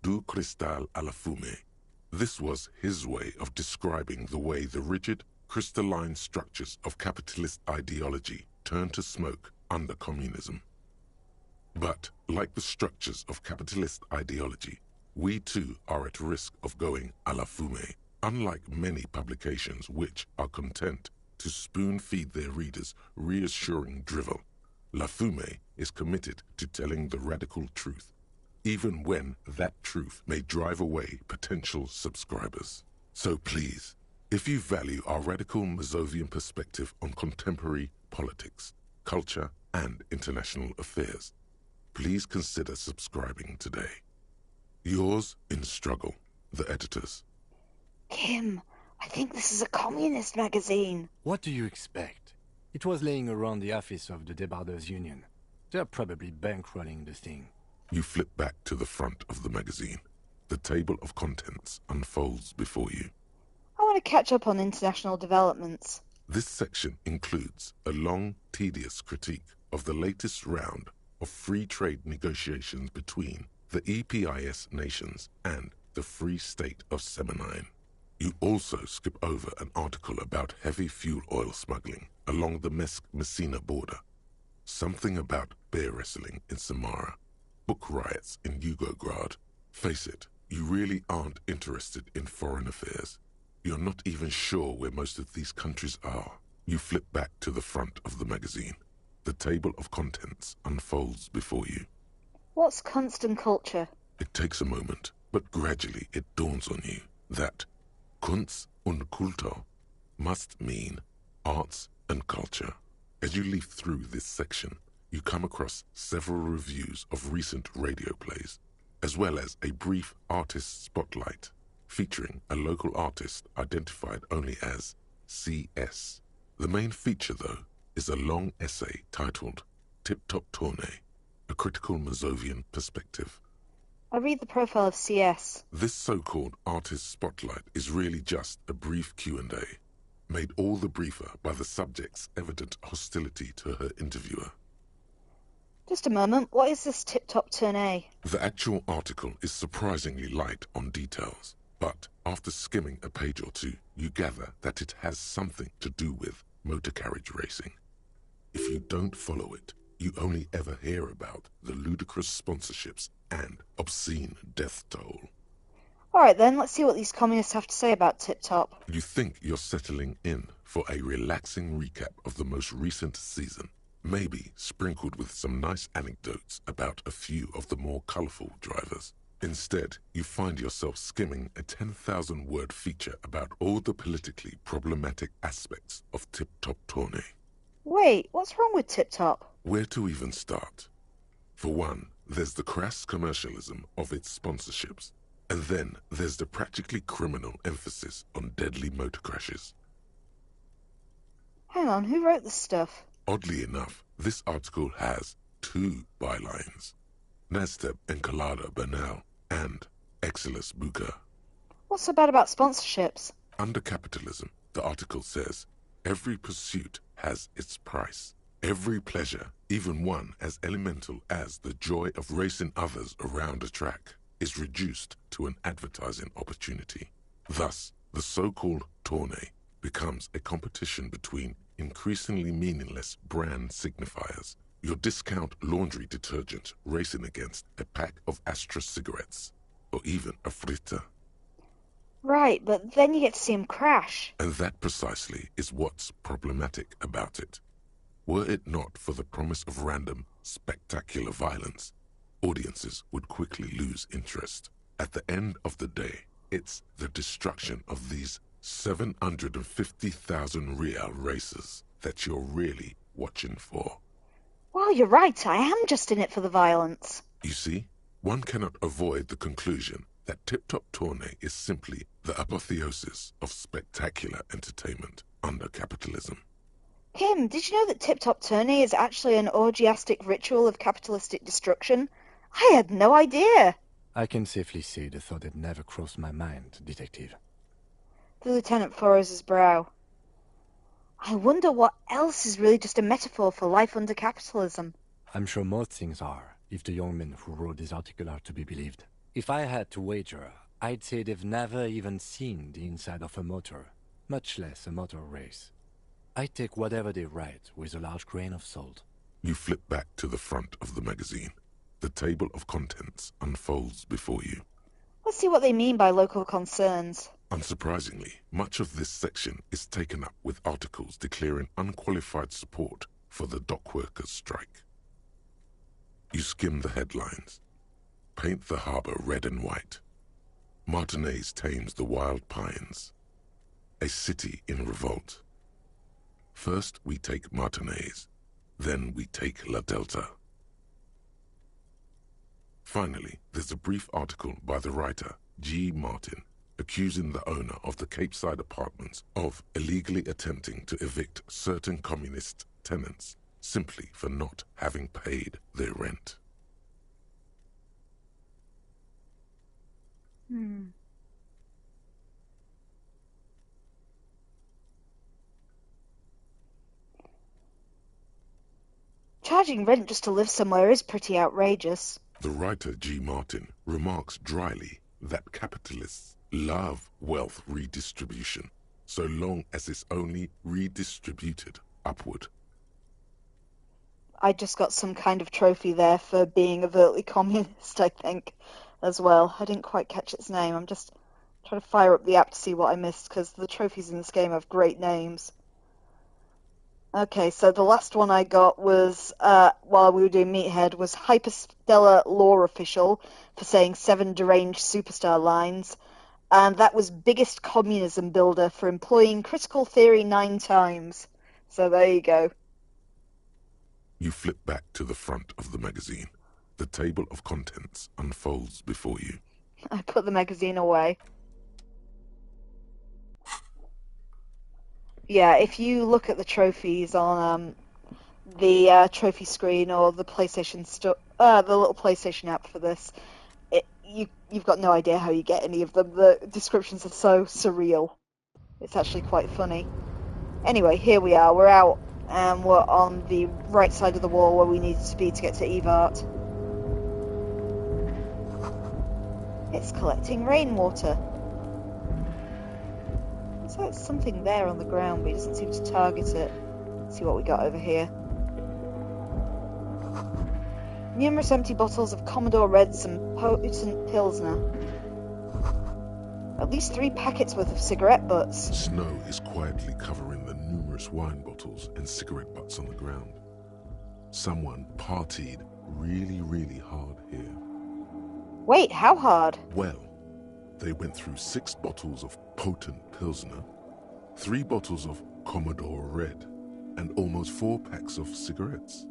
du cristal à la fumée. This was his way of describing the way the rigid, crystalline structures of capitalist ideology turn to smoke under communism. But, like the structures of capitalist ideology, we too are at risk of going à la fumée. Unlike many publications which are content to spoon-feed their readers reassuring drivel, La Fumée is committed to telling the radical truth, even when that truth may drive away potential subscribers. So please, if you value our radical Mazovian perspective on contemporary politics, culture, and international affairs, please consider subscribing today. Yours in struggle, the editors. Kim, I think this is a communist magazine. What do you expect? It was laying around the office of the Debarders Union. They're probably bankrolling the thing. You flip back to the front of the magazine. The table of contents unfolds before you. I want to catch up on international developments. This section includes a long, tedious critique of the latest round of free trade negotiations between the EPIS nations and the Free State of Semenine. You also skip over an article about heavy fuel oil smuggling along the Messina border, something about bear wrestling in Samara, book riots in Yugograd. Face it, you really aren't interested in foreign affairs. You're not even sure where most of these countries are. You flip back to the front of the magazine. The table of contents unfolds before you. What's constant culture? It takes a moment, but gradually it dawns on you that Kunst und Kultur must mean arts and culture. As you leaf through this section, you come across several reviews of recent radio plays, as well as a brief artist spotlight featuring a local artist identified only as CS. The main feature, though, is a long essay titled Tip Top Tournée, a critical Mazovian perspective. I read the profile of CS. This so-called artist spotlight is really just a brief Q&A, made all the briefer by the subject's evident hostility to her interviewer. Just a moment, what is this tip-top tournée? The actual article is surprisingly light on details, but after skimming a page or two, you gather that it has something to do with motor carriage racing. If you don't follow it, you only ever hear about the ludicrous sponsorships and obscene death toll. Alright then, let's see what these communists have to say about tip-top. You think you're settling in for a relaxing recap of the most recent season, maybe sprinkled with some nice anecdotes about a few of the more colourful drivers. Instead, you find yourself skimming a 10,000-word feature about all the politically problematic aspects of Tip-Top Tourney. Wait, what's wrong with Tip-Top? Where to even start? For one, there's the crass commercialism of its sponsorships. And then there's the practically criminal emphasis on deadly motor crashes. Hang on, who wrote this stuff? Oddly enough, this article has 2 bylines. Nasteb Encolada Bernal and Exilus Buka. What's so bad about sponsorships? Under capitalism, the article says, every pursuit has its price. Every pleasure, even one as elemental as the joy of racing others around a track, is reduced to an advertising opportunity. Thus, the so-called tourney becomes a competition between increasingly meaningless brand signifiers. Your discount laundry detergent racing against a pack of Astra cigarettes, or even a fritter. Right, but then you get to see him crash. And that precisely is what's problematic about it. Were it not for the promise of random, spectacular violence, audiences would quickly lose interest. At the end of the day, it's the destruction of these 750,000 real racers that you're really watching for. Well, you're right, I am just in it for the violence. You see, one cannot avoid the conclusion that Tip-Top Tourney is simply the apotheosis of spectacular entertainment under capitalism. Kim, did you know that Tip-Top Tourney is actually an orgiastic ritual of capitalistic destruction? I had no idea. I can safely say the thought had never crossed my mind, Detective. The lieutenant furrows his brow. I wonder what else is really just a metaphor for life under capitalism. I'm sure most things are, if the young men who wrote this article are to be believed. If I had to wager, I'd say they've never even seen the inside of a motor, much less a motor race. I take whatever they write with a large grain of salt. You flip back to the front of the magazine. The table of contents unfolds before you. Let's see what they mean by local concerns. Unsurprisingly, much of this section is taken up with articles declaring unqualified support for the dock workers' strike. You skim the headlines. Paint the harbour red and white. Martinez tames the wild pines. A city in revolt. First we take Martinez, then we take La Delta. Finally, there's a brief article by the writer, G. Martin, accusing the owner of the Capeside Apartments of illegally attempting to evict certain communist tenants simply for not having paid their rent. Charging rent just to live somewhere is pretty outrageous. The writer G. Martin remarks dryly that capitalists love wealth redistribution, so long as it's only redistributed upward. I just got some kind of trophy there for being overtly communist, I think, as well. I didn't quite catch its name. I'm just trying to fire up the app to see what I missed, because the trophies in this game have great names. Okay, so the last one I got was, while we were doing Meathead, was Hyperstellar Law Official for saying 7 deranged superstar lines, and that was Biggest Communism Builder for employing critical theory 9 times. So there you go. You flip back to the front of the magazine. The table of contents unfolds before you. I put the magazine away. Yeah, if you look at the trophies on the trophy screen or the PlayStation the little PlayStation app for this, you've got no idea how you get any of them. The descriptions are so surreal. It's actually quite funny. Anyway, here we are. We're out and we're on the right side of the wall where we needed to be to get to Evart. It's collecting rainwater. Looks like something there on the ground, but it doesn't seem to target it. Let's see what we got over here. Numerous empty bottles of Commodore Reds and potent Pilsner. At least 3 packets worth of cigarette butts. Snow is quietly covering the numerous wine bottles and cigarette butts on the ground. Someone partied really, really hard here. Wait, how hard? Well, they went through 6 bottles of potent Pilsner, 3 bottles of Commodore Red, and almost 4 packs of cigarettes.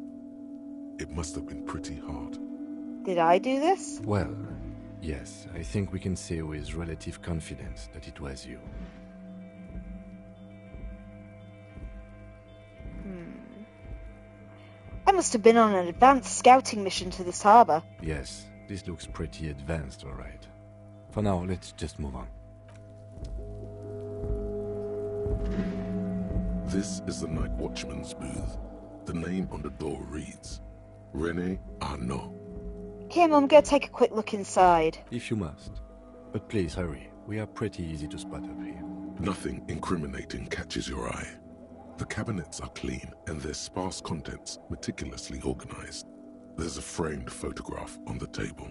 It must have been pretty hard. Did I do this? Well, yes, I think we can say with relative confidence that it was you. I must have been on an advanced scouting mission to this harbour. Yes, this looks pretty advanced, all right. For now, let's just move on. This is the night watchman's booth. The name on the door reads René Arnaud. Kim, I'm going to take a quick look inside. If you must. But please hurry. We are pretty easy to spot up here. Nothing incriminating catches your eye. The cabinets are clean and their sparse contents meticulously organized. There's a framed photograph on the table.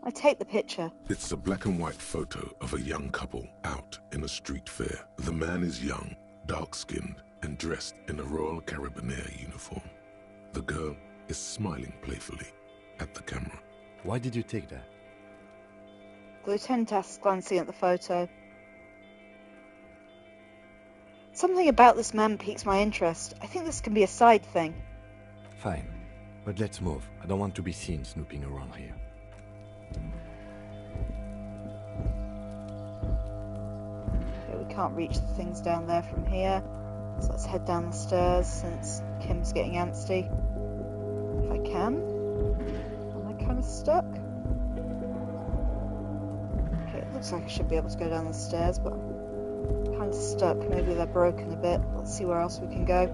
I take the picture. It's a black and white photo of a young couple out in a street fair. The man is young, dark-skinned, and dressed in a Royal Carabinieri uniform. The girl is smiling playfully at the camera. Why did you take that? The lieutenant asks, glancing at the photo. Something about this man piques my interest. I think this can be a side thing. Fine, but let's move. I don't want to be seen snooping around here. Okay, we can't reach the things down there from here. So let's head down the stairs since Kim's getting antsy. If I can. Am I kind of stuck? Okay, it looks like I should be able to go down the stairs, but I'm kind of stuck. Maybe they're broken a bit. Let's see where else we can go.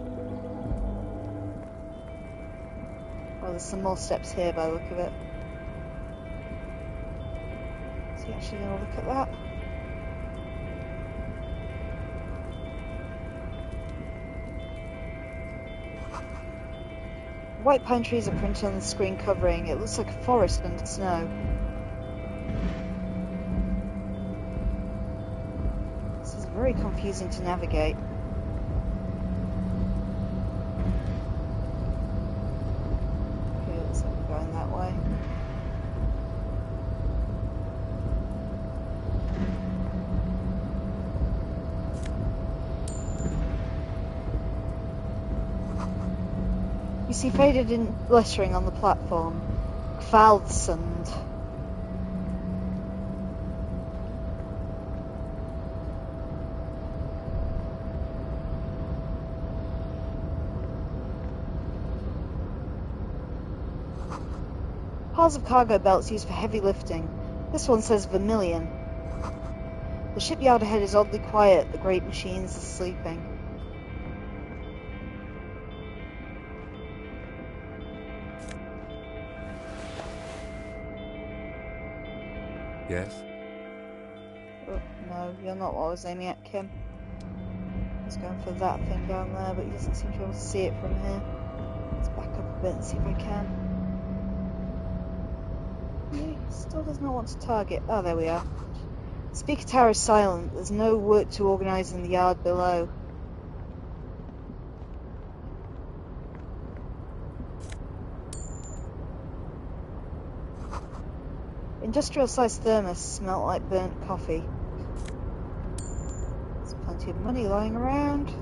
Oh, there's some more steps here by the look of it. Is he actually going to look at that? White pine trees are printed on the screen covering. It looks like a forest under snow. This is very confusing to navigate. Okay, looks like we're going that way. You see faded in lettering on the platform. Kvalsund. Piles of cargo belts used for heavy lifting. This one says Vermilion. The shipyard ahead is oddly quiet. The great machines are sleeping. Yes? Oh, no, you're not what I was aiming at, Kim. I was going for that thing down there, but he doesn't seem to be able to see it from here. Let's back up a bit and see if I can. He still does not want to target. Oh, there we are. Speaker tower is silent. There's no work to organise in the yard below. Industrial-sized thermos smelt like burnt coffee. There's plenty of money lying around.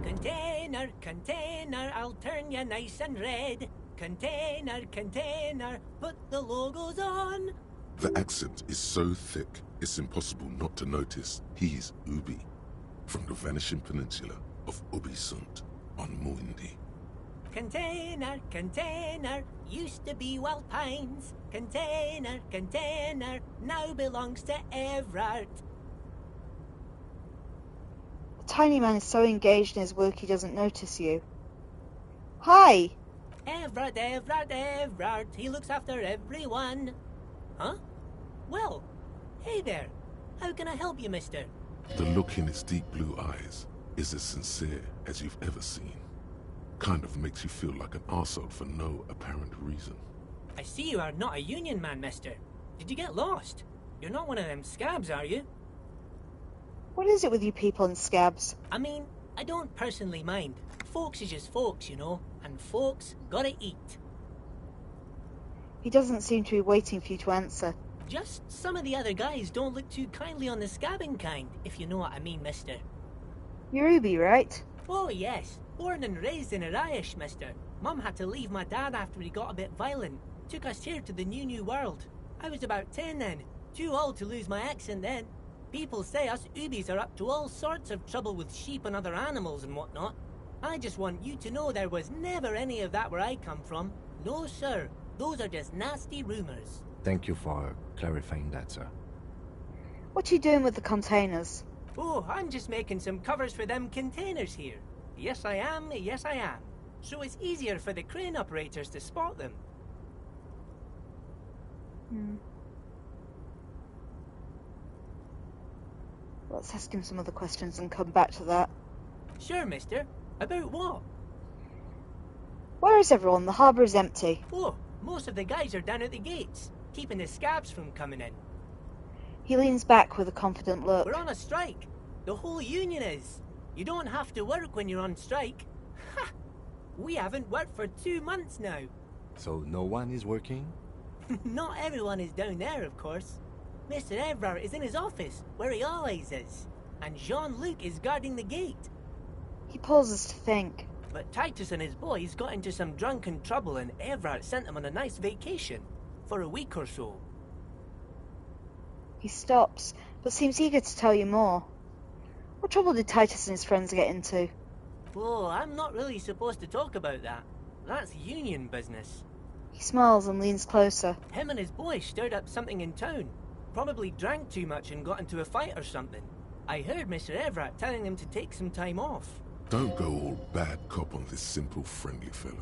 Container, container, I'll turn you nice and red. Container, container, put the logos on. The accent is so thick, it's impossible not to notice he's Ubi, from the vanishing peninsula of Ubisund on Muindi. Container, container, used to be Wild Pines. Container, container, now belongs to Evart. tiny man is so engaged in his work he doesn't notice you. Hi! Evart, he looks after everyone. Huh? Well, hey there. How can I help you, mister? The look in his deep blue eyes is as sincere as you've ever seen. Kind of makes you feel like an arsehole for no apparent reason. I see you are not a union man, mister. Did you get lost? You're not one of them scabs, are you? What is it with you people and scabs? I mean, I don't personally mind. Folks is just folks, you know, and folks gotta eat. He doesn't seem to be waiting for you to answer. Just some of the other guys don't look too kindly on the scabbing kind, if you know what I mean, mister. You're Ruby, right? Oh, yes. Born and raised in Irish, mister. Mum had to leave my dad after he got a bit violent. Took us here to the new world. I was about 10 then. Too old to lose my accent then. People say us Ubies are up to all sorts of trouble with sheep and other animals and whatnot. I just want you to know there was never any of that where I come from. No, sir. Those are just nasty rumors. Thank you for clarifying that, sir. What are you doing with the containers? Oh, I'm just making some covers for them containers here. Yes, I am. Yes, I am. So it's easier for the crane operators to spot them. Let's ask him some other questions and come back to that. Sure, mister. About what? Where is everyone? The harbour is empty. Oh, most of the guys are down at the gates, keeping the scabs from coming in. He leans back with a confident look. We're on a strike. The whole union is. You don't have to work when you're on strike. Ha! We haven't worked for 2 months now. So no one is working? Not everyone is down there, of course. Mr. Evart is in his office, where he always is. And Jean-Luc is guarding the gate. He pauses to think. But Titus and his boys got into some drunken trouble and Evart sent them on a nice vacation. For a week or so. He stops, but seems eager to tell you more. What trouble did Titus and his friends get into? Oh, I'm not really supposed to talk about that. That's union business. He smiles and leans closer. Him and his boys stirred up something in town. Probably drank too much and got into a fight or something. I heard Mr. Evart telling them to take some time off. Don't go all bad cop on this simple, friendly fellow.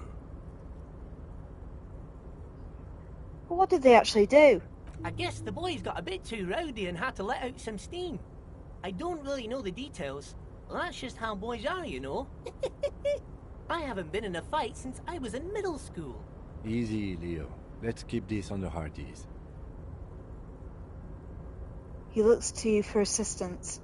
But what did they actually do? I guess the boys got a bit too rowdy and had to let out some steam. I don't really know the details. That's just how boys are, you know. I haven't been in a fight since I was in middle school. Easy, Leo. Let's keep this on the hearties. He looks to you for assistance.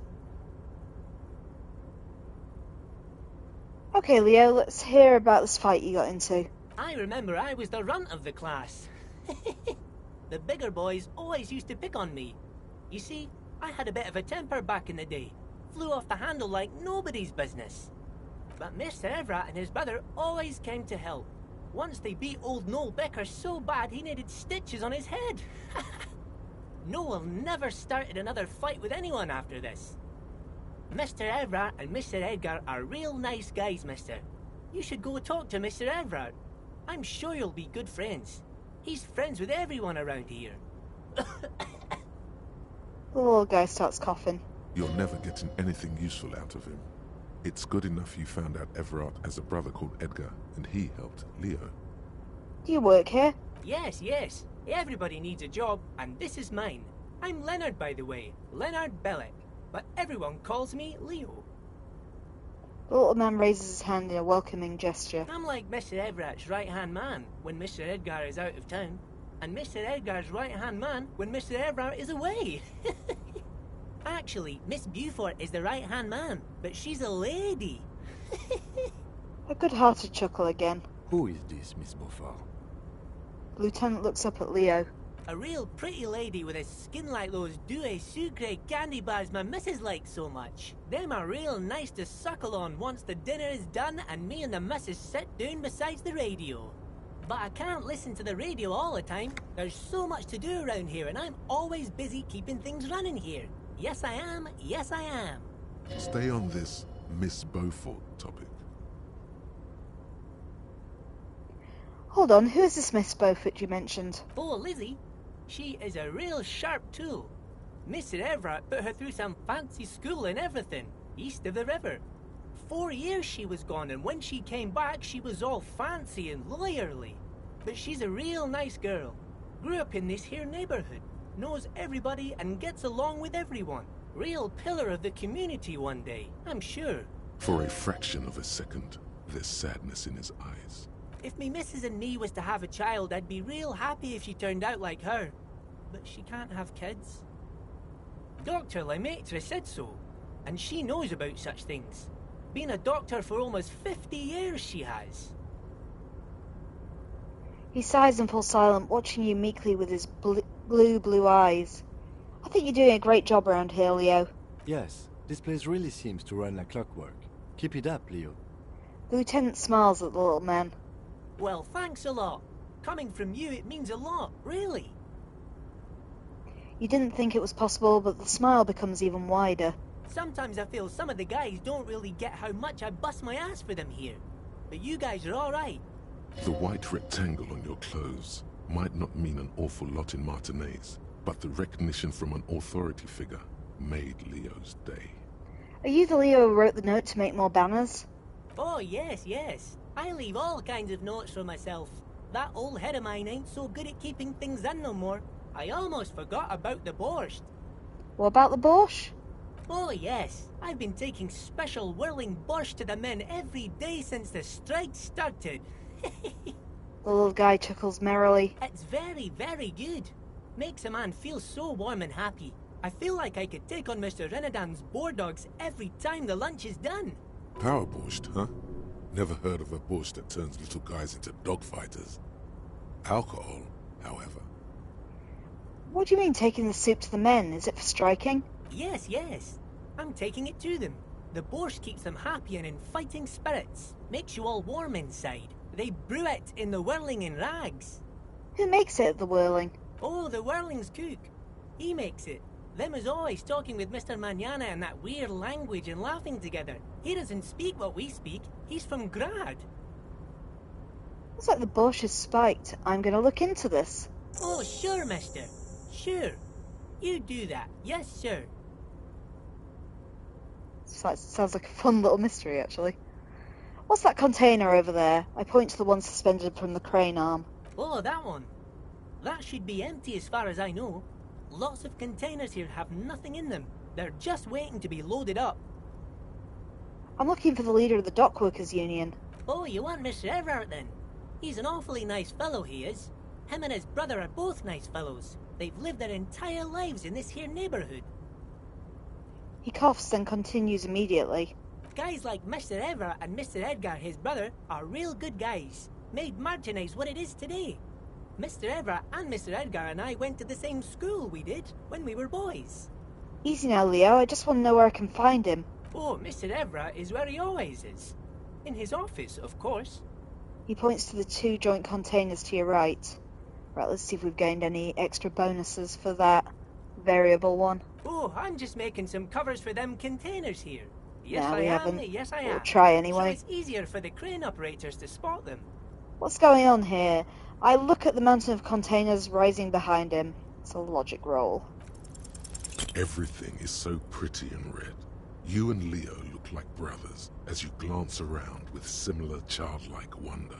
Okay, Leo, let's hear about this fight you got into. I remember I was the runt of the class. The bigger boys always used to pick on me. You see, I had a bit of a temper back in the day. Flew off the handle like nobody's business. But Mr. Evart and his brother always came to help. Once they beat old Noel Becker so bad he needed stitches on his head. Noel never started another fight with anyone after this. Mr. Evart and Mr. Edgar are real nice guys, mister. You should go talk to Mr. Evart. I'm sure you'll be good friends. He's friends with everyone around here. The little guy starts coughing. You're never getting anything useful out of him. It's good enough you found out Evart has a brother called Edgar, and he helped Leo. Do you work here? Yes, yes. Everybody needs a job, and this is mine. I'm Leonard, by the way. Leonard Bellick. But everyone calls me Leo. The little man raises his hand in a welcoming gesture. I'm like Mr. Everett's right-hand man when Mr. Edgar is out of town, and Mr. Edgar's right-hand man when Mr. Everett is away. Actually, Miss Beaufort is the right-hand man, but she's a lady. A good-hearted chuckle again. Who is this, Miss Beaufort? The lieutenant looks up at Leo. A real pretty lady with a skin like those Douai Sucre candy bars my missus likes so much. Them are real nice to suckle on once the dinner is done and me and the missus sit down beside the radio. But I can't listen to the radio all the time. There's so much to do around here and I'm always busy keeping things running here. Yes, I am. Yes, I am. Stay on this Miss Beaufort topic. Hold on, who is this Miss Beaufort you mentioned? Oh, Lizzie. She is a real sharp tool. Mr. Evart put her through some fancy school and everything. east of the river. 4 years she was gone, and when she came back, she was all fancy and lawyerly. But she's a real nice girl. Grew up in this here neighborhood, knows everybody and gets along with everyone. Real pillar of the community one day, I'm sure. For a fraction of a second, there's sadness in his eyes. If me missus and me was to have a child, I'd be real happy if she turned out like her. But she can't have kids. Dr. Lemaitre said so, and she knows about such things. Been a doctor for almost 50 years she has. He sighs and falls silent, watching you meekly with his blue eyes. I think you're doing a great job around here, Leo. Yes, this place really seems to run like clockwork. Keep it up, Leo. The lieutenant smiles at the little man. Well, thanks a lot. Coming from you, it means a lot, really. You didn't think it was possible, but the smile becomes even wider. Sometimes I feel some of the guys don't really get how much I bust my ass for them here. But you guys are alright. The white rectangle on your clothes might not mean an awful lot in Martinez, but the recognition from an authority figure made Leo's day. Are you the Leo who wrote the note to make more banners? Oh, yes, yes. I leave all kinds of notes for myself. That old head of mine ain't so good at keeping things in no more. I almost forgot about the borscht. What about the borscht? Oh, yes. I've been taking special whirling borscht to the men every day since the strike started. The little guy chuckles merrily. It's very, very good. Makes a man feel so warm and happy. I feel like I could take on Mr. Renadan's boar dogs every time the lunch is done. Power borscht, huh? Never heard of a borscht that turns little guys into dogfighters. Alcohol, however. What do you mean taking the soup to the men? Is it for striking? Yes, yes. I'm taking it to them. The borscht keeps them happy and in fighting spirits. Makes you all warm inside. They brew it in the Whirling-In-Rags. Who makes it at the Whirling? Oh, the Whirling's cook. He makes it. Them is always talking with Mr. Manana in that weird language and laughing together. He doesn't speak what we speak. He's from Grad. Looks like the borscht is spiked. I'm going to look into this. Oh, sure, mister. Sure. You do that. Yes, sir. Sounds like a fun little mystery, actually. What's that container over there? I point to the one suspended from the crane arm. Oh, that one. That should be empty as far as I know. Lots of containers here have nothing in them. They're just waiting to be loaded up. I'm looking for the leader of the Dockworkers Union. Oh, you want Mr. Evart then? He's an awfully nice fellow, he is. Him and his brother are both nice fellows. They've lived their entire lives in this here neighborhood. He coughs, then continues immediately. Guys like Mr. Evart and Mr. Edgar, his brother, are real good guys. Made Martinez what it is today. Mr. Evart and Mr. Edgar and I went to the same school we did when we were boys. Easy now, Leo. I just want to know where I can find him. Oh, Mr. Evart is where he always is. In his office, of course. He points to the 2 joint containers to your right. Right, let's see if we've gained any extra bonuses for that variable one. Oh, I'm just making some covers for them containers here. Yes, No, we haven't. Yes, I We'll am. try anyway. So it's easier for the crane operators to spot them. What's going on here? I look at the mountain of containers rising behind him. It's a logic roll. Everything is so pretty and red. You and Leo look like brothers as you glance around with similar childlike wonder.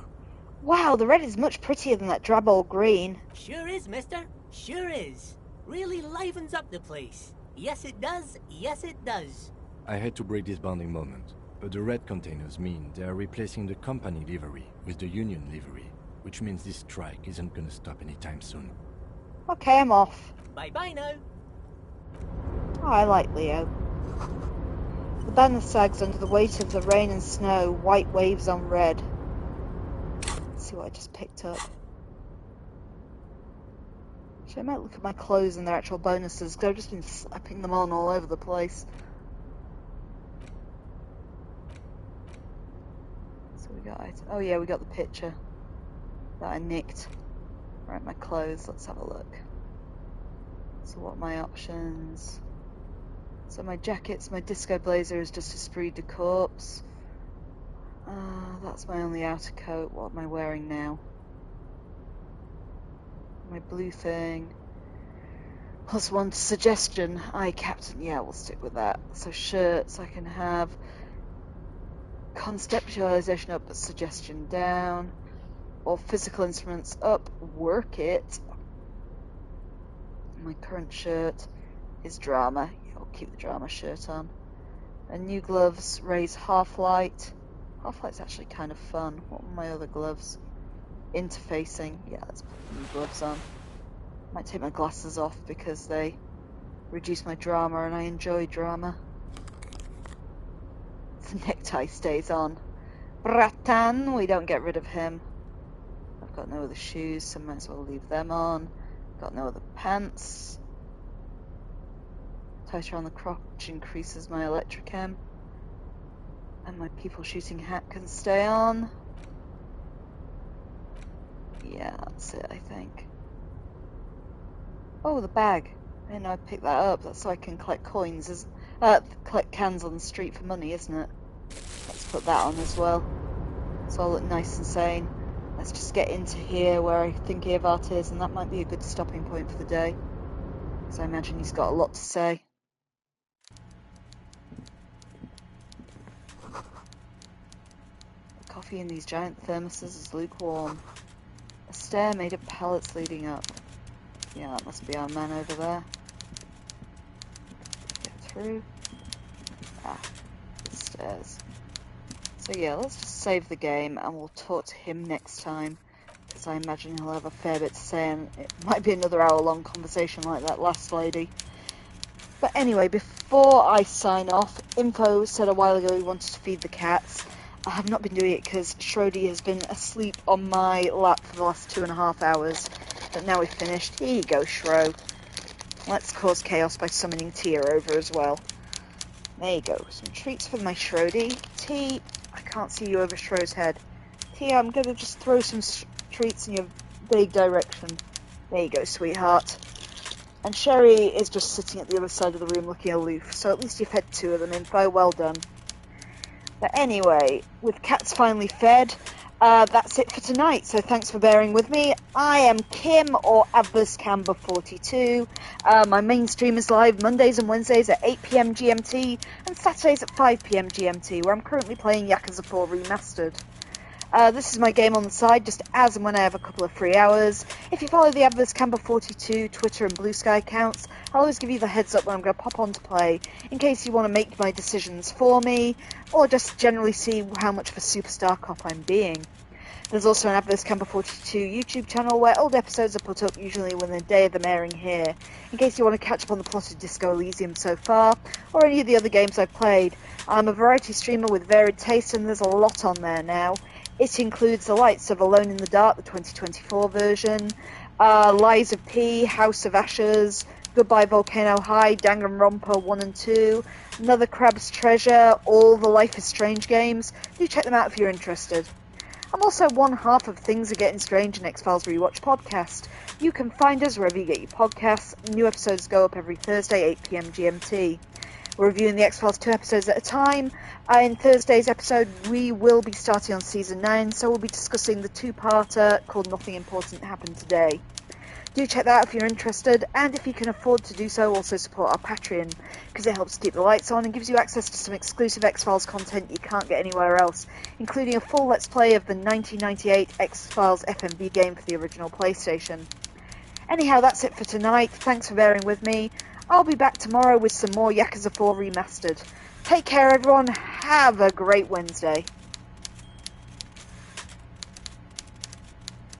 Wow, the red is much prettier than that drab old green. Sure is, mister. Sure is. Really livens up the place. Yes, it does. Yes, it does. I hate to break this bonding moment, but the red containers mean they are replacing the company livery with the union livery, which means this strike isn't gonna stop anytime soon. Okay, I'm off. Bye-bye now. Oh, I like Leo. The banner sags under the weight of the rain and snow, white waves on red. Let's see what I just picked up. Actually, I might look at my clothes and their actual bonuses, because I've just been slapping them on all over the place. So we got it. Oh yeah, we got the picture that I nicked. Right, my clothes, let's have a look. So what are my options? So my jackets, my disco blazer is just esprit de corps. That's my only outer coat. What am I wearing now? My blue thing. Plus one suggestion. Aye, Captain. Yeah, we'll stick with that. So shirts, I can have conceptualization up, but suggestion down. Or physical instruments up, work it. My current shirt is drama. Yeah, I'll keep the drama shirt on. And new gloves, raise half-light. Half-light's actually kind of fun. What are my other gloves? Interfacing. Yeah, let's put new gloves on. Might take my glasses off because they reduce my drama and I enjoy drama. The necktie stays on. Bratan, we don't get rid of him. I've got no other shoes, so might as well leave them on. Got no other pants. Tighter on the crotch increases my electrochem. And my people shooting hat can stay on. Yeah, that's it, I think. Oh, the bag. I didn't know I'd pick that up. That's so I can collect coins, collect cans on the street for money, isn't it? Let's put that on as well. So I'll look nice and sane. Let's just get into here where I think Evart is, and that might be a good stopping point for the day. Because I imagine he's got a lot to say. The coffee in these giant thermoses is lukewarm. A stair made of pallets leading up. Yeah, that must be our man over there. Get through. Ah, the stairs. So yeah, let's just save the game and we'll talk to him next time. Because I imagine he'll have a fair bit to say and it might be another hour-long conversation like that last lady. But anyway, before I sign off, Info said a while ago he wanted to feed the cats. I have not been doing it because Schrody has been asleep on my lap for the last 2.5 hours. But now we've finished. Here you go, Shro. Let's cause chaos by summoning Tia over as well. There you go. Some treats for my Schrody. T, I can't see you over Shro's head. Tia, I'm going to just throw some treats in your vague direction. There you go, sweetheart. And Sherry is just sitting at the other side of the room looking aloof. So at least you've had 2 of them, Info. Well done. But anyway, with cats finally fed, that's it for tonight. So thanks for bearing with me. I am Kim, or AdversCamber42. My main stream is live Mondays and Wednesdays at 8 PM GMT and Saturdays at 5 PM GMT, where I'm currently playing Yakuza 4 Remastered. This is my game on the side, just as and when I have a couple of free hours. If you follow the AdversCamber42 Twitter and Blue Sky accounts, I'll always give you the heads up when I'm going to pop on to play, in case you want to make my decisions for me, or just generally see how much of a superstar cop I'm being. There's also an AdversCamber42 YouTube channel where old episodes are put up usually when the day of them airing here, in case you want to catch up on the plot of Disco Elysium so far, or any of the other games I've played. I'm a variety streamer with varied taste and there's a lot on there now. It includes the likes of Alone in the Dark, the 2024 version, Lies of P, House of Ashes, Goodbye Volcano High, Danganronpa 1 and 2, Another Crab's Treasure, all the Life is Strange games. Do check them out if you're interested. I'm also one half of Things Are Getting Strange, an X-Files Rewatch podcast. You can find us wherever you get your podcasts. New episodes go up every Thursday, 8 PM GMT. We're reviewing the X-Files 2 episodes at a time. In Thursday's episode, we will be starting on Season 9, so we'll be discussing the 2-parter called Nothing Important Happened Today. Do check that out if you're interested, and if you can afford to do so, also support our Patreon, because it helps keep the lights on and gives you access to some exclusive X-Files content you can't get anywhere else, including a full Let's Play of the 1998 X-Files FMV game for the original PlayStation. Anyhow, that's it for tonight. Thanks for bearing with me. I'll be back tomorrow with some more Yakuza 4 Remastered. Take care, everyone. Have a great Wednesday.